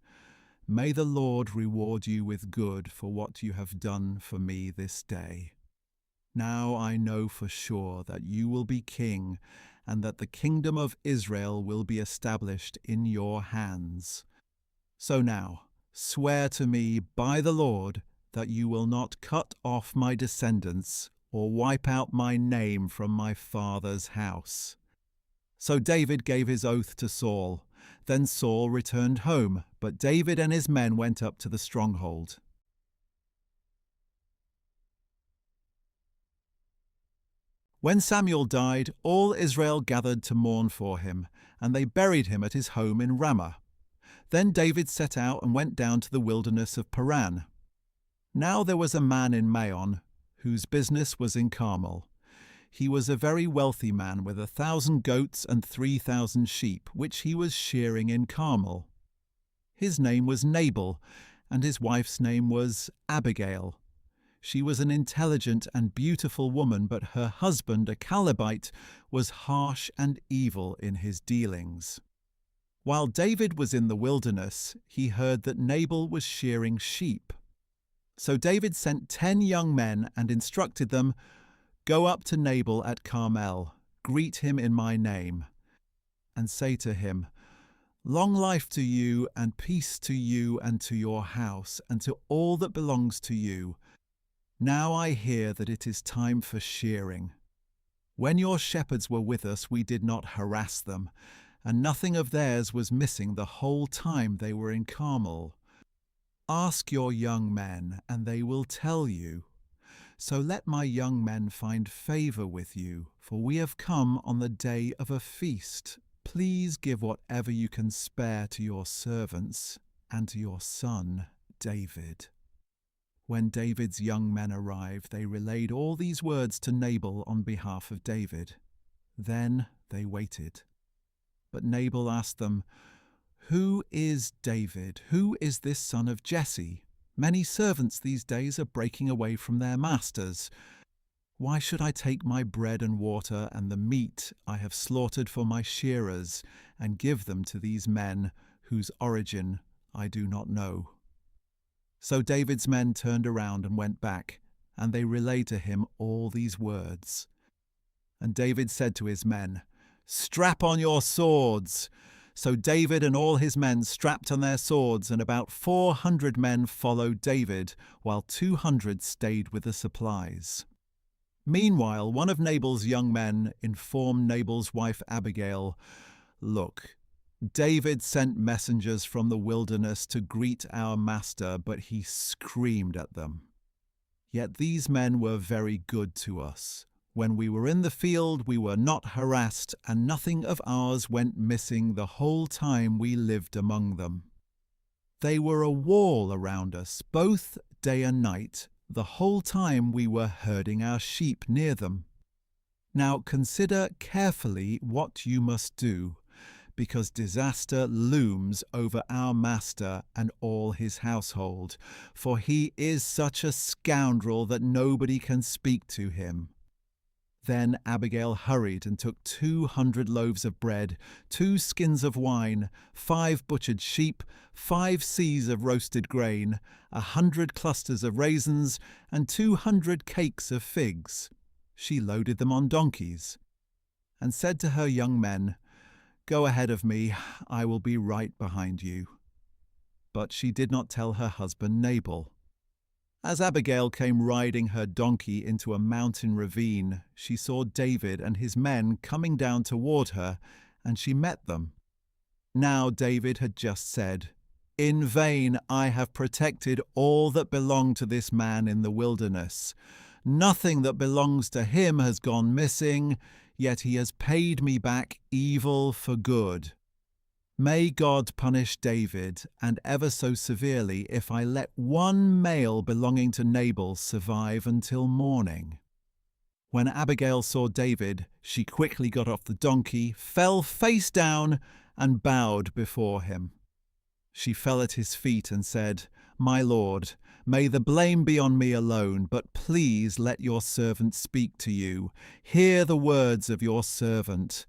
Speaker 1: May the Lord reward you with good for what you have done for me this day. Now I know for sure that you will be king, and that the kingdom of Israel will be established in your hands. So now, swear to me by the Lord that you will not cut off my descendants or wipe out my name from my father's house." So David gave his oath to Saul. Then Saul returned home, but David and his men went up to the stronghold. When Samuel died, all Israel gathered to mourn for him, and they buried him at his home in Ramah. Then David set out and went down to the wilderness of Paran. Now there was a man in Maon, whose business was in Carmel. He was a very wealthy man with 1,000 goats and 3,000 sheep, which he was shearing in Carmel. His name was Nabal, and his wife's name was Abigail. She was an intelligent and beautiful woman, but her husband, a Calebite, was harsh and evil in his dealings. While David was in the wilderness, he heard that Nabal was shearing sheep. So David sent 10 young men and instructed them, "Go up to Nabal at Carmel, greet him in my name, and say to him, 'Long life to you, and peace to you and to your house, and to all that belongs to you. Now I hear that it is time for shearing. When your shepherds were with us, we did not harass them, and nothing of theirs was missing the whole time they were in Carmel. Ask your young men, and they will tell you. So let my young men find favor with you, for we have come on the day of a feast. Please give whatever you can spare to your servants and to your son David.'" When David's young men arrived, they relayed all these words to Nabal on behalf of David. Then they waited. But Nabal asked them, "Who is David? Who is this son of Jesse? Many servants these days are breaking away from their masters. Why should I take my bread and water and the meat I have slaughtered for my shearers and give them to these men whose origin I do not know?" So David's men turned around and went back, and they relayed to him all these words. And David said to his men, "Strap on your swords." So David and all his men strapped on their swords, and about 400 men followed David, while 200 stayed with the supplies. Meanwhile, one of Nabal's young men informed Nabal's wife Abigail, "Look, David sent messengers from the wilderness to greet our master, but he screamed at them. Yet these men were very good to us. When we were in the field, we were not harassed, and nothing of ours went missing the whole time we lived among them. They were a wall around us, both day and night, the whole time we were herding our sheep near them. Now consider carefully what you must do, because disaster looms over our master and all his household, for he is such a scoundrel that nobody can speak to him." Then Abigail hurried and took 200 loaves of bread, 2 skins of wine, 5 butchered sheep, 5 seahs of roasted grain, 100 clusters of raisins, and 200 cakes of figs. She loaded them on donkeys, and said to her young men, "Go ahead of me, I will be right behind you." But she did not tell her husband Nabal. As Abigail came riding her donkey into a mountain ravine, she saw David and his men coming down toward her, and she met them. Now David had just said, "In vain I have protected all that belonged to this man in the wilderness. Nothing that belongs to him has gone missing, yet he has paid me back evil for good. May God punish David, and ever so severely, if I let one male belonging to Nabal survive until morning." When Abigail saw David, she quickly got off the donkey, fell face down, and bowed before him. She fell at his feet and said, "My lord, may the blame be on me alone, but please let your servant speak to you. Hear the words of your servant.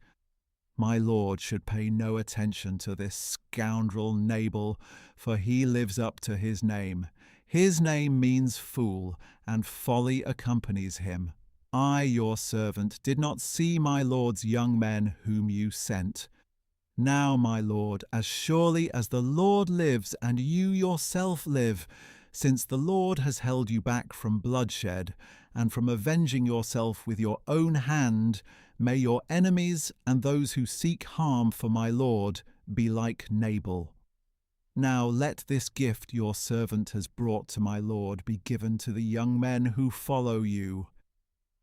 Speaker 1: My lord should pay no attention to this scoundrel Nabal, for he lives up to his name. His name means fool, and folly accompanies him. I, your servant, did not see my lord's young men whom you sent. Now, my lord, as surely as the Lord lives and you yourself live, since the Lord has held you back from bloodshed and from avenging yourself with your own hand, may your enemies and those who seek harm for my lord be like Nabal. Now let this gift your servant has brought to my lord be given to the young men who follow you.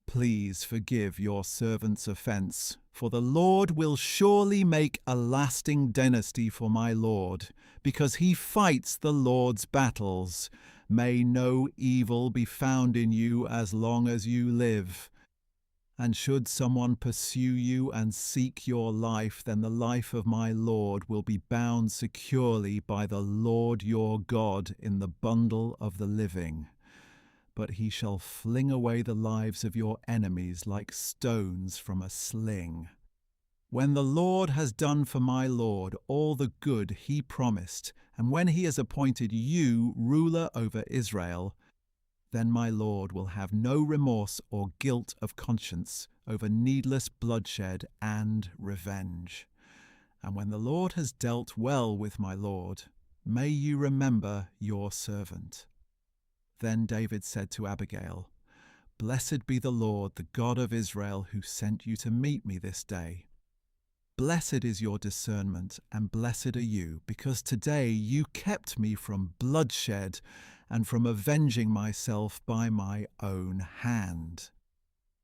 Speaker 1: Please forgive your servant's offense, for the Lord will surely make a lasting dynasty for my Lord, because he fights the Lord's battles. May no evil be found in you as long as you live. And should someone pursue you and seek your life, then the life of my Lord will be bound securely by the Lord your God in the bundle of the living. But he shall fling away the lives of your enemies like stones from a sling. When the Lord has done for my Lord all the good he promised, and when he has appointed you ruler over Israel, then my Lord will have no remorse or guilt of conscience over needless bloodshed and revenge. And when the Lord has dealt well with my Lord, may you remember your servant." Then David said to Abigail, "Blessed be the Lord, the God of Israel, who sent you to meet me this day. Blessed is your discernment, and blessed are you, because today you kept me from bloodshed and from avenging myself by my own hand.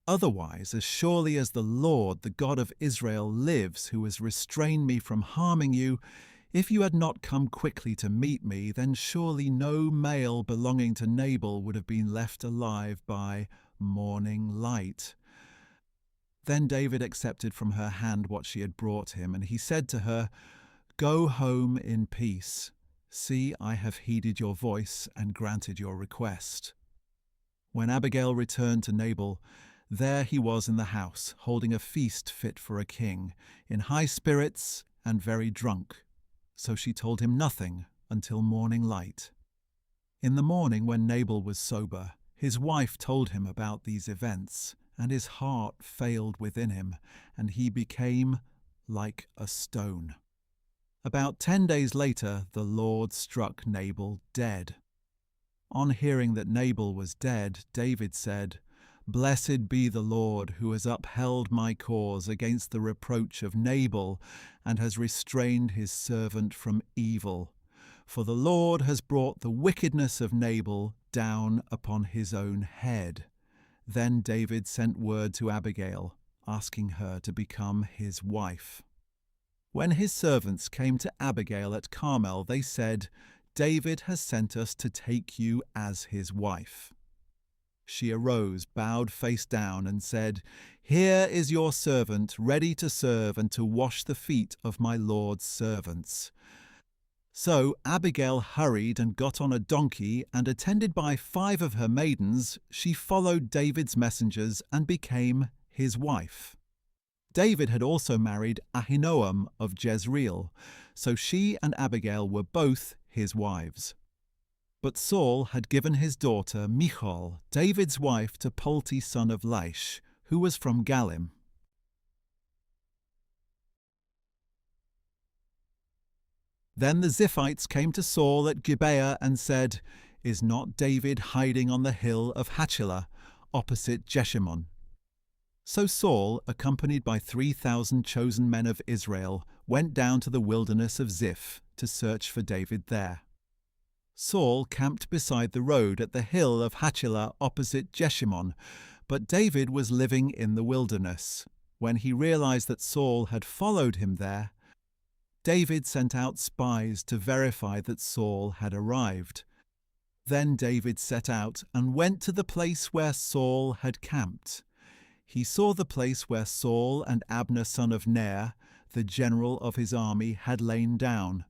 Speaker 1: Otherwise, as surely as the Lord, the God of Israel, lives, who has restrained me from harming you, if you had not come quickly to meet me, then surely no male belonging to Nabal would have been left alive by morning light." Then David accepted from her hand what she had brought him, and he said to her, "Go home in peace. See, I have heeded your voice and granted your request." When Abigail returned to Nabal, there he was in the house, holding a feast fit for a king, in high spirits and very drunk. So she told him nothing until morning light. In the morning, when Nabal was sober, his wife told him about these events, and his heart failed within him, and he became like a stone. About 10 days later, the Lord struck Nabal dead. On hearing that Nabal was dead, David said, "Blessed be the Lord, who has upheld my cause against the reproach of Nabal, and has restrained his servant from evil. For the Lord has brought the wickedness of Nabal down upon his own head." Then David sent word to Abigail, asking her to become his wife. When his servants came to Abigail at Carmel, they said, "David has sent us to take you as his wife." She arose, bowed face down, and said, "Here is your servant, ready to serve and to wash the feet of my Lord's servants." So Abigail hurried and got on a donkey, and attended by 5 of her maidens, she followed David's messengers and became his wife. David had also married Ahinoam of Jezreel, so she and Abigail were both his wives. But Saul had given his daughter Michal, David's wife, to Palti son of Laish, who was from Galim. Then the Ziphites came to Saul at Gibeah and said, "Is not David hiding on the hill of Hachilah, opposite Jeshimon?" So Saul, accompanied by 3,000 chosen men of Israel, went down to the wilderness of Ziph to search for David there. Saul camped beside the road at the hill of Hachilah opposite Jeshimon, but David was living in the wilderness. When he realized that Saul had followed him there, David sent out spies to verify that Saul had arrived. Then David set out and went to the place where Saul had camped. He saw the place where Saul and Abner son of Ner, the general of his army, had lain down.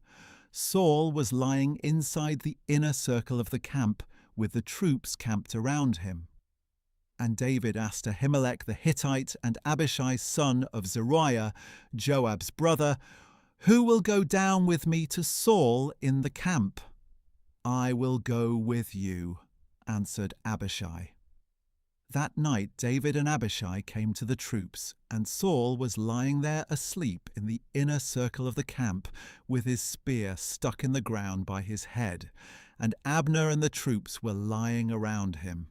Speaker 1: Saul was lying inside the inner circle of the camp, with the troops camped around him. And David asked Ahimelech the Hittite and Abishai son of Zeruiah, Joab's brother, "Who will go down with me to Saul in the camp?" "I will go with you," answered Abishai. That night David and Abishai came to the troops, and Saul was lying there asleep in the inner circle of the camp, with his spear stuck in the ground by his head, and Abner and the troops were lying around him.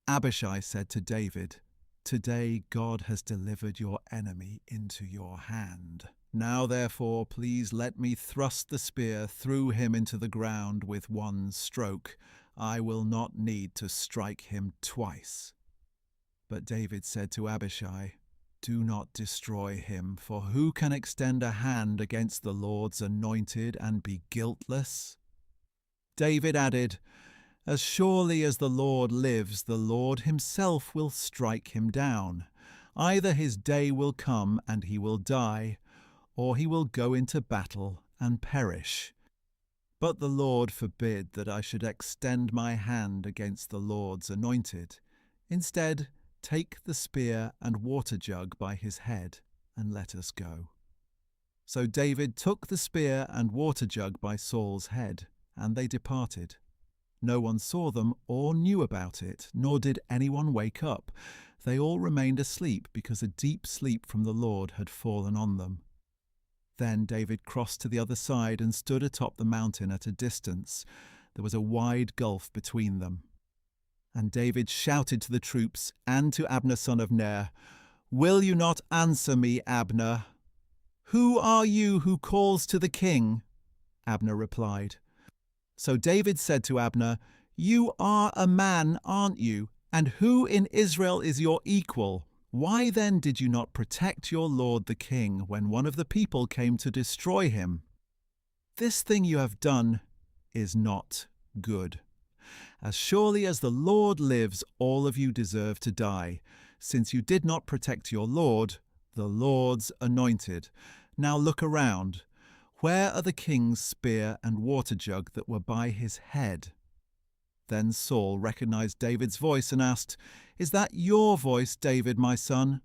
Speaker 1: Abishai said to David, "Today God has delivered your enemy into your hand. Now therefore please let me thrust the spear through him into the ground with one stroke. I will not need to strike him twice." But David said to Abishai, "Do not destroy him, for who can extend a hand against the Lord's anointed and be guiltless?" David added, "As surely as the Lord lives, the Lord himself will strike him down. Either his day will come and he will die, or he will go into battle and perish. But the Lord forbid that I should extend my hand against the Lord's anointed. Instead, take the spear and water jug by his head, and let us go." So David took the spear and water jug by Saul's head, and they departed. No one saw them or knew about it, nor did anyone wake up. They all remained asleep because a deep sleep from the Lord had fallen on them. Then David crossed to the other side and stood atop the mountain at a distance. There was a wide gulf between them. And David shouted to the troops and to Abner son of Ner, "Will you not answer me, Abner?" "Who are you who calls to the king?" Abner replied. So David said to Abner, "You are a man, aren't you? And who in Israel is your equal? Why then did you not protect your lord the king when one of the people came to destroy him? This thing you have done is not good. As surely as the Lord lives, all of you deserve to die, since you did not protect your Lord, the Lord's anointed. Now look around. Where are the king's spear and water jug that were by his head?" Then Saul recognized David's voice and asked, "Is that your voice, David, my son?"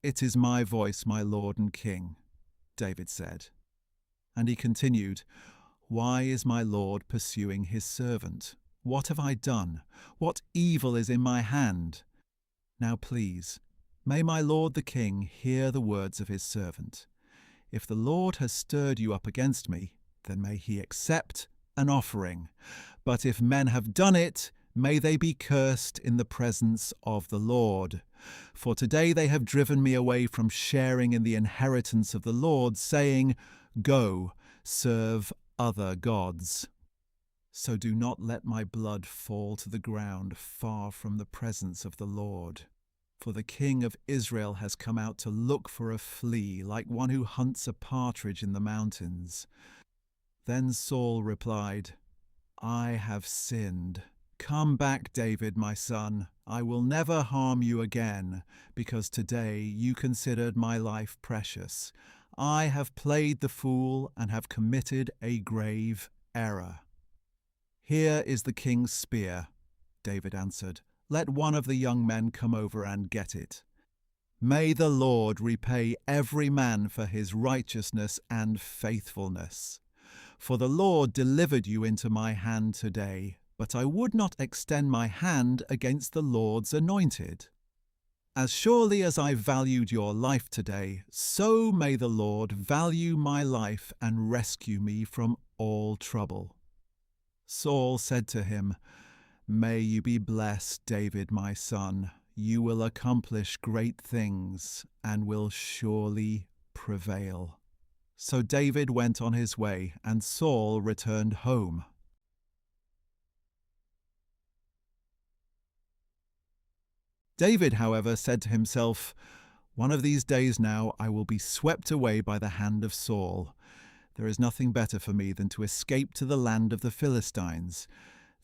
Speaker 1: "It is my voice, my lord and king," David said. And he continued, "Why is my lord pursuing his servant? What have I done? What evil is in my hand? Now please, may my lord the king hear the words of his servant. If the Lord has stirred you up against me, then may he accept an offering. But if men have done it, may they be cursed in the presence of the Lord. For today they have driven me away from sharing in the inheritance of the Lord, saying, 'Go, serve other gods.' So do not let my blood fall to the ground far from the presence of the Lord. For the king of Israel has come out to look for a flea, like one who hunts a partridge in the mountains." Then Saul replied, "I have sinned. Come back, David, my son. I will never harm you again, because today you considered my life precious. I have played the fool and have committed a grave error." "Here is the king's spear," David answered. "Let one of the young men come over and get it. May the Lord repay every man for his righteousness and faithfulness. For the Lord delivered you into my hand today, but I would not extend my hand against the Lord's anointed. As surely as I valued your life today, so may the Lord value my life and rescue me from all trouble." Saul said to him, "May you be blessed, David, my son. You will accomplish great things and will surely prevail." So David went on his way, and Saul returned home. David, however, said to himself, "One of these days now I will be swept away by the hand of Saul. There is nothing better for me than to escape to the land of the Philistines.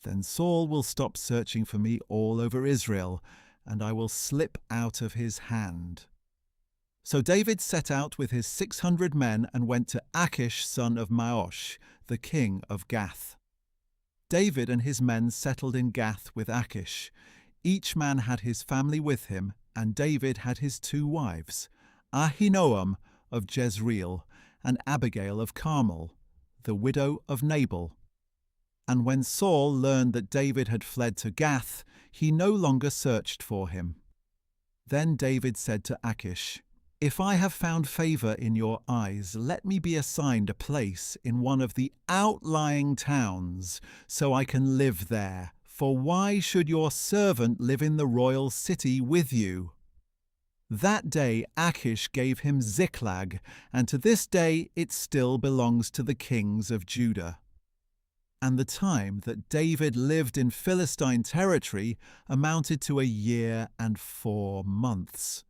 Speaker 1: Then Saul will stop searching for me all over Israel, and I will slip out of his hand." So David set out with his 600 men and went to Achish son of Maosh, the king of Gath. David and his men settled in Gath with Achish. Each man had his family with him, and David had his 2 wives, Ahinoam of Jezreel and Abigail of Carmel, the widow of Nabal. And when Saul learned that David had fled to Gath, he no longer searched for him. Then David said to Achish, "If I have found favor in your eyes, let me be assigned a place in one of the outlying towns, so I can live there. For why should your servant live in the royal city with you?" That day Achish gave him Ziklag, and to this day it still belongs to the kings of Judah. and the time that David lived in Philistine territory amounted to 1 year and 4 months.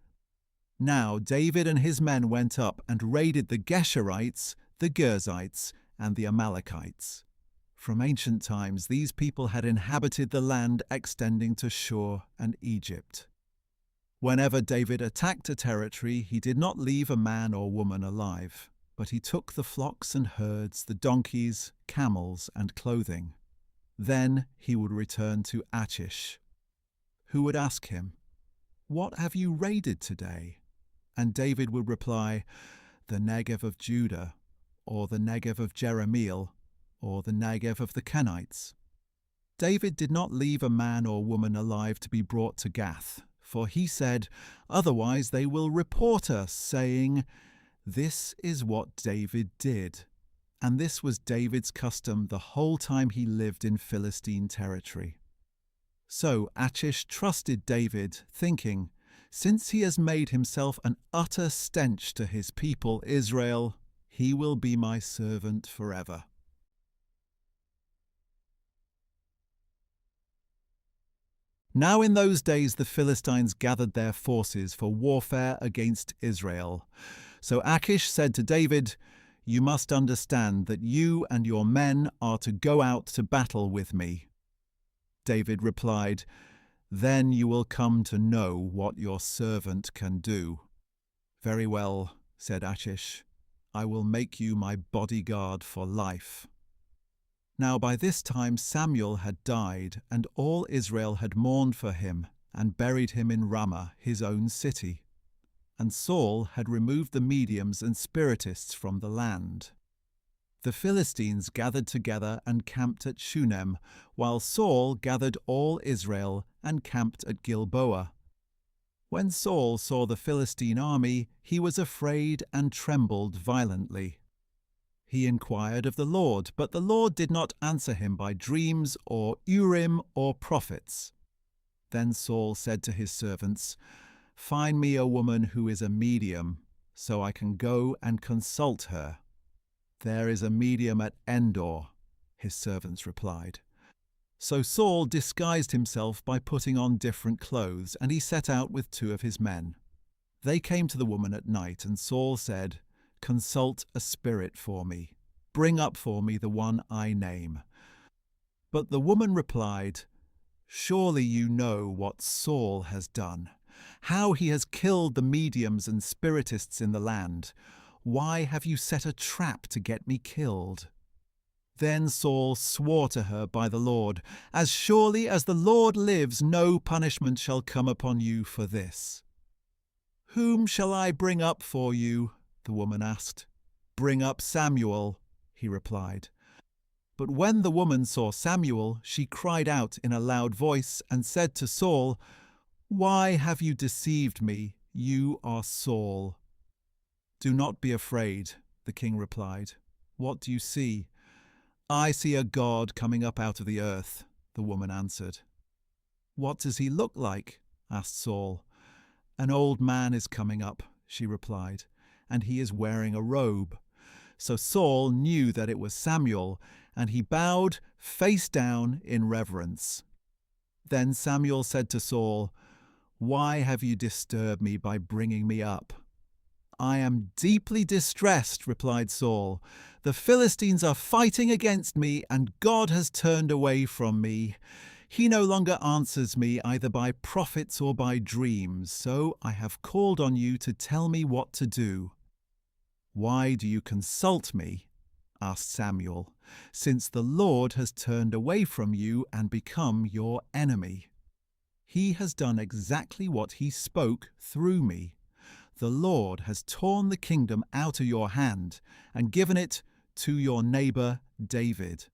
Speaker 1: Now David and his men went up and raided the Geshurites, the Girzites, and the Amalekites. From ancient times, these people had inhabited the land extending to Shur and Egypt. Whenever David attacked a territory, he did not leave a man or woman alive, but he took the flocks and herds, the donkeys, camels, and clothing. Then he would return to Achish, who would ask him, "What have you raided today?" And David would reply, "The Negev of Judah, or the Negev of Jerahmeel, or the Negev of the Kenites." David did not leave a man or woman alive to be brought to Gath, for he said, "Otherwise they will report us, saying, 'This is what David did.'" And this was David's custom the whole time he lived in Philistine territory. So Achish trusted David, thinking, "Since he has made himself an utter stench to his people Israel, he will be my servant forever." Now in those days the Philistines gathered their forces for warfare against Israel. So Achish said to David, "You must understand that you and your men are to go out to battle with me." David replied, "Then you will come to know what your servant can do." "Very well," said Achish, "I will make you my bodyguard for life." Now by this time Samuel had died, and all Israel had mourned for him, and buried him in Ramah, his own city. And Saul had removed the mediums and spiritists from the land. The Philistines gathered together and camped at Shunem, while Saul gathered all Israel and camped at Gilboa. When Saul saw the Philistine army, he was afraid and trembled violently. He inquired of the Lord, but the Lord did not answer him by dreams or Urim or prophets. Then Saul said to his servants, "Find me a woman who is a medium, so I can go and consult her." "There is a medium at Endor," his servants replied. So Saul disguised himself by putting on different clothes, and he set out with 2 of his men. They came to the woman at night, and Saul said, "Consult a spirit for me. Bring up for me the one I name." But the woman replied, "Surely you know what Saul has done, how he has killed the mediums and spiritists in the land. Why have you set a trap to get me killed?" Then Saul swore to her by the Lord, "As surely as the Lord lives, no punishment shall come upon you for this." "Whom shall I bring up for you?" the woman asked. "Bring up Samuel," he replied. But when the woman saw Samuel, she cried out in a loud voice and said to Saul, "Why have you deceived me? You are Saul." "Do not be afraid," the king replied. "What do you see?" "I see a god coming up out of the earth," the woman answered. "What does he look like?" asked Saul. "An old man is coming up," she replied, "and he is wearing a robe." So Saul knew that it was Samuel, and he bowed face down in reverence. Then Samuel said to Saul, "Why have you disturbed me by bringing me up?" "I am deeply distressed," replied Saul. "The Philistines are fighting against me, and God has turned away from me. He no longer answers me either by prophets or by dreams, so I have called on you to tell me what to do." "Why do you consult me?" asked Samuel, "since the Lord has turned away from you and become your enemy. He has done exactly what he spoke through me. The Lord has torn the kingdom out of your hand and given it to your neighbor David.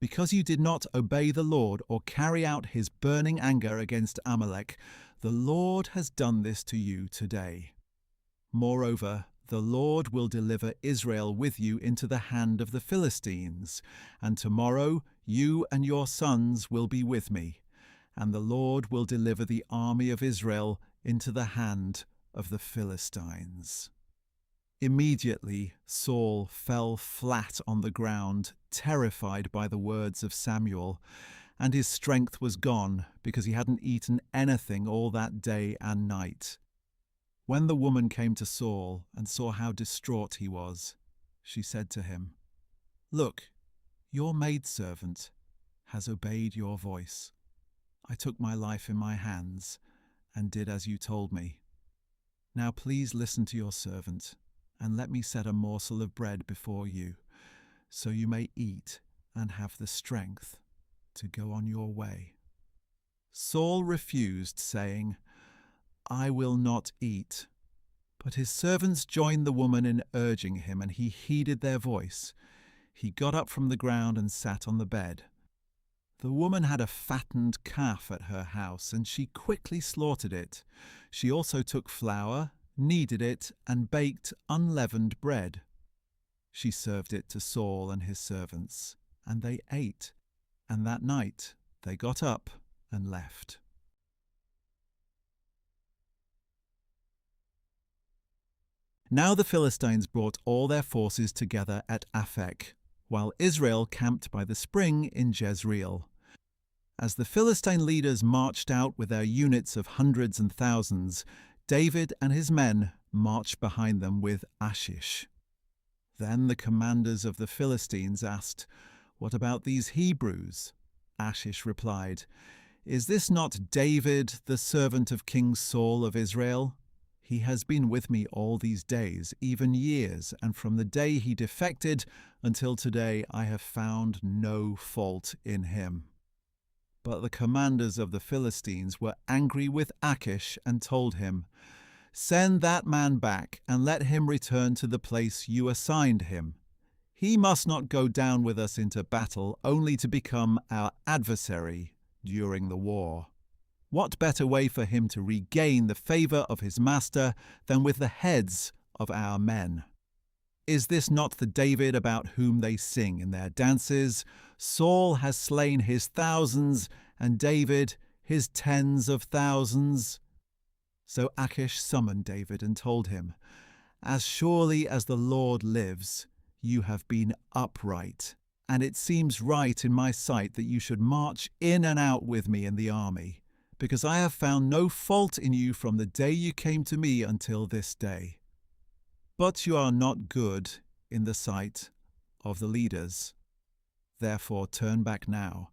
Speaker 1: Because you did not obey the Lord or carry out his burning anger against Amalek, the Lord has done this to you today. Moreover, the Lord will deliver Israel with you into the hand of the Philistines, and tomorrow you and your sons will be with me, and the Lord will deliver the army of Israel into the hand of the Philistines." Immediately Saul fell flat on the ground, terrified by the words of Samuel, and his strength was gone because he hadn't eaten anything all that day and night. When the woman came to Saul and saw how distraught he was, she said to him, "Look, your maidservant has obeyed your voice. I took my life in my hands and did as you told me. Now please listen to your servant and let me set a morsel of bread before you, so you may eat and have the strength to go on your way." Saul refused, saying, "I will not eat." But his servants joined the woman in urging him, and he heeded their voice. He got up from the ground and sat on the bed. The woman had a fattened calf at her house, and she quickly slaughtered it. She also took flour, kneaded it, and baked unleavened bread. She served it to Saul and his servants, and they ate. And that night they got up and left. Now the Philistines brought all their forces together at Aphek, while Israel camped by the spring in Jezreel. As the Philistine leaders marched out with their units of hundreds and thousands, David and his men marched behind them with Achish. Then the commanders of the Philistines asked, "What about these Hebrews?" Achish replied, "Is this not David, the servant of King Saul of Israel? He has been with me all these days, even years, and from the day he defected until today I have found no fault in him." But the commanders of the Philistines were angry with Achish and told him, "Send that man back and let him return to the place you assigned him. He must not go down with us into battle only to become our adversary during the war. What better way for him to regain the favor of his master than with the heads of our men? Is this not the David about whom they sing in their dances? Saul has slain his thousands, and David his tens of thousands." So Achish summoned David and told him, "As surely as the Lord lives, you have been upright, and it seems right in my sight that you should march in and out with me in the army, because I have found no fault in you from the day you came to me until this day. But you are not good in the sight of the leaders. Therefore turn back now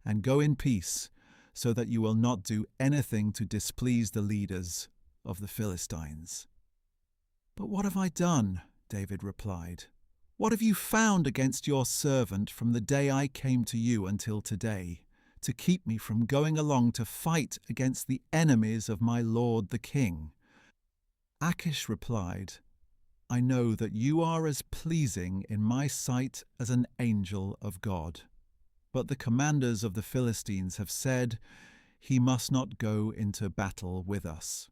Speaker 1: and go in peace, so that you will not do anything to displease the leaders of the Philistines." "But what have I done?" David replied. "What have you found against your servant from the day I came to you until today, to keep me from going along to fight against the enemies of my lord the king?" Achish replied, "I know that you are as pleasing in my sight as an angel of God. But the commanders of the Philistines have said, 'He must not go into battle with us.'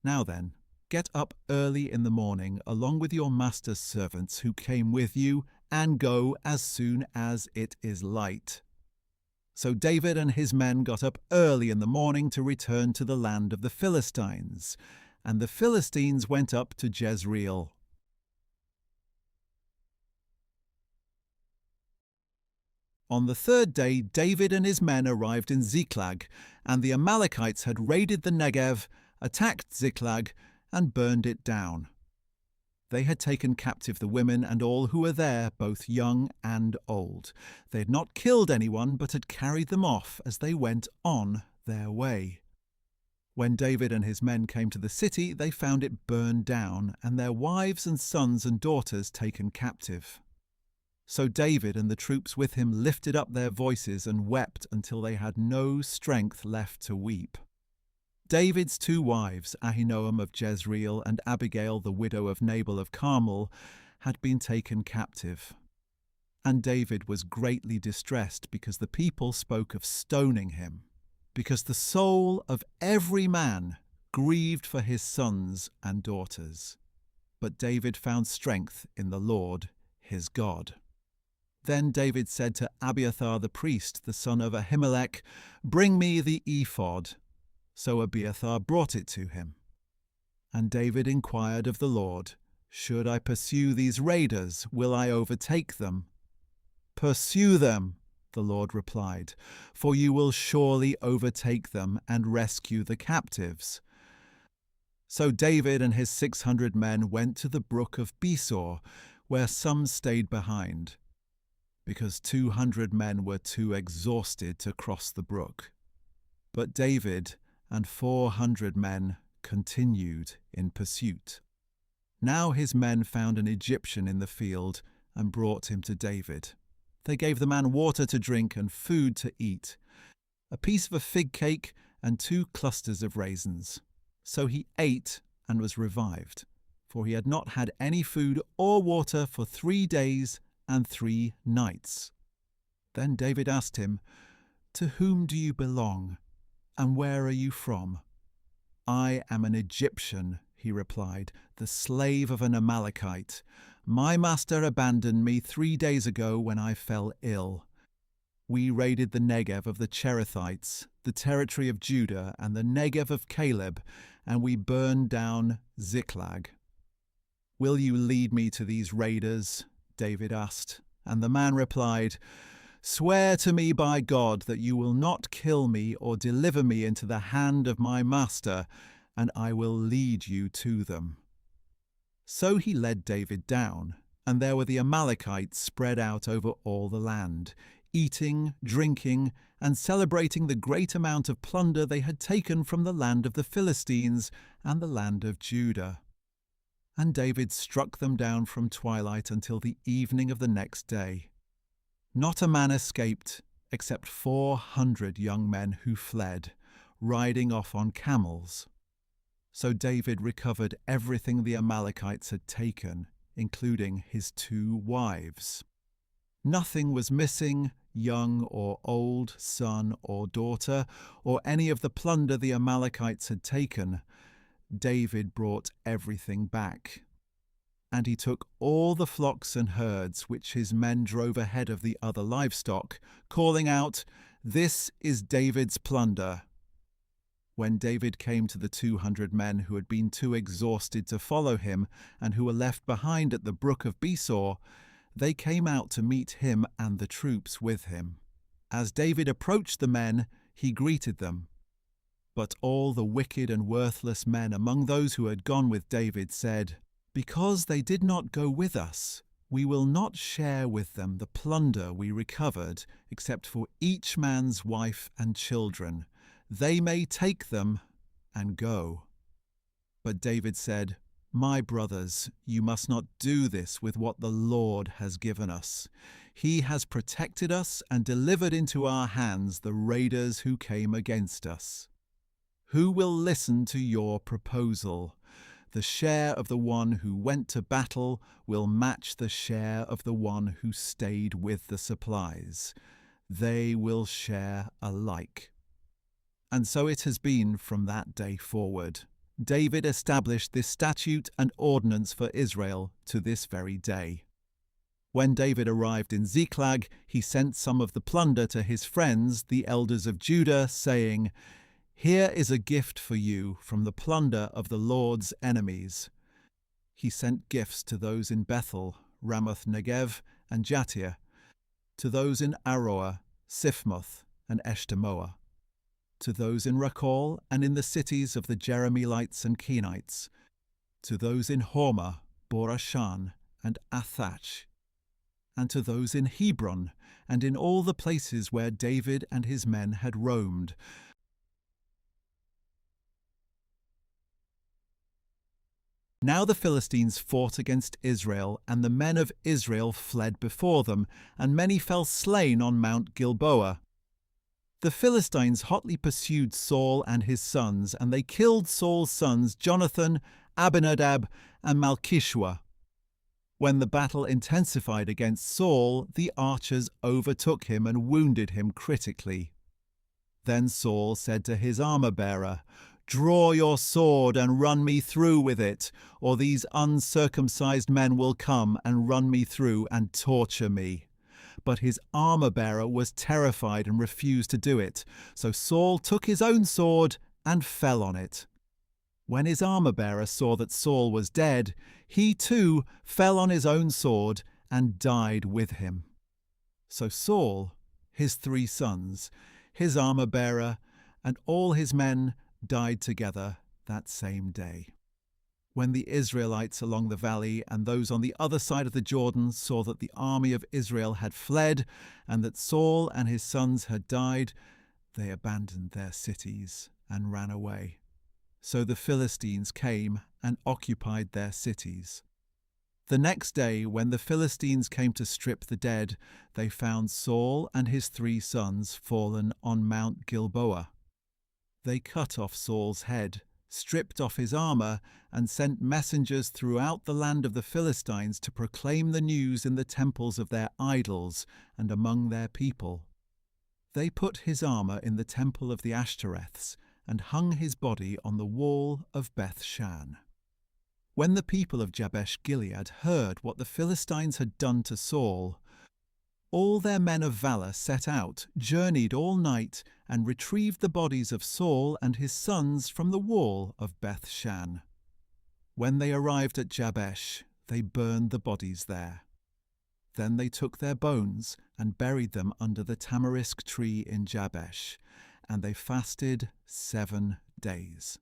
Speaker 1: Now then, get up early in the morning along with your master's servants who came with you, and go as soon as it is light." So David and his men got up early in the morning to return to the land of the Philistines, and the Philistines went up to Jezreel. On the third day, David and his men arrived in Ziklag, and the Amalekites had raided the Negev, attacked Ziklag, and burned it down. They had taken captive the women and all who were there, both young and old. They had not killed anyone, but had carried them off as they went on their way. When David and his men came to the city, they found it burned down, and their wives and sons and daughters taken captive. So David and the troops with him lifted up their voices and wept until they had no strength left to weep. David's two wives, Ahinoam of Jezreel and Abigail the widow of Nabal of Carmel, had been taken captive. And David was greatly distressed because the people spoke of stoning him, because the soul of every man grieved for his sons and daughters. But David found strength in the Lord his God. Then David said to Abiathar the priest, the son of Ahimelech, "Bring me the ephod." So Abiathar brought it to him. And David inquired of the Lord, "Should I pursue these raiders, will I overtake them?" "Pursue them," the Lord replied, "for you will surely overtake them and rescue the captives." So David and his 600 men went to the brook of Besor, where some stayed behind, because 200 men were too exhausted to cross the brook. But David and 400 men continued in pursuit. Now his men found an Egyptian in the field and brought him to David. They gave the man water to drink and food to eat, a piece of a fig cake and 2 clusters of raisins. So he ate and was revived, for he had not had any food or water for 3 days and 3 nights. Then David asked him, "To whom do you belong, and where are you from?" "I am an Egyptian," he replied, "the slave of an Amalekite. My master abandoned me 3 days ago when I fell ill. We raided the Negev of the Cherethites, the territory of Judah, and the Negev of Caleb, and we burned down Ziklag." "Will you lead me to these raiders?" David asked. And the man replied, "Swear to me by God that you will not kill me or deliver me into the hand of my master, and I will lead you to them." So he led David down, and there were the Amalekites spread out over all the land, eating, drinking, and celebrating the great amount of plunder they had taken from the land of the Philistines and the land of Judah. And David struck them down from twilight until the evening of the next day. Not a man escaped, except 400 young men who fled, riding off on camels. So David recovered everything the Amalekites had taken, including his 2 wives. Nothing was missing, young or old, son or daughter, or any of the plunder the Amalekites had taken. David brought everything back. And he took all the flocks and herds which his men drove ahead of the other livestock, calling out, "This is David's plunder." When David came to the 200 men who had been too exhausted to follow him and who were left behind at the brook of Besor, they came out to meet him and the troops with him. As David approached the men, he greeted them. But all the wicked and worthless men among those who had gone with David said, "Because they did not go with us, we will not share with them the plunder we recovered, except for each man's wife and children. They may take them and go." But David said, "My brothers, you must not do this with what the Lord has given us. He has protected us and delivered into our hands the raiders who came against us. Who will listen to your proposal? The share of the one who went to battle will match the share of the one who stayed with the supplies. They will share alike." And so it has been from that day forward. David established this statute and ordinance for Israel to this very day. When David arrived in Ziklag, he sent some of the plunder to his friends, the elders of Judah, saying, "Here is a gift for you from the plunder of the Lord's enemies." He sent gifts to those in Bethel, Ramoth Negev, and Jattir, to those in Aroah, Siphmoth, and Eshtemoa, to those in Rakal and in the cities of the Jerahmeelites and Kenites, to those in Hormah, Borashan, and Athach, and to those in Hebron, and in all the places where David and his men had roamed. Now the Philistines fought against Israel, and the men of Israel fled before them, and many fell slain on Mount Gilboa. The Philistines hotly pursued Saul and his sons, and they killed Saul's sons Jonathan, Abinadab, and Malchishua. When the battle intensified against Saul, the archers overtook him and wounded him critically. Then Saul said to his armor-bearer, "Draw your sword and run me through with it, or these uncircumcised men will come and run me through and torture me." But his armor-bearer was terrified and refused to do it. So Saul took his own sword and fell on it. When his armor-bearer saw that Saul was dead, he too fell on his own sword and died with him. So Saul, his 3 sons, his armor-bearer, and all his men died together that same day. When the Israelites along the valley and those on the other side of the Jordan saw that the army of Israel had fled and that Saul and his sons had died, they abandoned their cities and ran away. So the Philistines came and occupied their cities. The next day, when the Philistines came to strip the dead, they found Saul and his 3 sons fallen on Mount Gilboa. They cut off Saul's head, stripped off his armor, and sent messengers throughout the land of the Philistines to proclaim the news in the temples of their idols and among their people. They put his armor in the temple of the Ashtoreths and hung his body on the wall of Beth-shan. When the people of Jabesh-Gilead heard what the Philistines had done to Saul, all their men of valor set out, journeyed all night, and retrieved the bodies of Saul and his sons from the wall of Beth-shan. When they arrived at Jabesh, they burned the bodies there. Then they took their bones and buried them under the tamarisk tree in Jabesh, and they fasted 7 days.